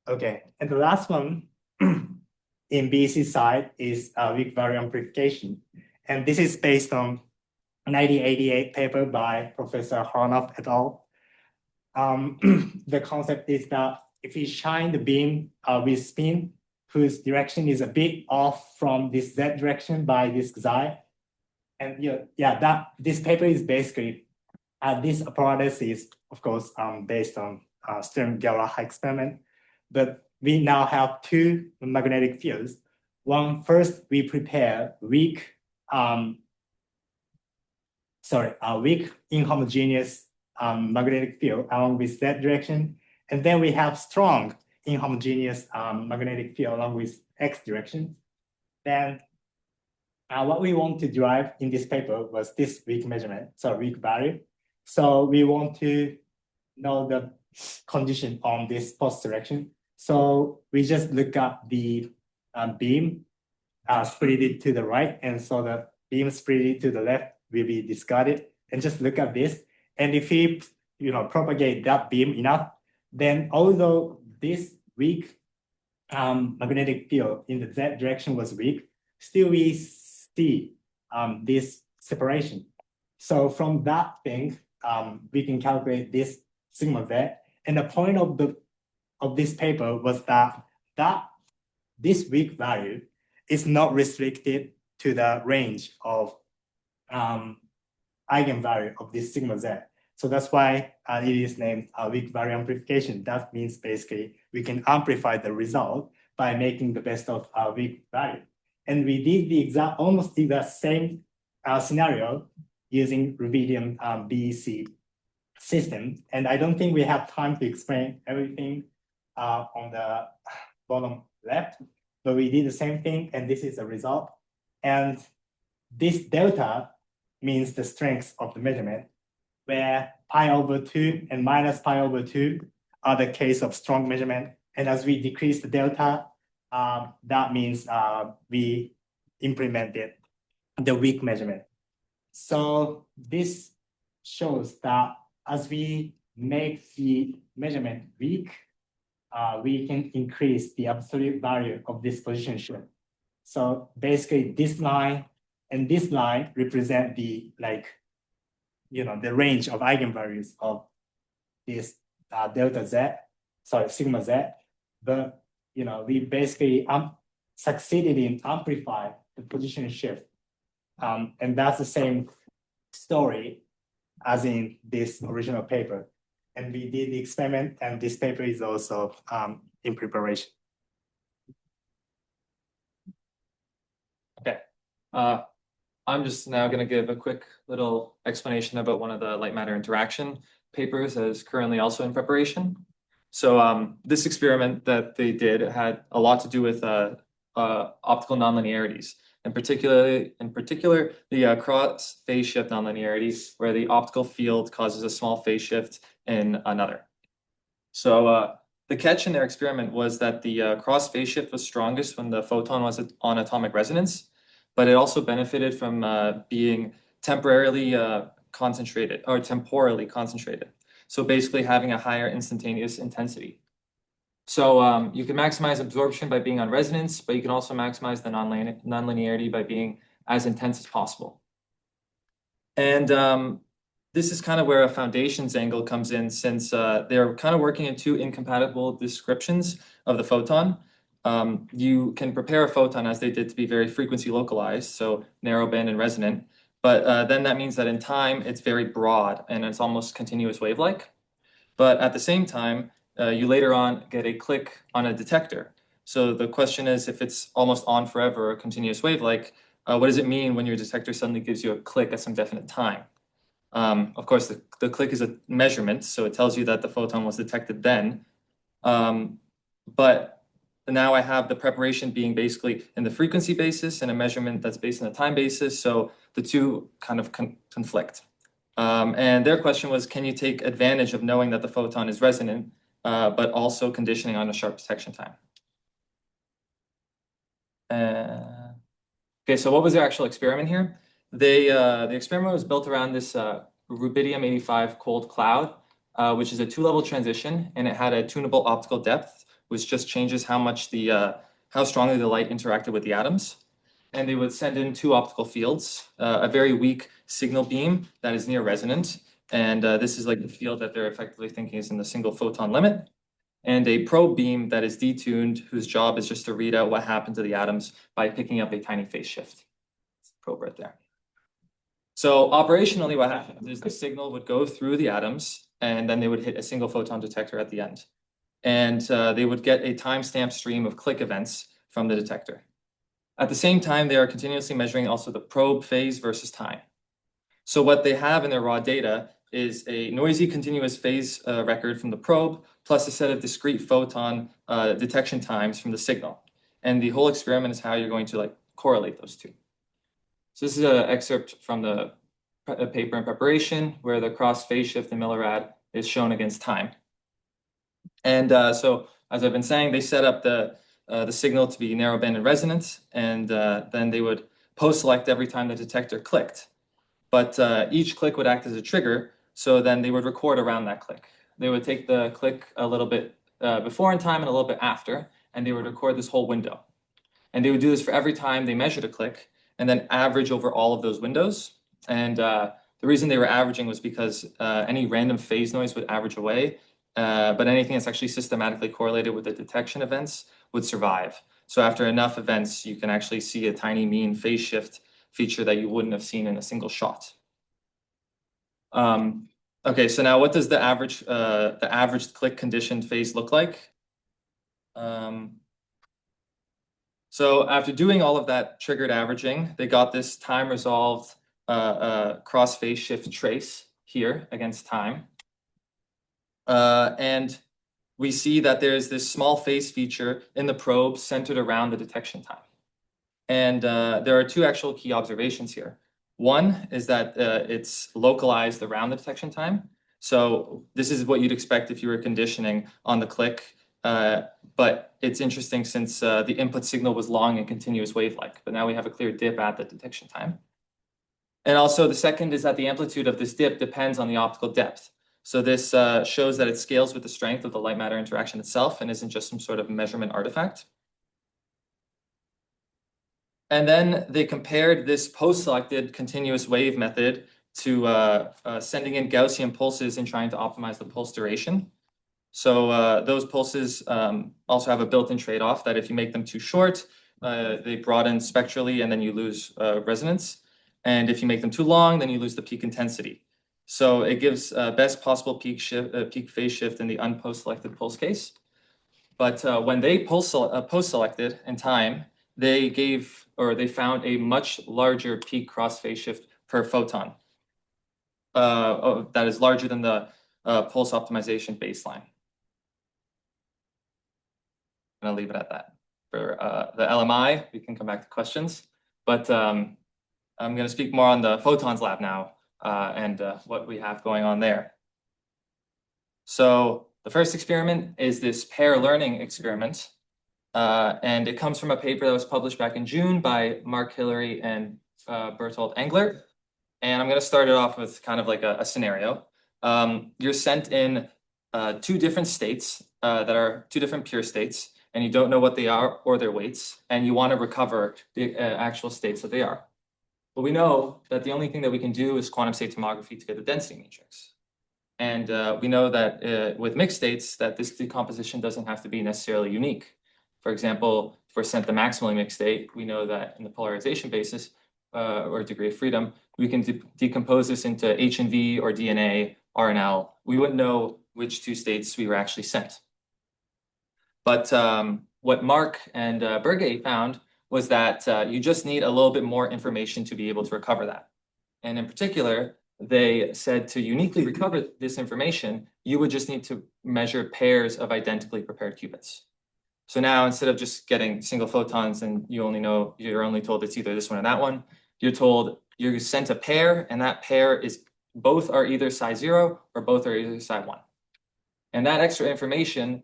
Okay, and the last one in BEC side is weak value amplification. And this is based on a 1988 paper by Professor Harnoff et al. The concept is that if you shine the beam with spin, whose direction is a bit off from this Z direction by this xi, and this paper is basically, this apparatus is of course based on Stern-Gerlach experiment, but we now have two magnetic fields. One, first we prepare weak inhomogeneous magnetic field along with Z direction. And then we have strong inhomogeneous magnetic field along with X direction. Then what we want to derive in this paper was this weak measurement, so weak value. So we want to know the condition on this post direction. So we just look at the beam, split it to the right, and so the beam split it to the left will be discarded. And just look at this. And if we propagate that beam enough, then although this weak magnetic field in the Z direction was weak, still we see this separation. So from that thing, we can calculate this sigma Z. And the point of this paper was that this weak value is not restricted to the range of eigenvalue of this sigma Z. So that's why it is named weak value amplification. That means basically we can amplify the result by making the best of weak value. And we did the almost the same scenario using rubidium BEC system. And I don't think we have time to explain everything on the bottom left, but we did the same thing, and this is the result. And this delta means the strength of the measurement, where pi/2 and minus pi/2 are the case of strong measurement. And as we decrease the delta, that means we implemented the weak measurement. So this shows that as we make the measurement weak, we can increase the absolute value of this position shift. So basically this line and this line represent the the range of eigenvalues of this delta Z, sorry, sigma Z. But we basically succeeded in amplify the position shift. And that's the same story as in this original paper. And we did the experiment, and this paper is also in preparation. Okay. I'm just now going to give a quick little explanation about one of the light matter interaction papers that is currently also in preparation. So this experiment that they did had a lot to do with optical nonlinearities, and in particular, the cross phase shift nonlinearity, where the optical field causes a small phase shift in another. So the catch in their experiment was that the cross phase shift was strongest when the photon was on atomic resonance, but it also benefited from being temporarily concentrated or temporally concentrated. So basically having a higher instantaneous intensity. So you can maximize absorption by being on resonance, but you can also maximize the nonlinearity by being as intense as possible. And this is kind of where a foundations angle comes in, since they're kind of working in two incompatible descriptions of the photon. You can prepare a photon as they did to be very frequency localized, so narrowband and resonant, but then that means that in time it's very broad and it's almost continuous wave-like. But at the same time, you later on get a click on a detector. So the question is, if it's almost on forever or continuous wave-like, what does it mean when your detector suddenly gives you a click at some definite time? Of course, the click is a measurement, so it tells you that the photon was detected then. But now I have the preparation being basically in the frequency basis and a measurement that's based on the time basis, so the two kind of conflict. And their question was, can you take advantage of knowing that the photon is resonant, but also conditioning on a sharp detection time? Okay, so what was their actual experiment here? The experiment was built around this rubidium-85 cold cloud, which is a two-level transition, and it had a tunable optical depth, which just changes how much how strongly the light interacted with the atoms. And they would send in two optical fields, a very weak signal beam that is near resonant, and this is like the field that they're effectively thinking is in the single photon limit, and a probe beam that is detuned, whose job is just to read out what happened to the atoms by picking up a tiny phase shift. Probe right there. So operationally, what happens is the signal would go through the atoms, and then they would hit a single photon detector at the end. And they would get a timestamp stream of click events from the detector. At the same time, they are continuously measuring also the probe phase versus time. So what they have in their raw data is a noisy continuous phase record from the probe, plus a set of discrete photon detection times from the signal. And the whole experiment is how you're going to like correlate those two. So this is an excerpt from the paper in preparation where the cross phase shift in millirad is shown against time. And so, as I've been saying, they set up the signal to be narrowband resonant, and then they would post-select every time the detector clicked. But each click would act as a trigger, so then they would record around that click. They would take the click a little bit before in time and a little bit after, and they would record this whole window. And they would do this for every time they measured a click, and then average over all of those windows. And the reason they were averaging was because any random phase noise would average away, but anything that's actually systematically correlated with the detection events would survive. So after enough events, you can actually see a tiny mean phase shift feature that you wouldn't have seen in a single shot. Okay, so now what does the averaged click conditioned phase look like? So after doing all of that triggered averaging, they got this time resolved cross phase shift trace here against time. And we see that there's this small phase feature in the probe centered around the detection time. And there are two actual key observations here. One is that it's localized around the detection time. So this is what you'd expect if you were conditioning on the click. But it's interesting since the input signal was long and continuous wave-like, but now we have a clear dip at the detection time. And also the second is that the amplitude of this dip depends on the optical depth. So this shows that it scales with the strength of the light-matter interaction itself and isn't just some sort of measurement artifact. And then they compared this post-selected continuous wave method to sending in Gaussian pulses and trying to optimize the pulse duration. So those pulses also have a built-in trade-off that if you make them too short, they broaden spectrally and then you lose resonance. And if you make them too long, then you lose the peak intensity. So it gives best possible peak phase shift in the unpost-selected pulse case. But when they post-selected in time, they found a much larger peak cross phase shift per photon. That is larger than the pulse optimization baseline. I'm gonna leave it at that. For the LMI, we can come back to questions, but I'm gonna speak more on the photons lab now and what we have going on there. So the first experiment is this pair learning experiment. And it comes from a paper that was published back in June by Mark Hillary and Bertolt Engler. And I'm going to start it off with kind of like a scenario. You're sent in two different states that are two different pure states, and you don't know what they are or their weights, and you want to recover the actual states that they are. But we know that the only thing that we can do is quantum state tomography to get the density matrix. And we know that with mixed states that this decomposition doesn't have to be necessarily unique. For example, if we're sent the maximally mixed state, we know that in the polarization basis or degree of freedom, we can decompose this into H and V or DNA, RNL. We wouldn't know which two states we were actually sent. But what Mark and Berge found was that you just need a little bit more information to be able to recover that. And in particular, they said to uniquely recover this information, you would just need to measure pairs of identically prepared qubits. So now instead of just getting single photons and you're only told it's either this one or that one, you're sent a pair, and that pair is both are either psi 0 or both are either psi 1. And that extra information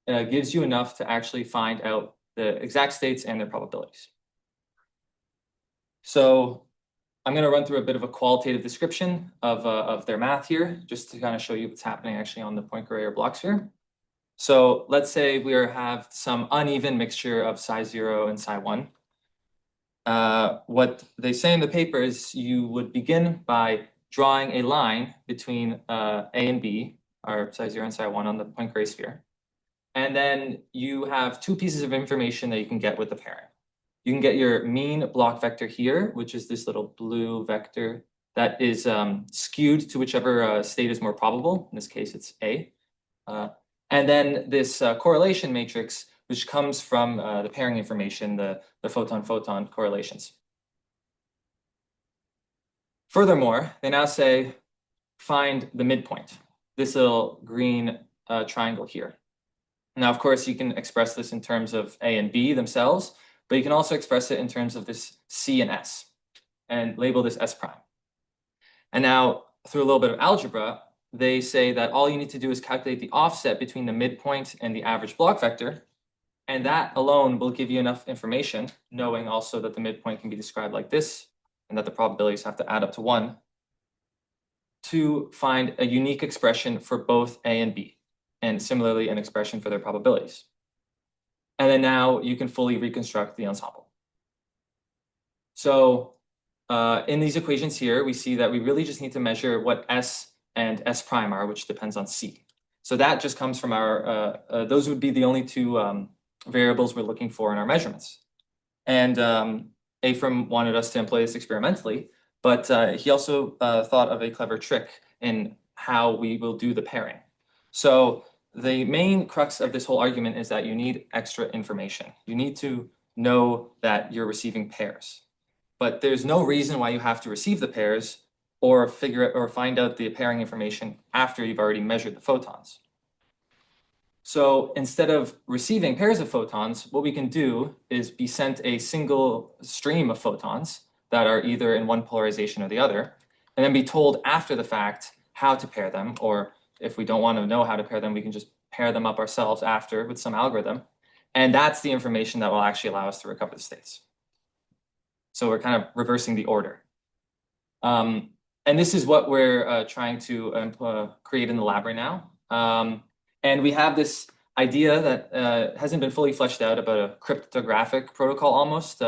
gives you enough to actually find out the exact states and their probabilities. So I'm going to run through a bit of a qualitative description of their math here, just to kind of show you what's happening actually on the Poincare or Bloch sphere. So let's say we have some uneven mixture of psi 0 and psi 1. What they say in the paper is you would begin by drawing a line between A and B, or psi 0 and psi 1 on the Poincare sphere. And then you have two pieces of information that you can get with the pairing. You can get your mean Bloch vector here, which is this little blue vector that is skewed to whichever state is more probable. In this case, it's A. And then this correlation matrix, which comes from the pairing information, the photon-photon correlations. Furthermore, they now say find the midpoint, this little green triangle here. Now, of course, you can express this in terms of A and B themselves, but you can also express it in terms of this C and S and label this S prime. And now, through a little bit of algebra, they say that all you need to do is calculate the offset between the midpoint and the average block vector. And that alone will give you enough information, knowing also that the midpoint can be described like this, and that the probabilities have to add up to 1, to find a unique expression for both A and B, and similarly an expression for their probabilities. And then now you can fully reconstruct the ensemble. So in these equations here, we see that we really just need to measure what S and S prime are, which depends on C. So that just comes from our, those would be the only two variables we're looking for in our measurements. And Ephraim wanted us to employ this experimentally, but he also thought of a clever trick in how we will do the pairing. So the main crux of this whole argument is that you need extra information. You need to know that you're receiving pairs. But there's no reason why you have to receive the pairs or figure it or find out the pairing information after you've already measured the photons. So instead of receiving pairs of photons, what we can do is be sent a single stream of photons that are either in one polarization or the other, and then be told after the fact how to pair them, or if we don't want to know how to pair them, we can just pair them up ourselves after with some algorithm. And that's the information that will actually allow us to recover the states. So we're kind of reversing the order. And this is what we're trying to create in the lab right now. And we have this idea that hasn't been fully fleshed out about a cryptographic protocol almost.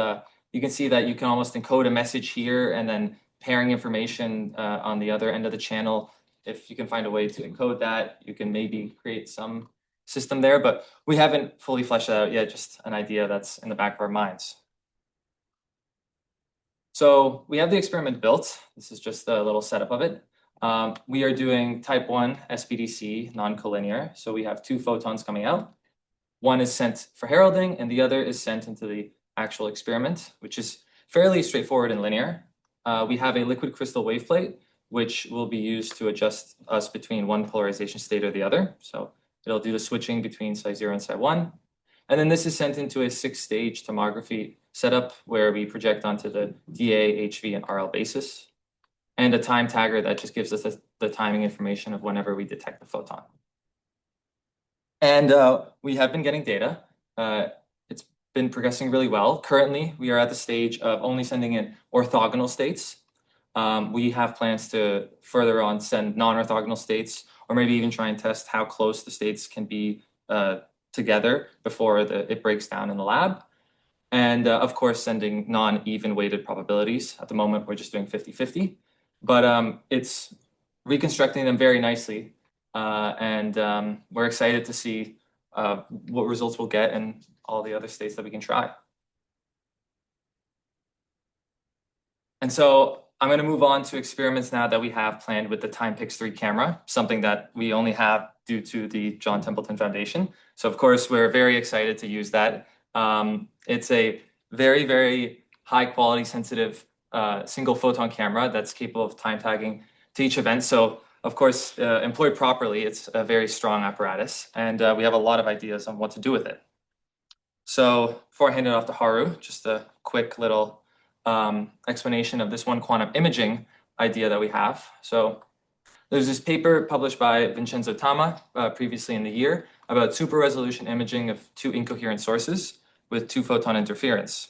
You can see that you can almost encode a message here and then pairing information on the other end of the channel. If you can find a way to encode that, you can maybe create some system there, but we haven't fully fleshed it out yet, just an idea that's in the back of our minds. So we have the experiment built. This is just a little setup of it. We are doing type 1 SPDC non-collinear. So we have 2 photons coming out. One is sent for heralding and the other is sent into the actual experiment, which is fairly straightforward and linear. We have a liquid crystal wave plate, which will be used to adjust us between one polarization state or the other. So it'll do the switching between psi 0 and psi 1. And then this is sent into a 6-stage tomography setup where we project onto the DA, HV, and RL basis, and a time tagger that just gives us the timing information of whenever we detect the photon. And we have been getting data. It's been progressing really well. Currently, we are at the stage of only sending in orthogonal states. We have plans to further on send non-orthogonal states, or maybe even try and test how close the states can be together before it breaks down in the lab. And of course, sending non-even weighted probabilities. At the moment, we're just doing 50-50, but it's reconstructing them very nicely. And we're excited to see what results we'll get in all the other states that we can try. And so I'm going to move on to experiments now that we have planned with the TimePix3 camera, something that we only have due to the John Templeton Foundation. So of course, we're very excited to use that. It's a very, very high quality sensitive single photon camera that's capable of time tagging to each event. So of course, employed properly, it's a very strong apparatus, and we have a lot of ideas on what to do with it. So before I hand it off to Haru, just a quick little explanation of this one quantum imaging idea that we have. So there's this paper published by Vincenzo Tama previously in the year about super resolution imaging of 2 incoherent sources with 2 photon interference.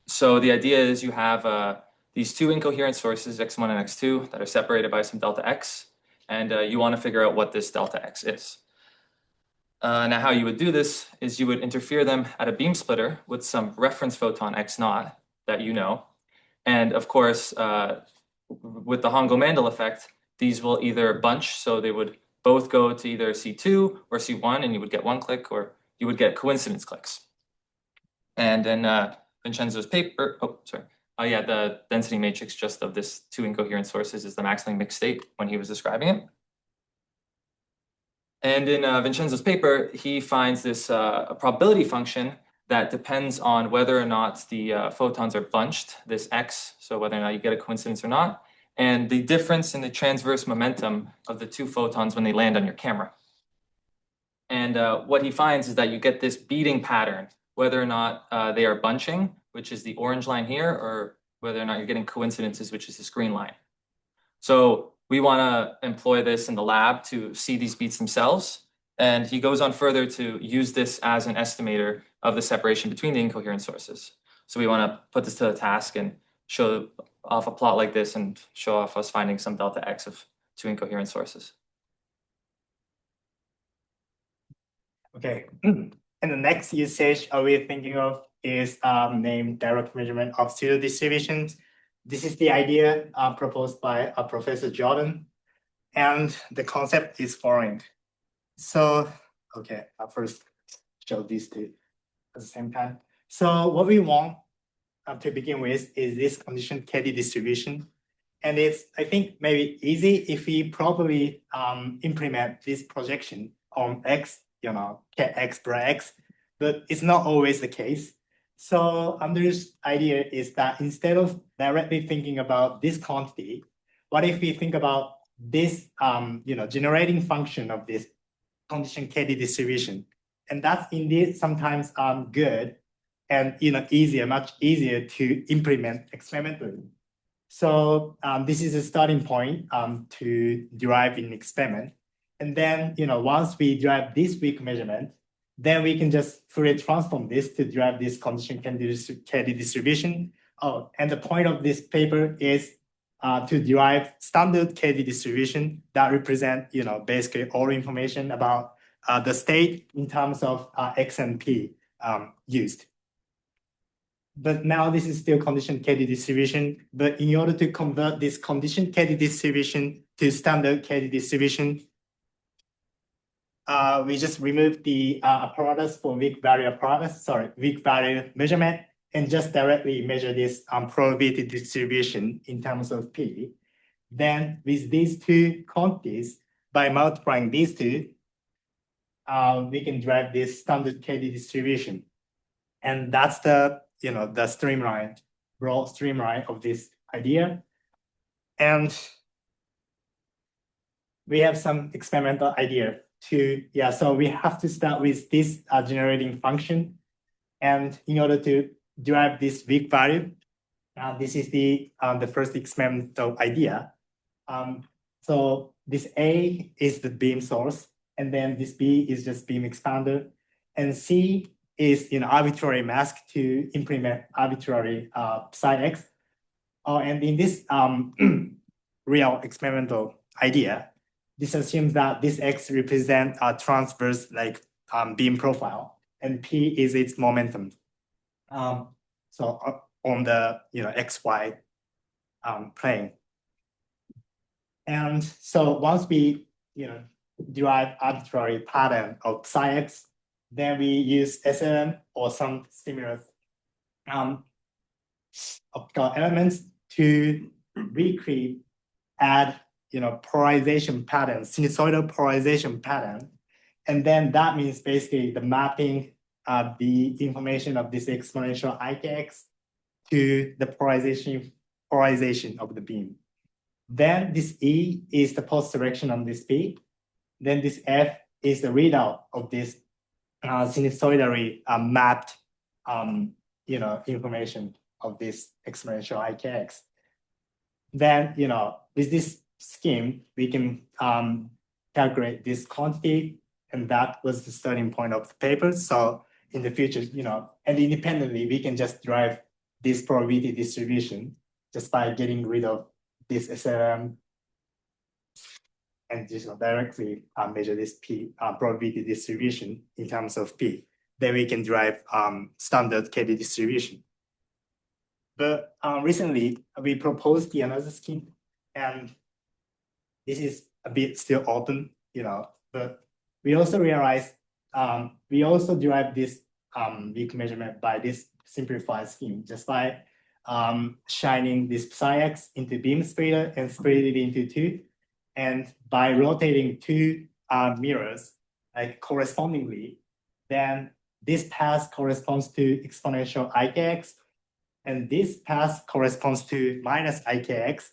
So the idea is you have these 2 incoherent sources, x1 and x2, that are separated by some delta x, and you want to figure out what this delta x is. Now how you would do this is you would interfere them at a beam splitter with some reference photon x naught that you know. And of course, with the Hongo-Mandel effect, these will either bunch, so they would both go to either C2 or C1, and you would get 1 click, or you would get coincidence clicks. And in Vincenzo's paper, the density matrix just of this 2 incoherent sources is the maximally mixed state when he was describing it. And in Vincenzo's paper, he finds this a probability function that depends on whether or not the photons are bunched, this x, so whether or not you get a coincidence or not, and the difference in the transverse momentum of the two photons when they land on your camera. And what he finds is that you get this beating pattern, whether or not they are bunching, which is the orange line here, or whether or not you're getting coincidences, which is this green line. So we want to employ this in the lab to see these beats themselves. And he goes on further to use this as an estimator of the separation between the incoherent sources. So we want to put this to the task and show off a plot like this and show off us finding some delta X of two incoherent sources. Okay, and the next usage we're thinking of is named direct measurement of pseudo distributions. This is the idea proposed by Professor Jordan, and the concept is following. So, okay, I'll first show these two at the same time. So what we want to begin with is this condition KD distribution. And it's, I think, maybe easy if we properly implement this projection on X, X per X, but it's not always the case. So Andrew's idea is that instead of directly thinking about this quantity, what if we think about this, generating function of this condition KD distribution? And that's indeed sometimes good and easier, much easier to implement experimentally. So this is a starting point to derive an experiment. And then, once we derive this weak measurement, then we can just Fourier transform this to derive this condition KD distribution. Oh, and the point of this paper is to derive standard KD distribution that represent, basically all information about the state in terms of X and P used. But now this is still condition KD distribution. But in order to convert this condition KD distribution to standard KD distribution, we just remove the apparatus for weak value measurement, and just directly measure this probability distribution in terms of P. Then with these two quantities, by multiplying these two, we can derive this standard KD distribution. And that's the the broad streamline of this idea. And we have some experimental idea too. Yeah, so we have to start with this generating function. And in order to derive this weak value, this is the first experimental idea. So this A is the beam source, and then this B is just beam expander, and C is arbitrary mask to implement arbitrary psi X. And in this real experimental idea, this assumes that this X represents a transverse beam profile, and P is its momentum. So on the XY plane. And so once we derive arbitrary pattern of psi X, then we use SLM or some similar optical elements to add polarization pattern, sinusoidal polarization pattern. And then that means basically the mapping of the information of this exponential IKX to the polarization of the beam. Then this E is the post direction on this P. Then this F is the readout of this sinusoidally mapped information of this exponential IKX. Then with this scheme we can calculate this quantity, and that was the starting point of the paper. So in the future, and independently we can just derive this probability distribution just by getting rid of this SLM and just directly measure this P probability distribution in terms of P. Then we can derive standard KD distribution. But recently we proposed another scheme, and this is a bit still open, but we also realized we also derive this weak measurement by this simplified scheme, just by shining this psi X into beam splitter and split it into two. And by rotating two mirrors correspondingly, then this path corresponds to exponential IKX, and this path corresponds to minus IKX.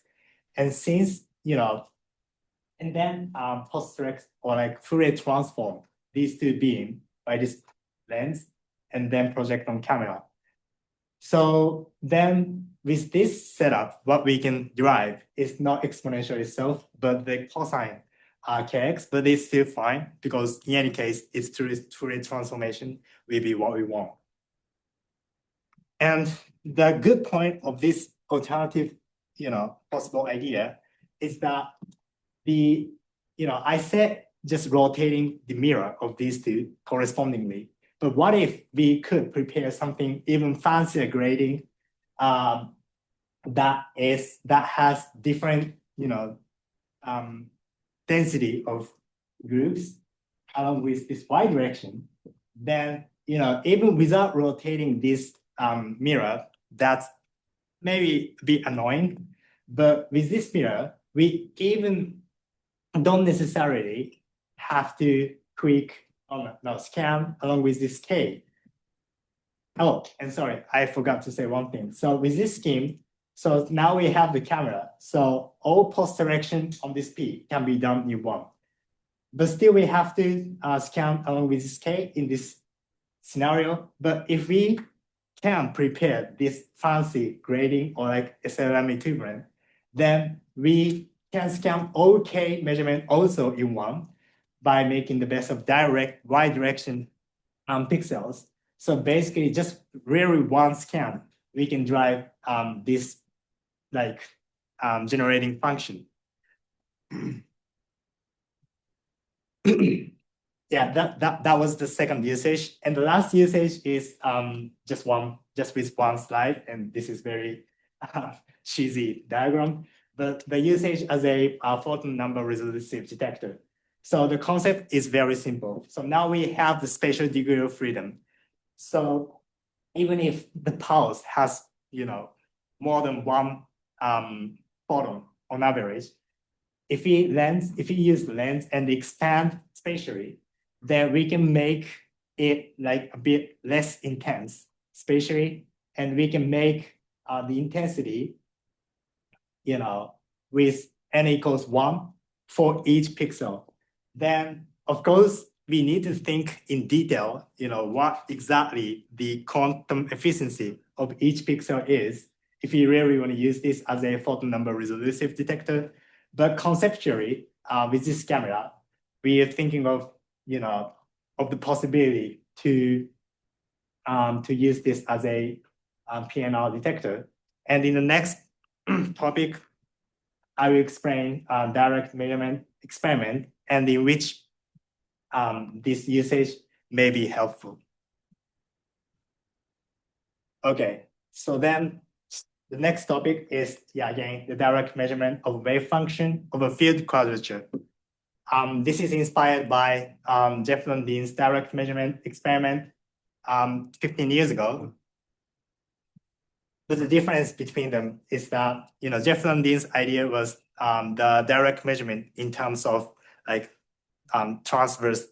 And since, and then post-direct or like Fourier transform these two beam by this lens and then project on camera. So then with this setup, what we can derive is not exponential itself, but the cosine kx, but it's still fine because in any case, it's Fourier transformation will be what we want. And the good point of this alternative, possible idea is that I said just rotating the mirror of these two correspondingly. But what if we could prepare something even fancier grading that has different, density of groups along with this y direction? Then, even without rotating this mirror, that's maybe a bit annoying. But with this mirror, we even don't necessarily have to scan along with this K. Oh, and sorry, I forgot to say one thing. So with this scheme, so now we have the camera. So all post direction on this P can be done in one. But still we have to scan along with this K in this scenario. But if we can prepare this fancy grading or like SLM equivalent, then we can scan all K measurement also in one by making the best of direct y direction pixels. So basically just really one scan, we can drive this generating function. Yeah, that was the second usage. And the last usage is just with one slide. And this is very cheesy diagram, but the usage as a photon number resolutive detector. So the concept is very simple. So now we have the spatial degree of freedom. So even if the pulse has, more than one photon on average, if we use the lens and expand spatially, then we can make it like a bit less intense spatially, and we can make the intensity, with n equals 1 for each pixel. Then, of course, we need to think in detail, what exactly the quantum efficiency of each pixel is, if you really want to use this as a photon number resolutive detector. But conceptually, with this camera, we are thinking of, of the possibility to use this as a PNR detector. And in the next topic, I will explain direct measurement experiment and in which this usage may be helpful. Okay, so then the next topic is, again, the direct measurement of wave function of a field quadrature. This is inspired by Jeff Lundin's direct measurement experiment 15 years ago. But the difference between them is that, Jeff Lundin's idea was the direct measurement in terms of transverse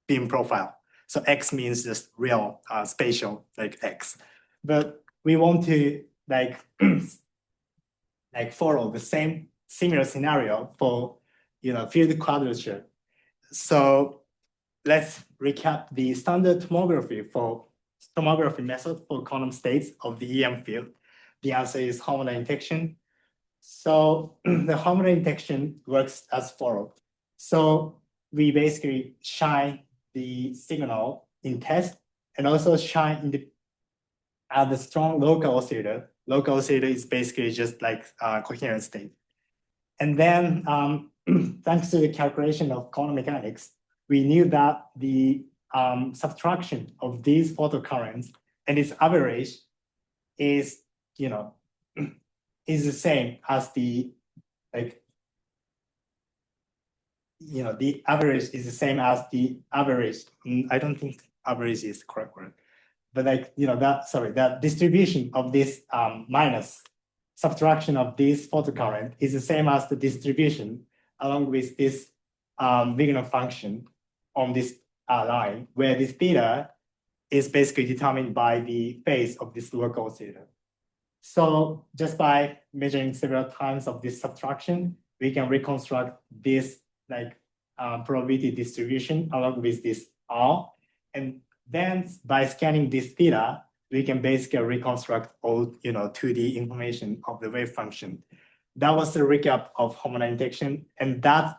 beam profile. So X means just real spatial X. But we want to follow the same similar scenario for field quadrature. So let's recap the standard tomography method for quantum states of the EM field. The answer is homodyne detection. So the homodyne detection works as follows. So we basically shine the signal in test and also shine in the strong local oscillator. Local oscillator is basically just like coherent state. And then thanks to the calculation of quantum mechanics, we knew that the subtraction of these photocurrents and its average is, is the same as the the average is the same as the average. I don't think average is the correct word, but that distribution of this minus subtraction of this photocurrent is the same as the distribution along with this Wigner function on this line, where this theta is basically determined by the phase of this local oscillator. So just by measuring several times of this subtraction, we can reconstruct this like probability distribution along with this R. And then by scanning this theta, we can basically reconstruct all 2D information of the wave function. That was the recap of homodyne detection, and that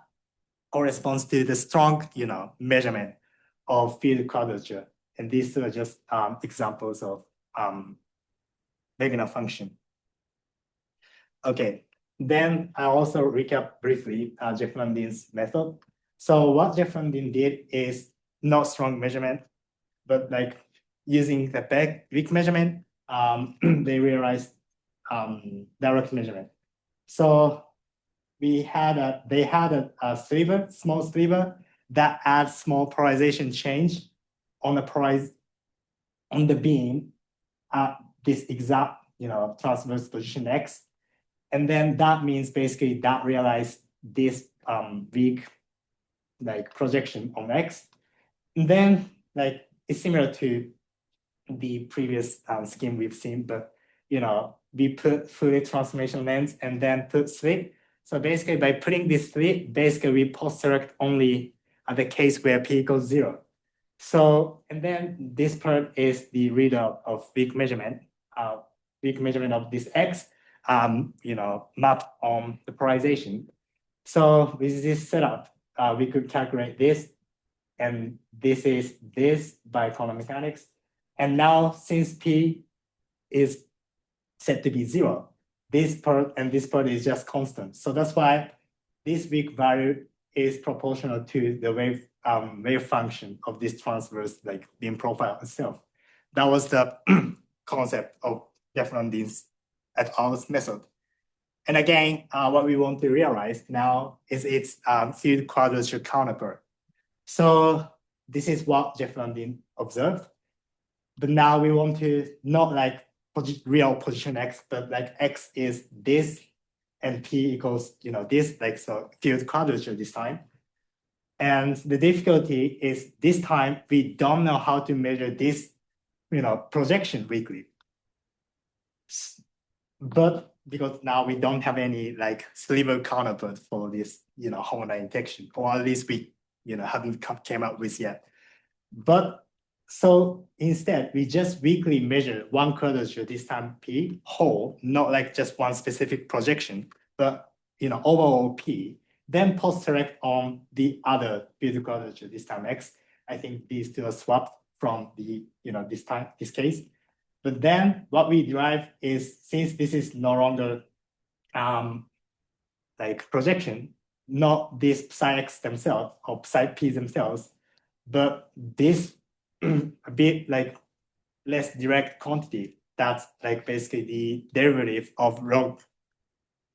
corresponds to the strong measurement of field quadrature. And these are just examples of Wegener function. Okay, then I also recap briefly Jeff Lundin's method. So what Jeff Lundin did is not strong measurement, but like using the weak measurement, they realized direct measurement. So they had a sliver, small sliver that adds small polarization change on the beam at this exact transverse position X. And then that means basically that realized this weak like projection on X. And then like it's similar to the previous scheme we've seen, but we put fluid transformation lens and then put slit. So basically by putting this slit, basically we post-select only the case where P equals 0. So, and then this part is the readout of weak measurement of this X, mapped on the polarization. So with this setup, we could calculate this, and this is this by quantum mechanics. And now since P is set to be 0, this part and this part is just constant. So that's why this weak value is proportional to the wave function of this transverse like beam profile itself. That was the concept of Jeff Lundin's et al.'s method. And again, what we want to realize now is its field quadrature counterpart. So this is what Jeff Lundin observed. But now we want to not like real position X, but like X is this and P equals this, like so field quadrature this time. And the difficulty is this time we don't know how to measure this projection weakly. But because now we don't have any like sliver counterpart for this homodyne detection, or at least we haven't came up with yet. But so instead we just weakly measure one quadrature, this time P whole, not like just one specific projection, but overall P, then post-select on the other field quadrature, this time X. I think these two are swapped from the this case. But then what we derive is, since this is no longer like projection, not this psi X themselves or psi P themselves, but this a bit like less direct quantity, that's like basically the derivative of log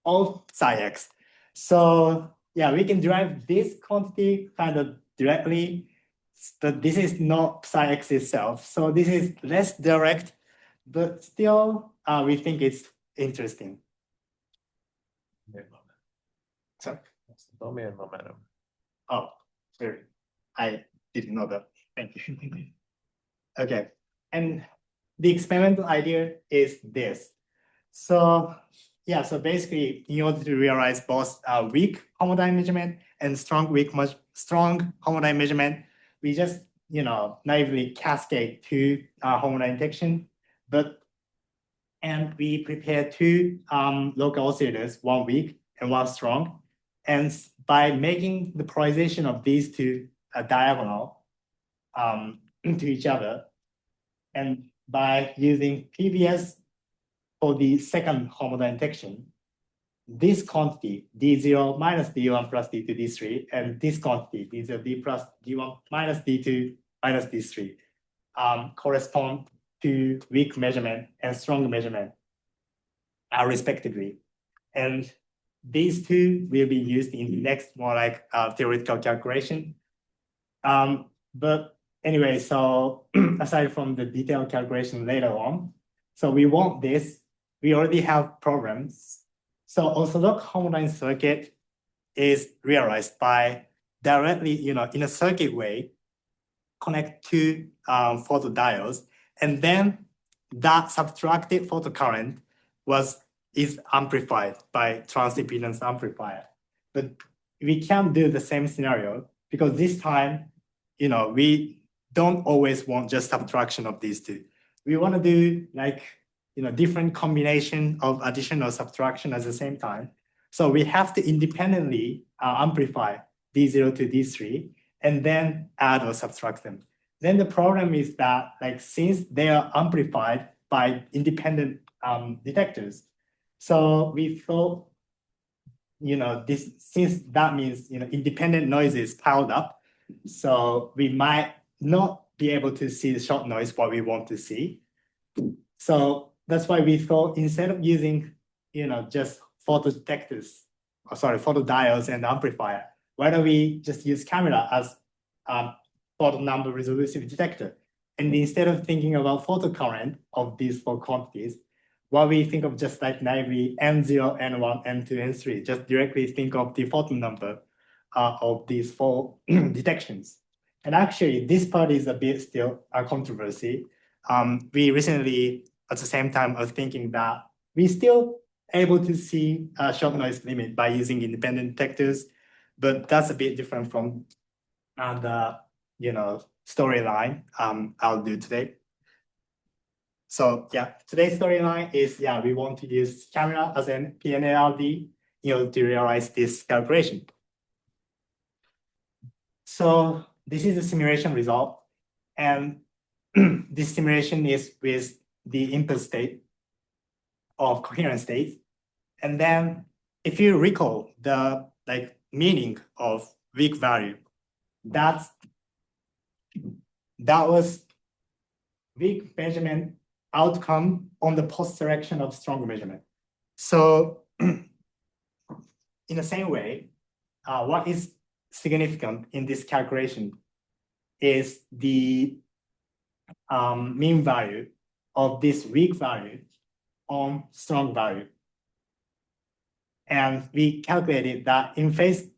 of psi X. So yeah, we can derive this quantity kind of directly, but this is not psi X itself. So this is less direct, but still we think it's interesting. So, Domain momentum. oh, sorry, I didn't know that. Thank you. Okay, and the experimental idea is this. So yeah, so basically, in order to realize both weak homodyne measurement and strong homodyne measurement, we just naively cascade to homodyne detection, and we prepare two local oscillators, one weak and one strong, and by making the polarization of these two diagonal to each other, and by using PBS for the second homodyne detection, this quantity D0 minus D1 plus D2 D3, and this quantity D0 D plus D1 minus D2 minus D3 correspond to weak measurement and strong measurement respectively. And these two will be used in the next more like theoretical calculation. But anyway, so aside from the detailed calculation later on, so we want this, we already have programs. So orthodox homodyne circuit is realized by directly, in a circuit way, connect two photodiodes, and then that subtracted photocurrent is amplified by transimpedance amplifier. But we can't do the same scenario because this time, we don't always want just subtraction of these two. We want to do like, different combination of addition or subtraction at the same time. So we have to independently amplify D0 to D3 and then add or subtract them. Then the problem is that like since they are amplified by independent detectors, so we thought, since that means independent noises piled up, so we might not be able to see the short noise what we want to see. So that's why we thought instead of using just photodetectors, photodiodes and amplifier, why don't we just use camera as photon number resolution detector? And instead of thinking about photocurrent of these four quantities, what we think of just like naively N0, N1, N2, N3, just directly think of the photon number of these four detections. And actually, this part is a bit still a controversy. We recently, at the same time, are thinking that we still able to see a short noise limit by using independent detectors, but that's a bit different from the storyline I'll do today. So yeah, today's storyline is we want to use camera as an PNARD to realize this calculation. So this is the simulation result, and this simulation is with the input state of coherent states. And then if you recall the meaning of weak value, that was weak measurement outcome on the post direction of strong measurement. So in the same way, what is significant in this calculation is the mean value of this weak value on strong value. And we calculated that in phase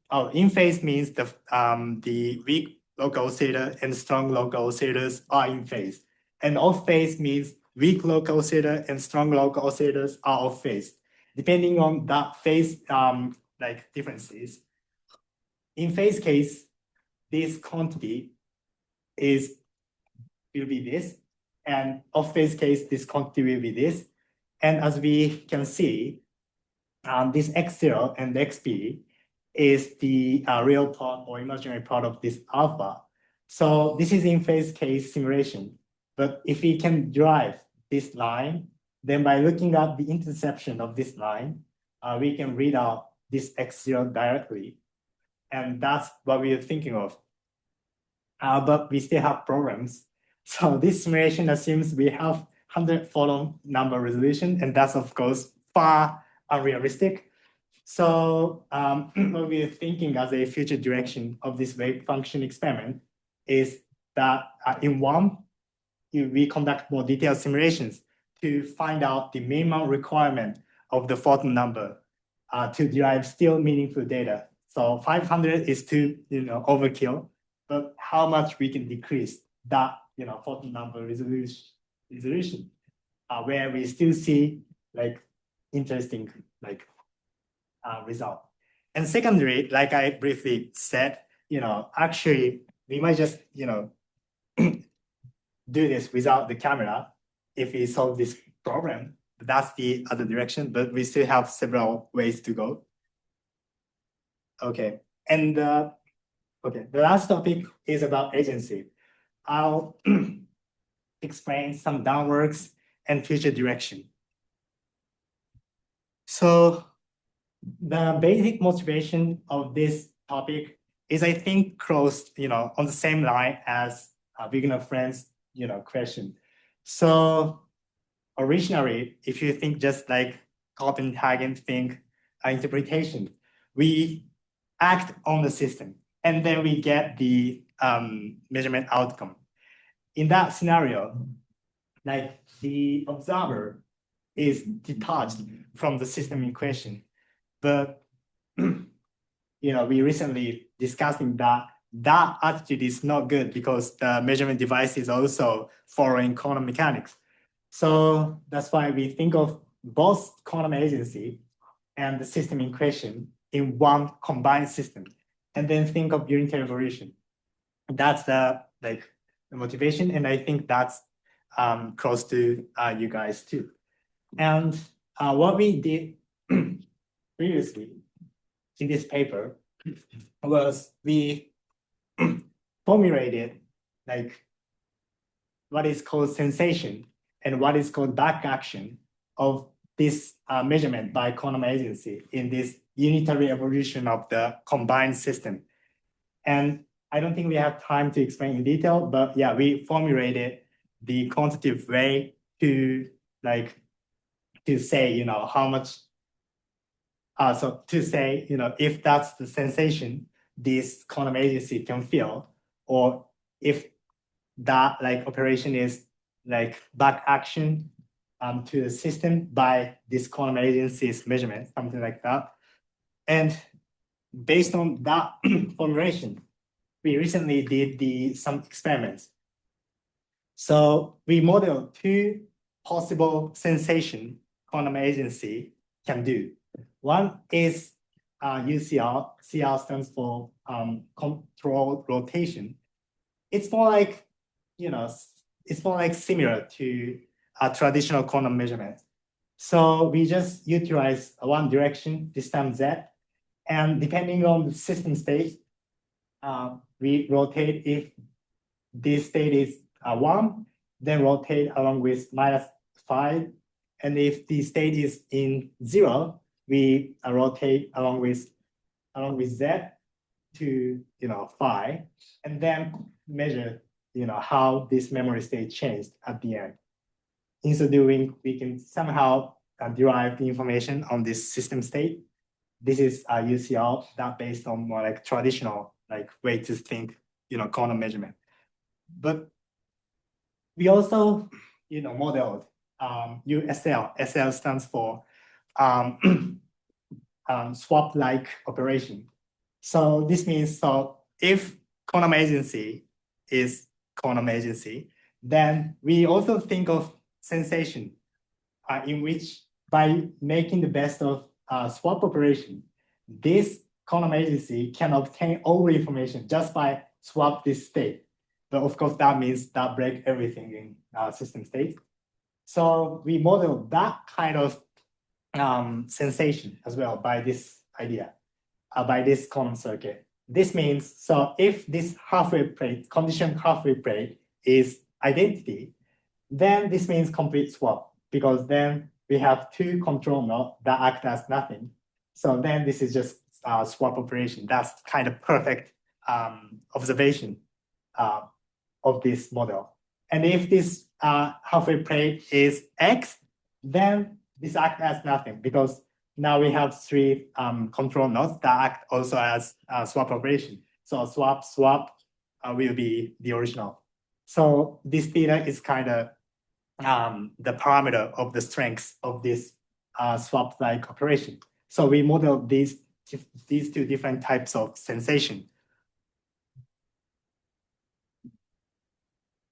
means the weak local oscillator and strong local oscillators are in phase. And off phase means weak local oscillator and strong local oscillators are off phase. Depending on that phase differences. In phase case, this quantity will be this, and off phase case, this quantity will be this. And as we can see, this x0 and xp is the real part or imaginary part of this alpha. So this is in phase case simulation. But if we can derive this line, then by looking at the interception of this line, we can read out this x0 directly. And that's what we are thinking of. But we still have problems. So this simulation assumes we have 100 photon number resolution, and that's of course far unrealistic. So what we are thinking as a future direction of this wave function experiment is that in one, we conduct more detailed simulations to find out the minimum requirement of the photon number to derive still meaningful data. So 500 is too overkill, but how much we can decrease that photon number resolution where we still see interesting result. And secondary, like I briefly said, actually we might just do this without the camera if we solve this problem. That's the other direction, but we still have several ways to go. Okay, and the last topic is about agency. I'll explain some downworks and future direction. So the basic motivation of this topic is, I think, close, on the same line as beginner friends, question. So originally, if you think just like Copenhagen think interpretation, we act on the system and then we get the measurement outcome. In that scenario, the observer is detached from the system in question. But we recently discussing that attitude is not good because the measurement device is also following quantum mechanics. So that's why we think of both quantum agency and the system in question in one combined system, and then think of unitary evolution. That's the motivation, and I think that's close to you guys too. And what we did previously in this paper was we formulated what is called sensation and what is called back action of this measurement by quantum agency in this unitary evolution of the combined system. And I don't think we have time to explain in detail, but yeah, we formulated the quantitative way to say, how much, so to say, if that's the sensation this quantum agency can feel, or if that operation is back action to the system by this quantum agency's measurement, something like that. And based on that formulation, we recently did some experiments. So we modeled two possible sensation quantum agency can do. One is UCR. CR stands for controlled rotation. It's more like, similar to a traditional quantum measurement. So we just utilize one direction, this time Z, and depending on the system state, we rotate if this state is 1, then rotate along with -5. And if the state is in 0, we rotate along with Z to 5, and then measure how this memory state changed at the end. In so doing, we can somehow derive the information on this system state. This is UCR that based on more traditional way to think quantum measurement. But we also modeled USL. SL stands for swap-like operation. So this means if quantum agency is quantum agency, then we also think of sensation in which by making the best of swap operation, this quantum agency can obtain all information just by swap this state. But of course, that means that break everything in system state. So we model that kind of sensation as well by this idea, by this quantum circuit. This means, so if this halfway plate, condition halfway plate is identity, then this means complete swap, because then we have two control nodes that act as nothing. So then this is just swap operation. That's kind of perfect observation of this model. And if this halfway plate is X, then this acts as nothing, because now we have three control nodes that act also as swap operation. So swap will be the original. So this theta is kind of the parameter of the strength of this swap-like operation. So we model these two different types of sensation.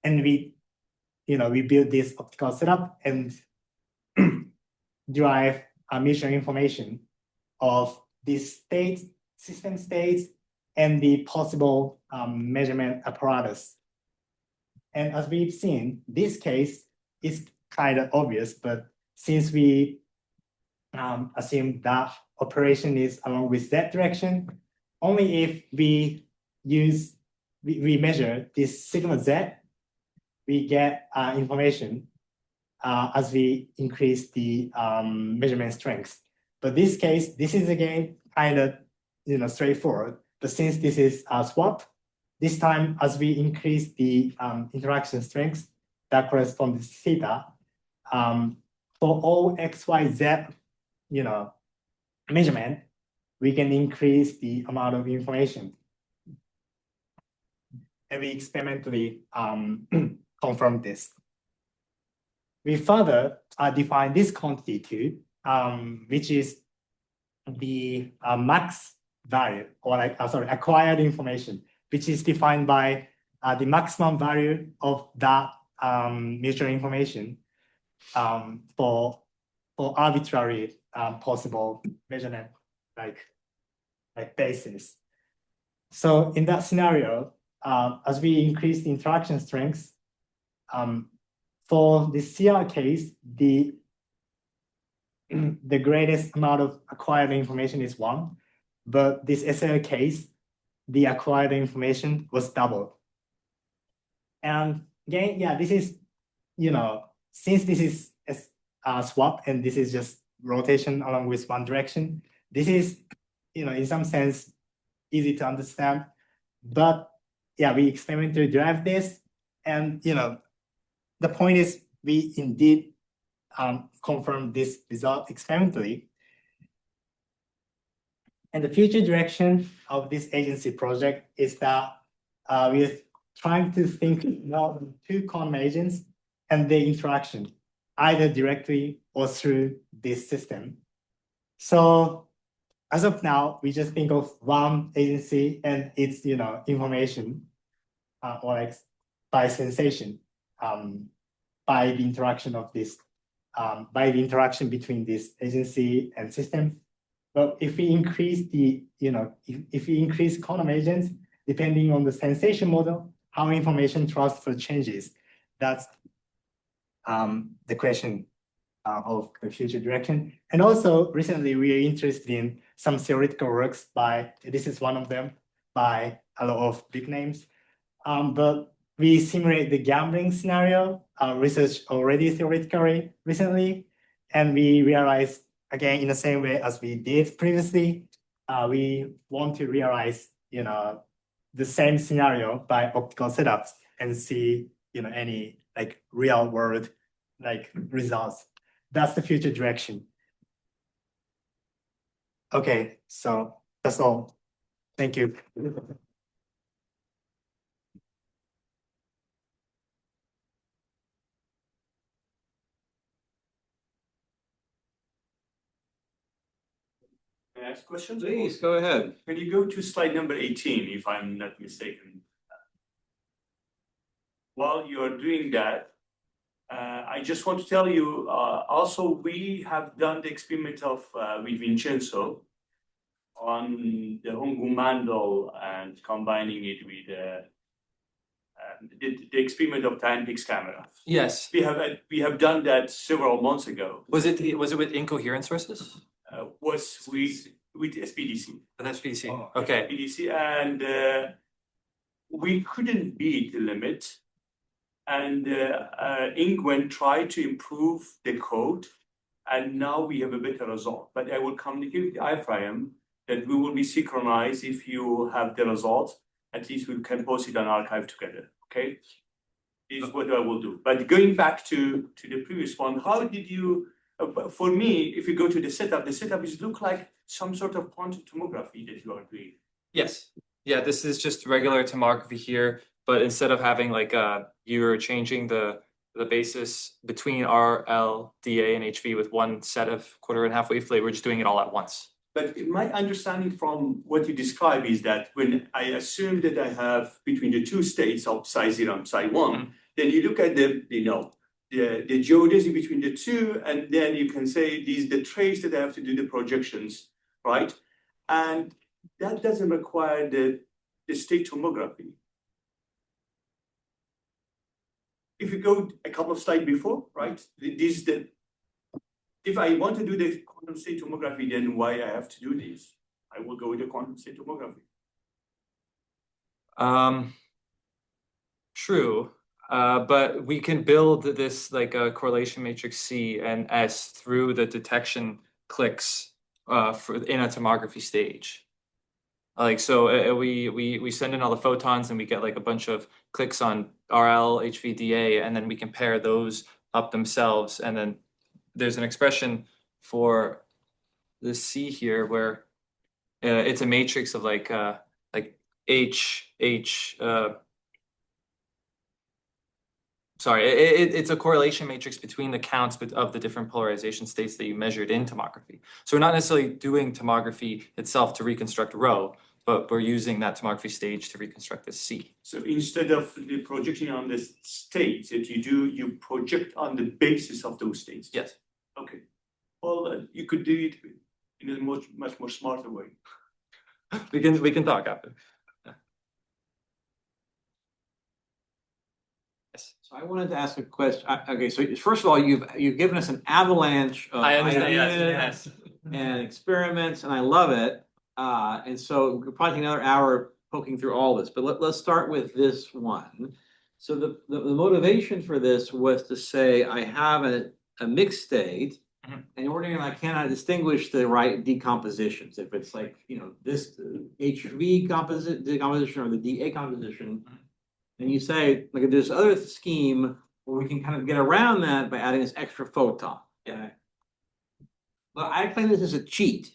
And we build this optical setup and derive measure information of this state, system states, and the possible measurement apparatus. And as we've seen, this case is kind of obvious, but since we assume that operation is along with Z direction, only if we measure this sigma Z, we get information as we increase the measurement strength. But this case, this is again kind of straightforward. But since this is a swap, this time as we increase the interaction strength that corresponds to theta, for all X, Y, Z, measurement, we can increase the amount of information. And we experimentally confirm this. We further define this quantity too, which is the max value, or acquired information, which is defined by the maximum value of that mutual information for for arbitrary possible measurement like basis. So in that scenario, as we increase the interaction strengths, for the CR case, the greatest amount of acquired information is 1, but this SL case, the acquired information was doubled. And again, yeah, this is, since this is a swap and this is just rotation along with one direction, this is, in some sense, easy to understand. But yeah, we experimentally derive this, and the point is we indeed confirm this result experimentally. And the future direction of this agency project is that we're trying to think about 2 quantum agents and their interaction, either directly or through this system. So as of now, we just think of one agency and its information or like by sensation, by the interaction of this, by the interaction between this agency and system. But if we increase the, if we increase quantum agents, depending on the sensation model, how information transfer changes. That's the question of the future direction. And also recently we are interested in some theoretical works by, this is one of them, by a lot of big names. But we simulate the gambling scenario, research already theoretically recently, and we realized, again, in the same way as we did previously, we want to realize, the same scenario by optical setups and see, any like real world like results. That's the future direction. Okay, so that's all. Thank you. Can I ask questions? Please, go ahead. Can you go to slide number 18, if I'm not mistaken? While you're doing that, I just want to tell you, also, we have done the experiment of with Vincenzo on the Hongu mandal and combining it with the experiment of time-fixed camera. Yes. We have done that several months ago. Was it with incoherent sources? Was with SPDC. With SPDC. Okay. SPDC, and we couldn't beat the limit. And Ingwen tried to improve the code, and now we have a better result. But I will communicate with the iframe that we will be synchronized if you have the result. At least we can post it on archive together. Okay, this is what I will do. But going back to the previous one, how did you? For me, if you go to the setup is look like some sort of quantum tomography that you are doing. Yes. Yeah, this is just regular tomography here, but instead of having like you're changing the basis between RL, DA, and HV with one set of 1/4 wavelength, we're just doing it all at once. But my understanding from what you describe is that when I assume that I have between the 2 states of psi 0 and psi 1, then you look at the geodesy between the 2, and then you can say these the trace that I have to do the projections, right? And that doesn't require the state tomography. If you go a couple of slides before, right? If I want to do the quantum state tomography, then why I have to do this? I will go with the quantum state tomography. True. But we can build this like a correlation matrix C and S through the detection clicks in a tomography stage. Like so, we send in all the photons and we get like a bunch of clicks on RL, HVDA, and then we compare those up themselves. And then there's an expression for the C here where it's a matrix of like it's a correlation matrix between the counts of the different polarization states that you measured in tomography. So we're not necessarily doing tomography itself to reconstruct rho, but we're using that tomography stage to reconstruct this C. So instead of the projection on the states that you do, you project on the basis of those states. Yes. Okay. Well, you could do it in a much more smarter way. We can talk after. Yes. So I wanted to ask a question. Okay, so first of all, you've given us an avalanche of I understand, yes, ideas yes. and experiments, and I love it. And so we could probably take another hour poking through all this, but let's start with this one. So the motivation for this was to say I have a mixed state, Mhm. and ordinarily I cannot distinguish the right decompositions. If it's like, this HV decomposition or the DA composition, and you say, like, there's this other scheme where we can kind of get around that by adding this extra photon. Yeah. Well, I claim this is a cheat.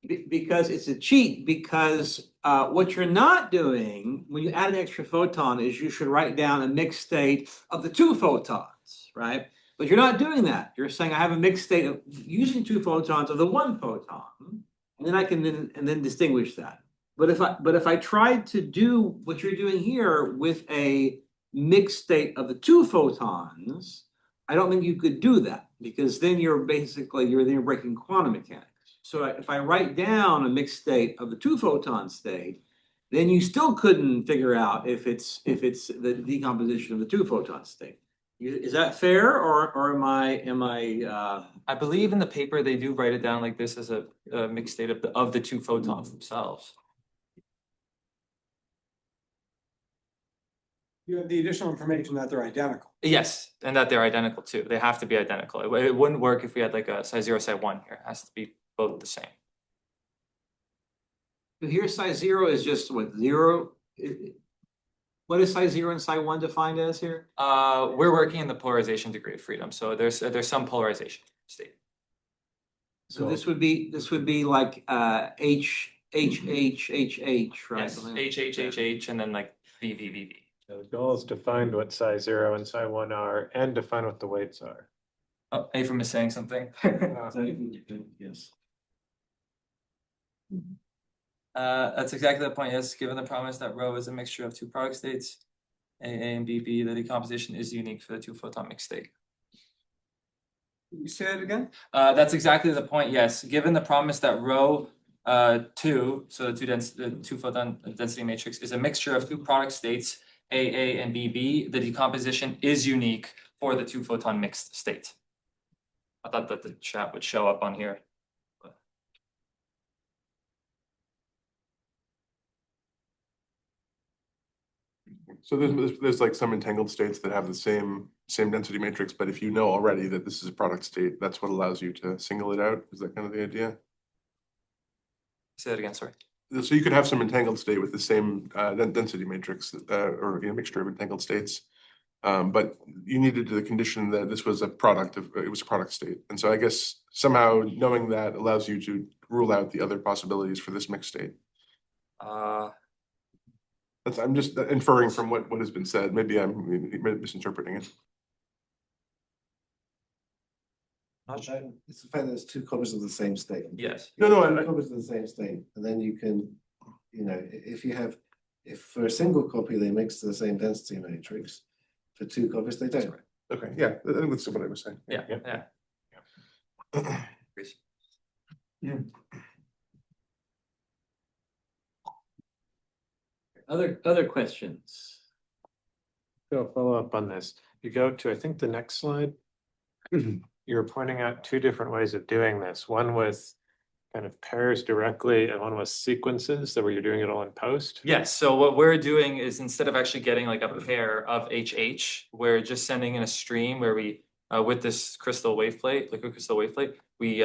Because it's a cheat, because what you're not doing when you add an extra photon is you should write down a mixed state of the two photons, right? But you're not doing that. You're saying I have a mixed state of using two photons of the one photon, and then I can then distinguish that. But if I tried to do what you're doing here with a mixed state of the two photons, I don't think you could do that, because then you're breaking quantum mechanics. So if I write down a mixed state of the two photon state, then you still couldn't figure out if it's the decomposition of the two photon state. Is that fair, or am I? I believe in the paper they do write it down like this as a mixed state of the two photons themselves. You have the additional information that they're identical. Yes, and that they're identical too. They have to be identical. It wouldn't work if we had like a size 0, size 1 here. It has to be both the same. Here, size 0 is just what, 0? What is size 0 and size 1 defined as here? We're working in the polarization degree of freedom, so there's some polarization state. So this would be like H, right? Yes, H, and then like V. The goal is to find what size 0 and size 1 are and define what the weights are. Oh, Ephraim is saying something. Yes. That's exactly the point. Yes, given the promise that rho is a mixture of two product states, A and B, the decomposition is unique for the two photon mixed state. You say that again? That's exactly the point. Yes, given the promise that rho 2, so the two photon density matrix is a mixture of two product states, A and B, the decomposition is unique for the two photon mixed state. I thought that the chat would show up on here. So there's like some entangled states that have the same density matrix, but if you know already that this is a product state, that's what allows you to single it out. Is that kind of the idea? Say that again, sorry. So you could have some entangled state with the same density matrix or a mixture of entangled states. But you needed the condition that this was a product state. And so I guess somehow knowing that allows you to rule out the other possibilities for this mixed state. I'm just inferring from what has been said. Maybe I'm misinterpreting it. It's the fact that there's two copies of the same state. Yes. No, Two copies of the same state, and then you can, if for a single copy they mix to the same density matrix, for two copies they don't. Okay, yeah, I think that's what I was saying. Yeah. Yeah. Other questions? So follow up on this. You go to, I think, the next slide. You're pointing out two different ways of doing this. One with kind of pairs directly, and one with sequences, so where you're doing it all in post. Yes, so what we're doing is instead of actually getting like a pair of HH, we're just sending in a stream where we, with this crystal wave plate, liquid crystal wave plate, we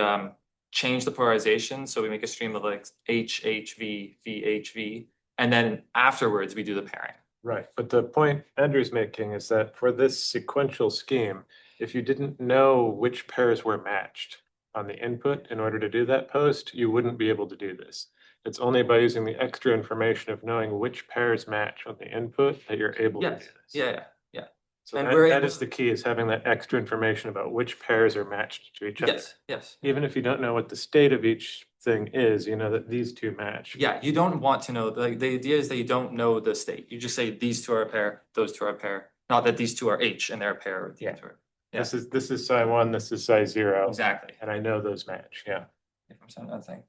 change the polarization. So we make a stream of like HHV, VHV, and then afterwards we do the pairing. Right, but the point Andrew's making is that for this sequential scheme, if you didn't know which pairs were matched on the input in order to do that post, you wouldn't be able to do this. It's only by using the extra information of knowing which pairs match on the input that you're able to do this. Yeah. So And that is the key, is having that extra information about which pairs are matched to each other. Yes. Even if you don't know what the state of each thing is, you know that these two match. Yeah, you don't want to know, like the idea is that you don't know the state. You just say these two are a pair, those two are a pair. Not that these two are H and they're a pair. Or these two are. This is psi one, this is psi zero. Exactly. And I know those match, yeah. If I'm saying nothing.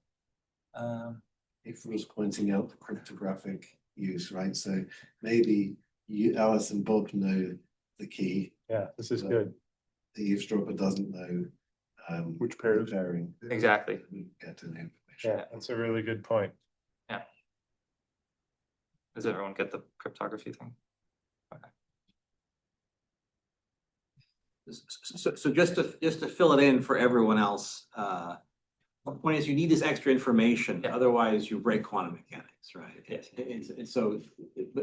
If was pointing out the cryptographic use, right? So maybe you, Alice and Bob know the key. Yeah, this is but good. The eavesdropper doesn't know Which pairs? pairing. Exactly. Get to the information. Yeah, that's a really good point. Does everyone get the cryptography thing? So just to fill it in for everyone else, the point is you need this extra information, otherwise you break quantum mechanics, right? Yes. And so,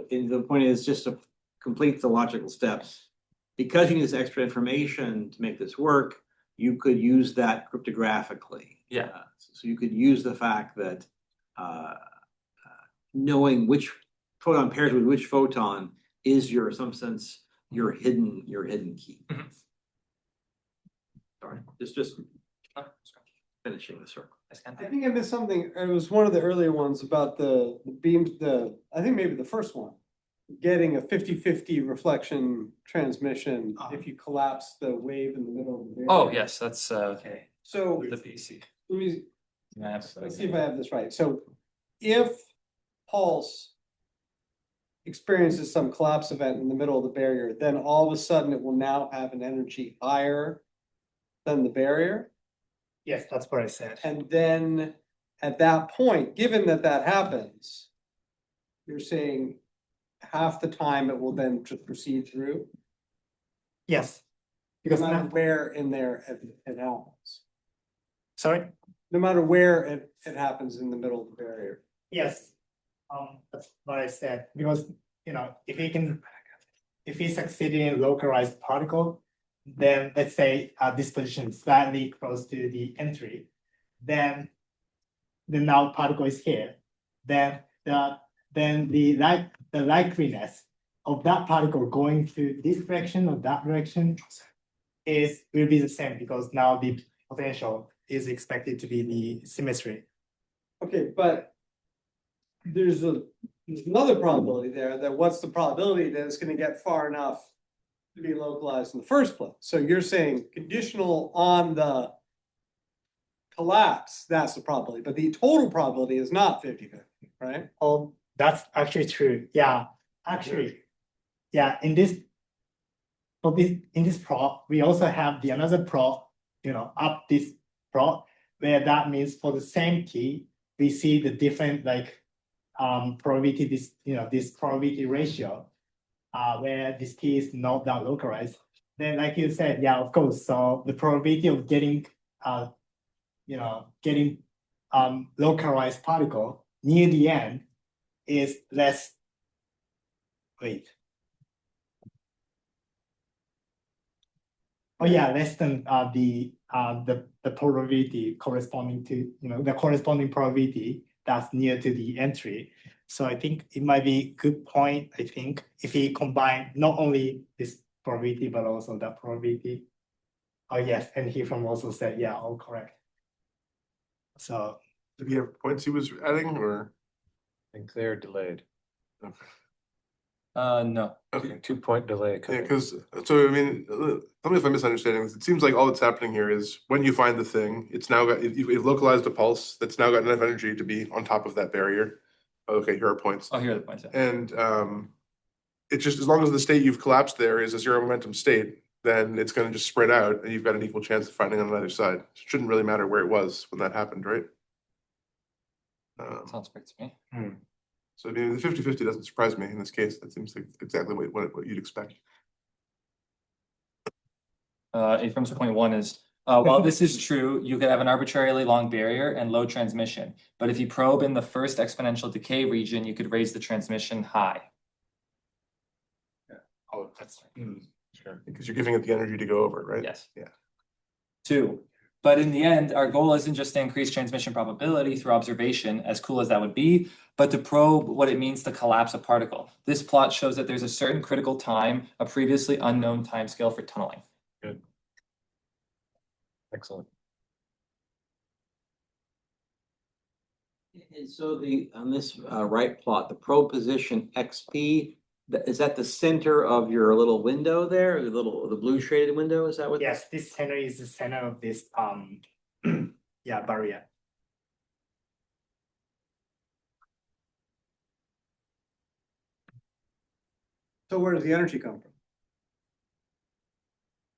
and the point is just to complete the logical steps. Because you need this extra information to make this work, you could use that cryptographically. Yeah. So you could use the fact that knowing which photon pairs with which photon is your, in some sense, your hidden key. Sorry, just finishing the circle. I think I missed something. It was one of the earlier ones about the beam, I think maybe the first one. Getting a 50-50 reflection transmission if you collapse the wave in the middle of the barrier. Oh, yes, that's Okay, so the BC. let me, Math. let's see if I have this right. So if pulse experiences some collapse event in the middle of the barrier, then all of a sudden it will now have an energy higher than the barrier. Yes, that's what I said. And then at that point, given that that happens, you're saying half the time it will then just proceed through? Yes. No Because matter now, where in there it happens. sorry? No matter where it happens in the middle of the barrier. Yes. That's what I said, because, if we succeed in localized particle, then let's say this position is slightly close to the entry, then now particle is here, then the likeliness of that particle going to this direction or that direction will be the same, because now the potential is expected to be the symmetry. Okay, but there's another probability there, that what's the probability that it's gonna get far enough to be localized in the first place? So you're saying conditional on the collapse, that's the probability, but the total probability is not 50-50, right? Oh, that's actually true. Yeah, actually, yeah, in this plot, we also have the another plot, up this plot, where that means for the same key, we see the different probability, this probability ratio, where this key is not that localized. Then, like you said, yeah, of course. So the probability of getting localized particle near the end is less. Wait. Oh yeah, less than the probability corresponding to the corresponding probability that's near to the entry. So I think it might be a good point. I think if we combine not only this probability but also that probability. Oh yes, and he from also said yeah, all correct. So Did he have points he was adding or? I think they're delayed. Okay. No. Okay. 2-point delay. Yeah, because, so I mean, tell me if I'm misunderstanding this. It seems like all that's happening here is when you find the thing, it's now got, you've localized a pulse that's now got enough energy to be on top of that barrier. Okay, here are points. Oh, here are the points. Yeah. And it's just as long as the state you've collapsed there is a zero momentum state, then it's going to just spread out and you've got an equal chance of finding on either side. It shouldn't really matter where it was when that happened, right? Sounds great to me. So I mean, the 50-50 doesn't surprise me in this case. That seems like exactly what you'd expect. Ephraim's point one is, while this is true, you could have an arbitrarily long barrier and low transmission. But if you probe in the first exponential decay region, you could raise the transmission high. Oh, that's sure. Because you're giving it the energy to go over, right? Yes. Yeah. 2. But in the end, our goal isn't just to increase transmission probability through observation, as cool as that would be, but to probe what it means to collapse a particle. This plot shows that there's a certain critical time, a previously unknown timescale for tunneling. Good. Excellent. And so on this right plot, the probe position XP Is that the center of your little window there, the blue shaded window? Is that what? Yes, this center is the center of this yeah, barrier. So where does the energy come from?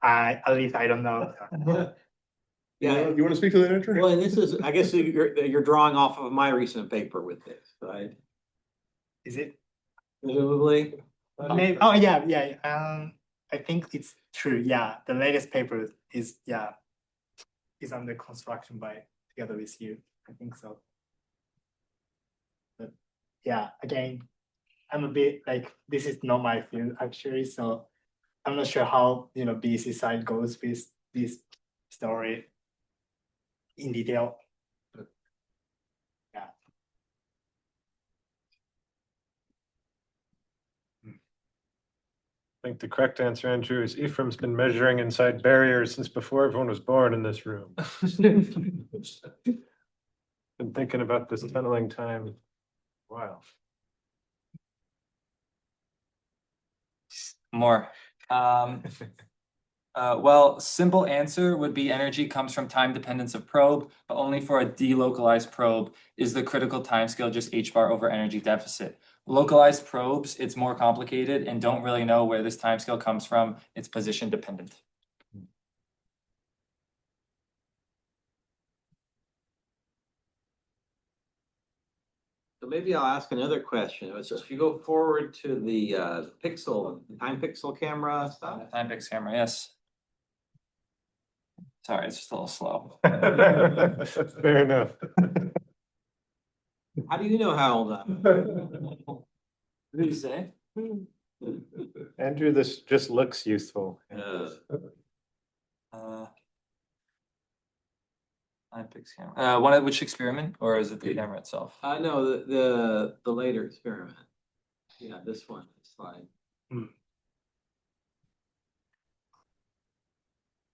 At least I don't know. Yeah. You wanna speak to that, Andrew? Well, and this is, I guess you're drawing off of my recent paper with this, right? Is it? Presumably. Maybe, oh yeah. I think it's true. Yeah, the latest paper is under construction together with you. I think so. But yeah, again, I'm a bit like this is not my field actually, so I'm not sure how BC side goes with this story in detail. But yeah. I think the correct answer, Andrew, is Ephraim's been measuring inside barriers since before everyone was born in this room. Been thinking about this tunneling time. Wow. More. Well, simple answer would be energy comes from time dependence of probe, but only for a delocalized probe is the critical timescale just h bar over energy deficit. Localized probes, it's more complicated and don't really know where this timescale comes from. It's position dependent. So maybe I'll ask another question. So if you go forward to the time pixel camera stuff. Time pix camera, yes. Sorry, it's just a little slow. Fair enough. How do you know how old I am? What did you say? Andrew, this just looks useful. Time pix camera. Which experiment, or is it the camera itself? No, the later experiment. Yeah, this one slide.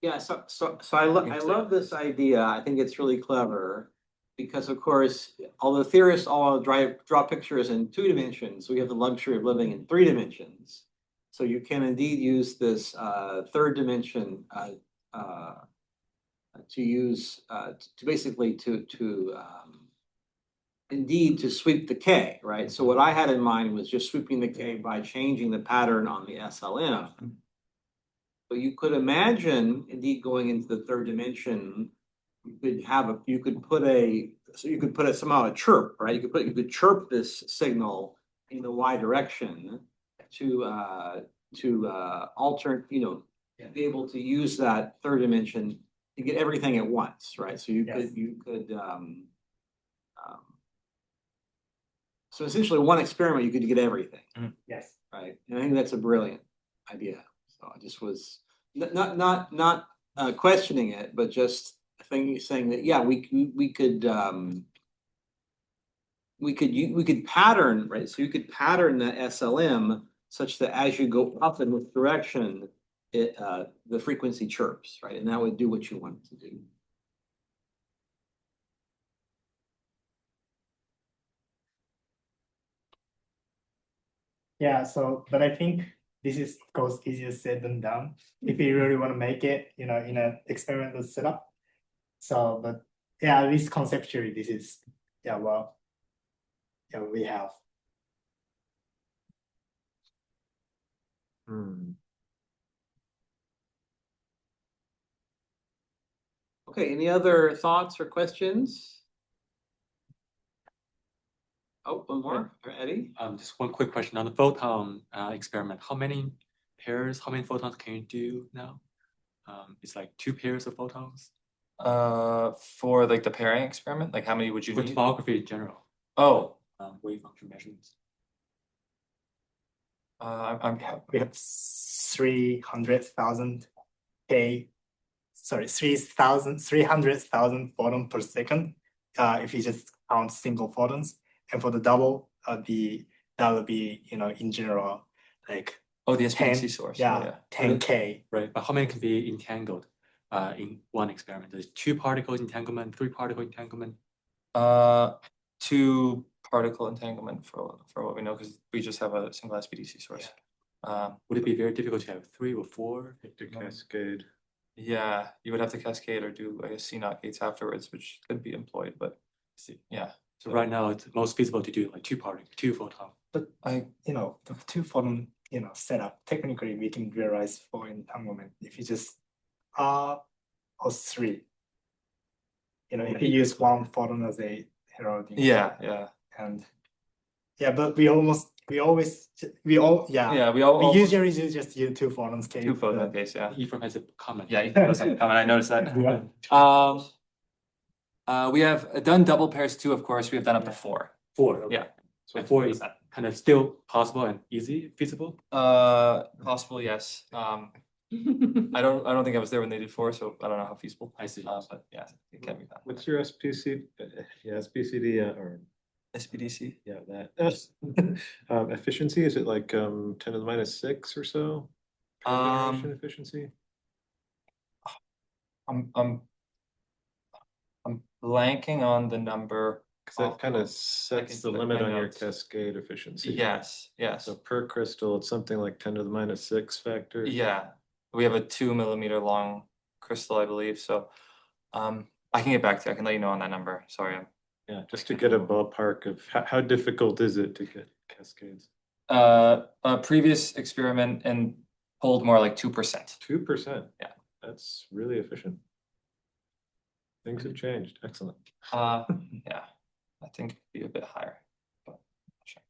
Yeah, so I love this idea. I think it's really clever because, of course, although theorists all draw pictures in 2 dimensions, we have the luxury of living in 3 dimensions. So you can indeed use this 3rd dimension to use to basically indeed to sweep the K, right? So what I had in mind was just sweeping the K by changing the pattern on the SLM. But you could imagine, indeed, going into the 3rd dimension, you could put somehow a chirp, right? You could chirp this signal in the Y direction to alter, be able to use that 3rd dimension to get everything at once, right? So you could so essentially one experiment you could get everything. Yes. Right. And I think that's a brilliant idea. So I just was not questioning it, but just saying that we could pattern, right? So you could pattern the SLM such that as you go up in this direction, the frequency chirps, right? And that would do what you want it to do. Yeah, so but I think this goes easier said than done if you really want to make it, in an experimental setup. So, but yeah, at least conceptually, this is we have. Okay, any other thoughts or questions? Oh, one more, Eddie? Just one quick question on the photon experiment. How many photons can you do now? It's like 2 pairs of photons. For like the pairing experiment, like how many would you For need? topography in general. Oh, Wave function measurements. We have 300,000 photon per second. If you just count single photons, and for the double, that will be in general like the 10, SPXC source. 10K. Right, but how many can be entangled in one experiment? There's 2 particle entanglement, 3 particle entanglement. 2 particle entanglement for what we know, because we just have a single SPDC source. Would it be very difficult to have 3 or 4? To cascade. Yeah, you would have to cascade or do, I guess, CNOT gates afterwards, which could be employed, but yeah. So right now, it's most feasible to do like 2 photon. But the two photon, setup, technically we can realize for entanglement if you just R or 3. If you use one photon as a heralding. Yeah. And but we usually just use 2 photons case. 2 photon case, yeah. Ephraim has a comment. Yeah, Ethan does have a comment. I noticed that. Yeah. We have done double pairs too, of course. We have done up to 4. 4. Yeah. So 4 is kind of still possible and feasible. Possible, yes. I don't think I was there when they did 4, so I don't know how feasible. I see. But yeah, it can be done. What's your SPC? Yeah, SPCD or SPDC? yeah, that efficiency, is it like 10 to the minus 6 or so? Power generation efficiency? I'm blanking on the number. Because that kind of sets the limit on your cascade efficiency. Yes. So per crystal, it's something like 10 to the minus 6 factor. Yeah, we have a 2 millimeter long crystal, I believe. So I can get back to you. I can let you know on that number. Sorry. Yeah, just to get a ballpark of how difficult is it to get cascades? A previous experiment and pulled more like 2%. 2%. Yeah. That's really efficient. Things have changed. Excellent. Yeah, I think it'd be a bit higher, but not sure.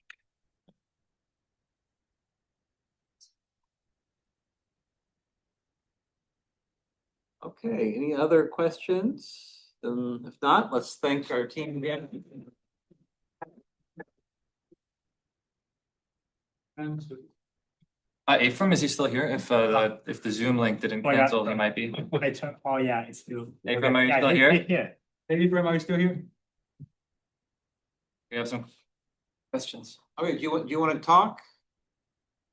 Okay, any other questions? If not, let's thank our team again. Ephraim, is he still here? If the Zoom link didn't cancel, he might be. It's still. Ephraim, are you still here? Yeah. Hey, Ephraim, are you still here? We have some questions. Okay, do you want to talk?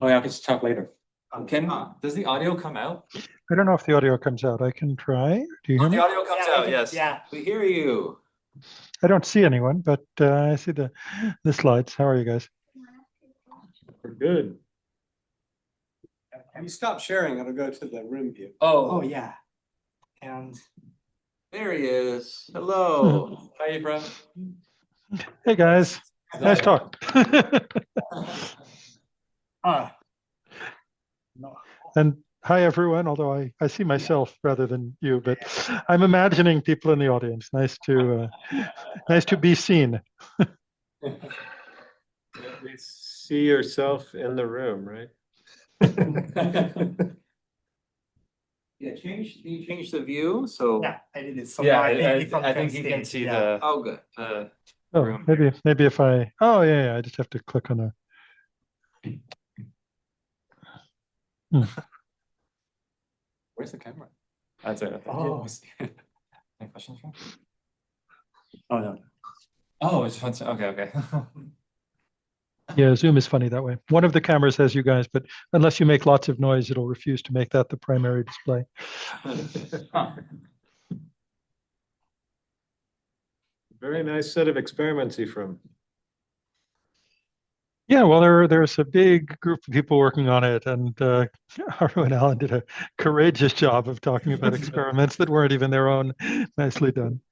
Oh yeah, let's talk later. Does the audio come out? I don't know if the audio comes out. I can try. Do you hear me? The audio comes out, yes. Yeah. We hear you. I don't see anyone, but I see the slides. How are you guys? We're good. If you stop sharing, it'll go to the room view. Oh yeah. And There he is. Hello. Hi, Ephraim. Hey guys, nice talk. no. And hi everyone, although I see myself rather than you, but I'm imagining people in the audience. Nice to be seen. You see yourself in the room, right? Yeah, can you change the view? So Yeah, I did it. So Yeah, now I think you can see the oh good. Oh, room. maybe if I I just have to click on Where's the camera? That's it. Oh. Any questions? Oh no. Oh, it's fun. Okay. Yeah, Zoom is funny that way. One of the cameras has you guys, but unless you make lots of noise, it'll refuse to make that the primary display. Very nice set of experiments, Ephraim. Yeah, well, there's a big group of people working on it, and Haru and Alan did a courageous job of talking about experiments that weren't even their own. Nicely done.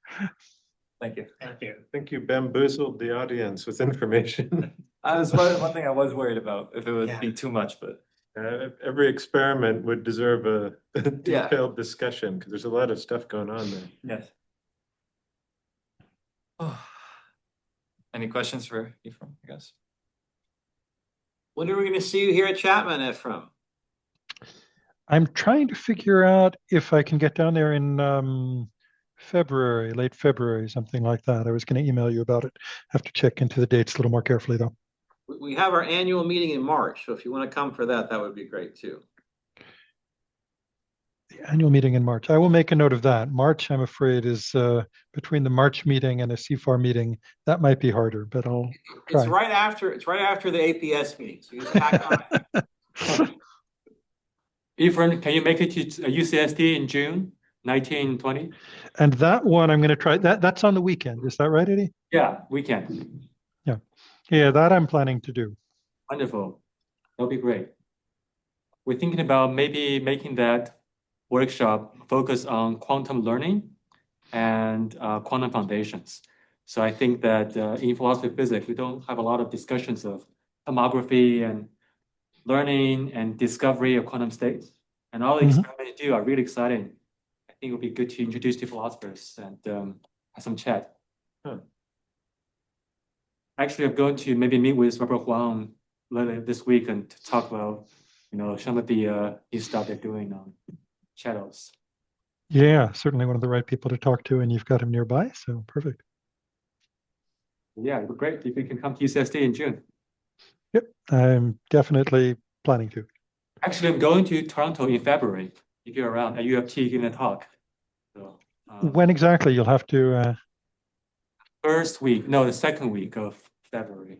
Thank you. Thank you. I think you bamboozled the audience with information. I was one thing I was worried about if it would be too much, but Every experiment would deserve a detailed discussion because there's a lot of stuff going on there. yes. Any questions for Ephraim, I guess? When are we going to see you here at Chapman, Ephraim? I'm trying to figure out if I can get down there in February, late February, something like that. I was going to email you about it. Have to check into the dates a little more carefully, though. We have our annual meeting in March, so if you want to come for that, that would be great too. The annual meeting in March. I will make a note of that. March, I'm afraid, is between the March meeting and a CFAR meeting. That might be harder, but I'll try. It's right after the APS meeting, so you just tack on. Ephraim, can you make it to UCSD in June 1920? And that one I'm going to try. That's on the weekend. Is that right, Eddie? Yeah, we can. Yeah, that I'm planning to do. Wonderful. That'll be great. We're thinking about maybe making that workshop focus on quantum learning and quantum foundations. So I think that in philosophy of physics, we don't have a lot of discussions of tomography and learning and discovery of quantum states. And all the experiments you do are really exciting. I think it would be good to introduce to philosophers and have some chat. Actually, I'm going to maybe meet with Robert Huang later this week and to talk about, some of the new stuff they're doing on shadows. Yeah, certainly one of the right people to talk to, and you've got him nearby, so perfect. Yeah, it'd be great if you can come to UCSD in June. Yep, I'm definitely planning to. Actually, I'm going to Toronto in February. If you're around at UFT giving a talk. So, When exactly? You'll have to. the second week of February.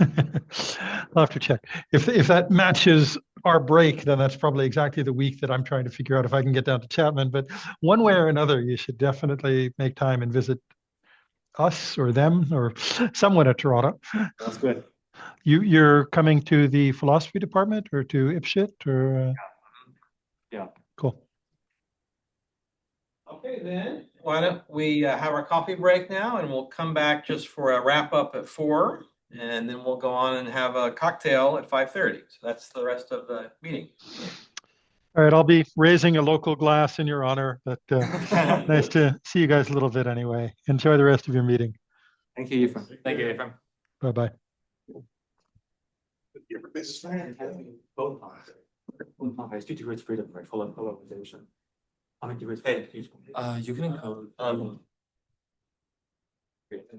I'll have to check. If that matches our break, then that's probably exactly the week that I'm trying to figure out if I can get down to Chapman. But one way or another, you should definitely make time and visit us or them or someone at Toronto. That's good. You're coming to the philosophy department or to IPSHIT or? Yeah. Cool. Okay, then, why don't we have our coffee break now, and we'll come back just for a wrap up at 4, and then we'll go on and have a cocktail at 5:30. So that's the rest of the meeting. All right, I'll be raising a local glass in your honor, but nice to see you guys a little bit anyway. Enjoy the rest of your meeting. Thank you, Ephraim. Thank you, Ephraim. Bye-bye. Both parts. 2 degrees freedom, right? Full of polarization. How many degrees? Hey, You can encode. I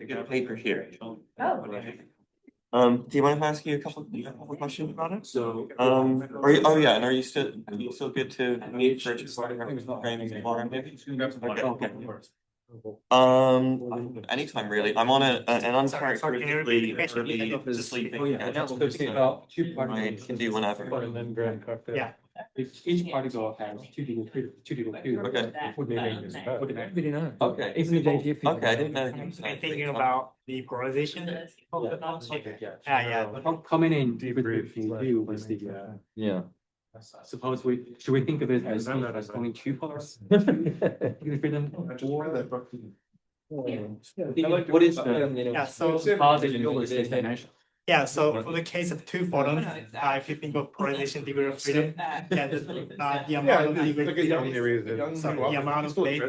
got a paper here. Do you mind if I ask you a couple questions about it? So, and are you still good to meet for just framing tomorrow maybe? Okay. Anytime really. I'm on an uncharacteristically early sleeping. Oh yeah, now we're thinking about 2 I particles. can do whenever. Yeah. Each particle has 2 degrees freedom. 2 degrees freedom. Okay. Would be really nice. Okay. Okay, I didn't know. I'm thinking about the polarization. Coming in different view with the Yeah. Suppose should we think of it as only 2 parts? Freedom what is the positive dimension? Yeah, so for the case of 2 photons, if you think of polarization degree of freedom, the amount of degree of freedom, so the amount of phase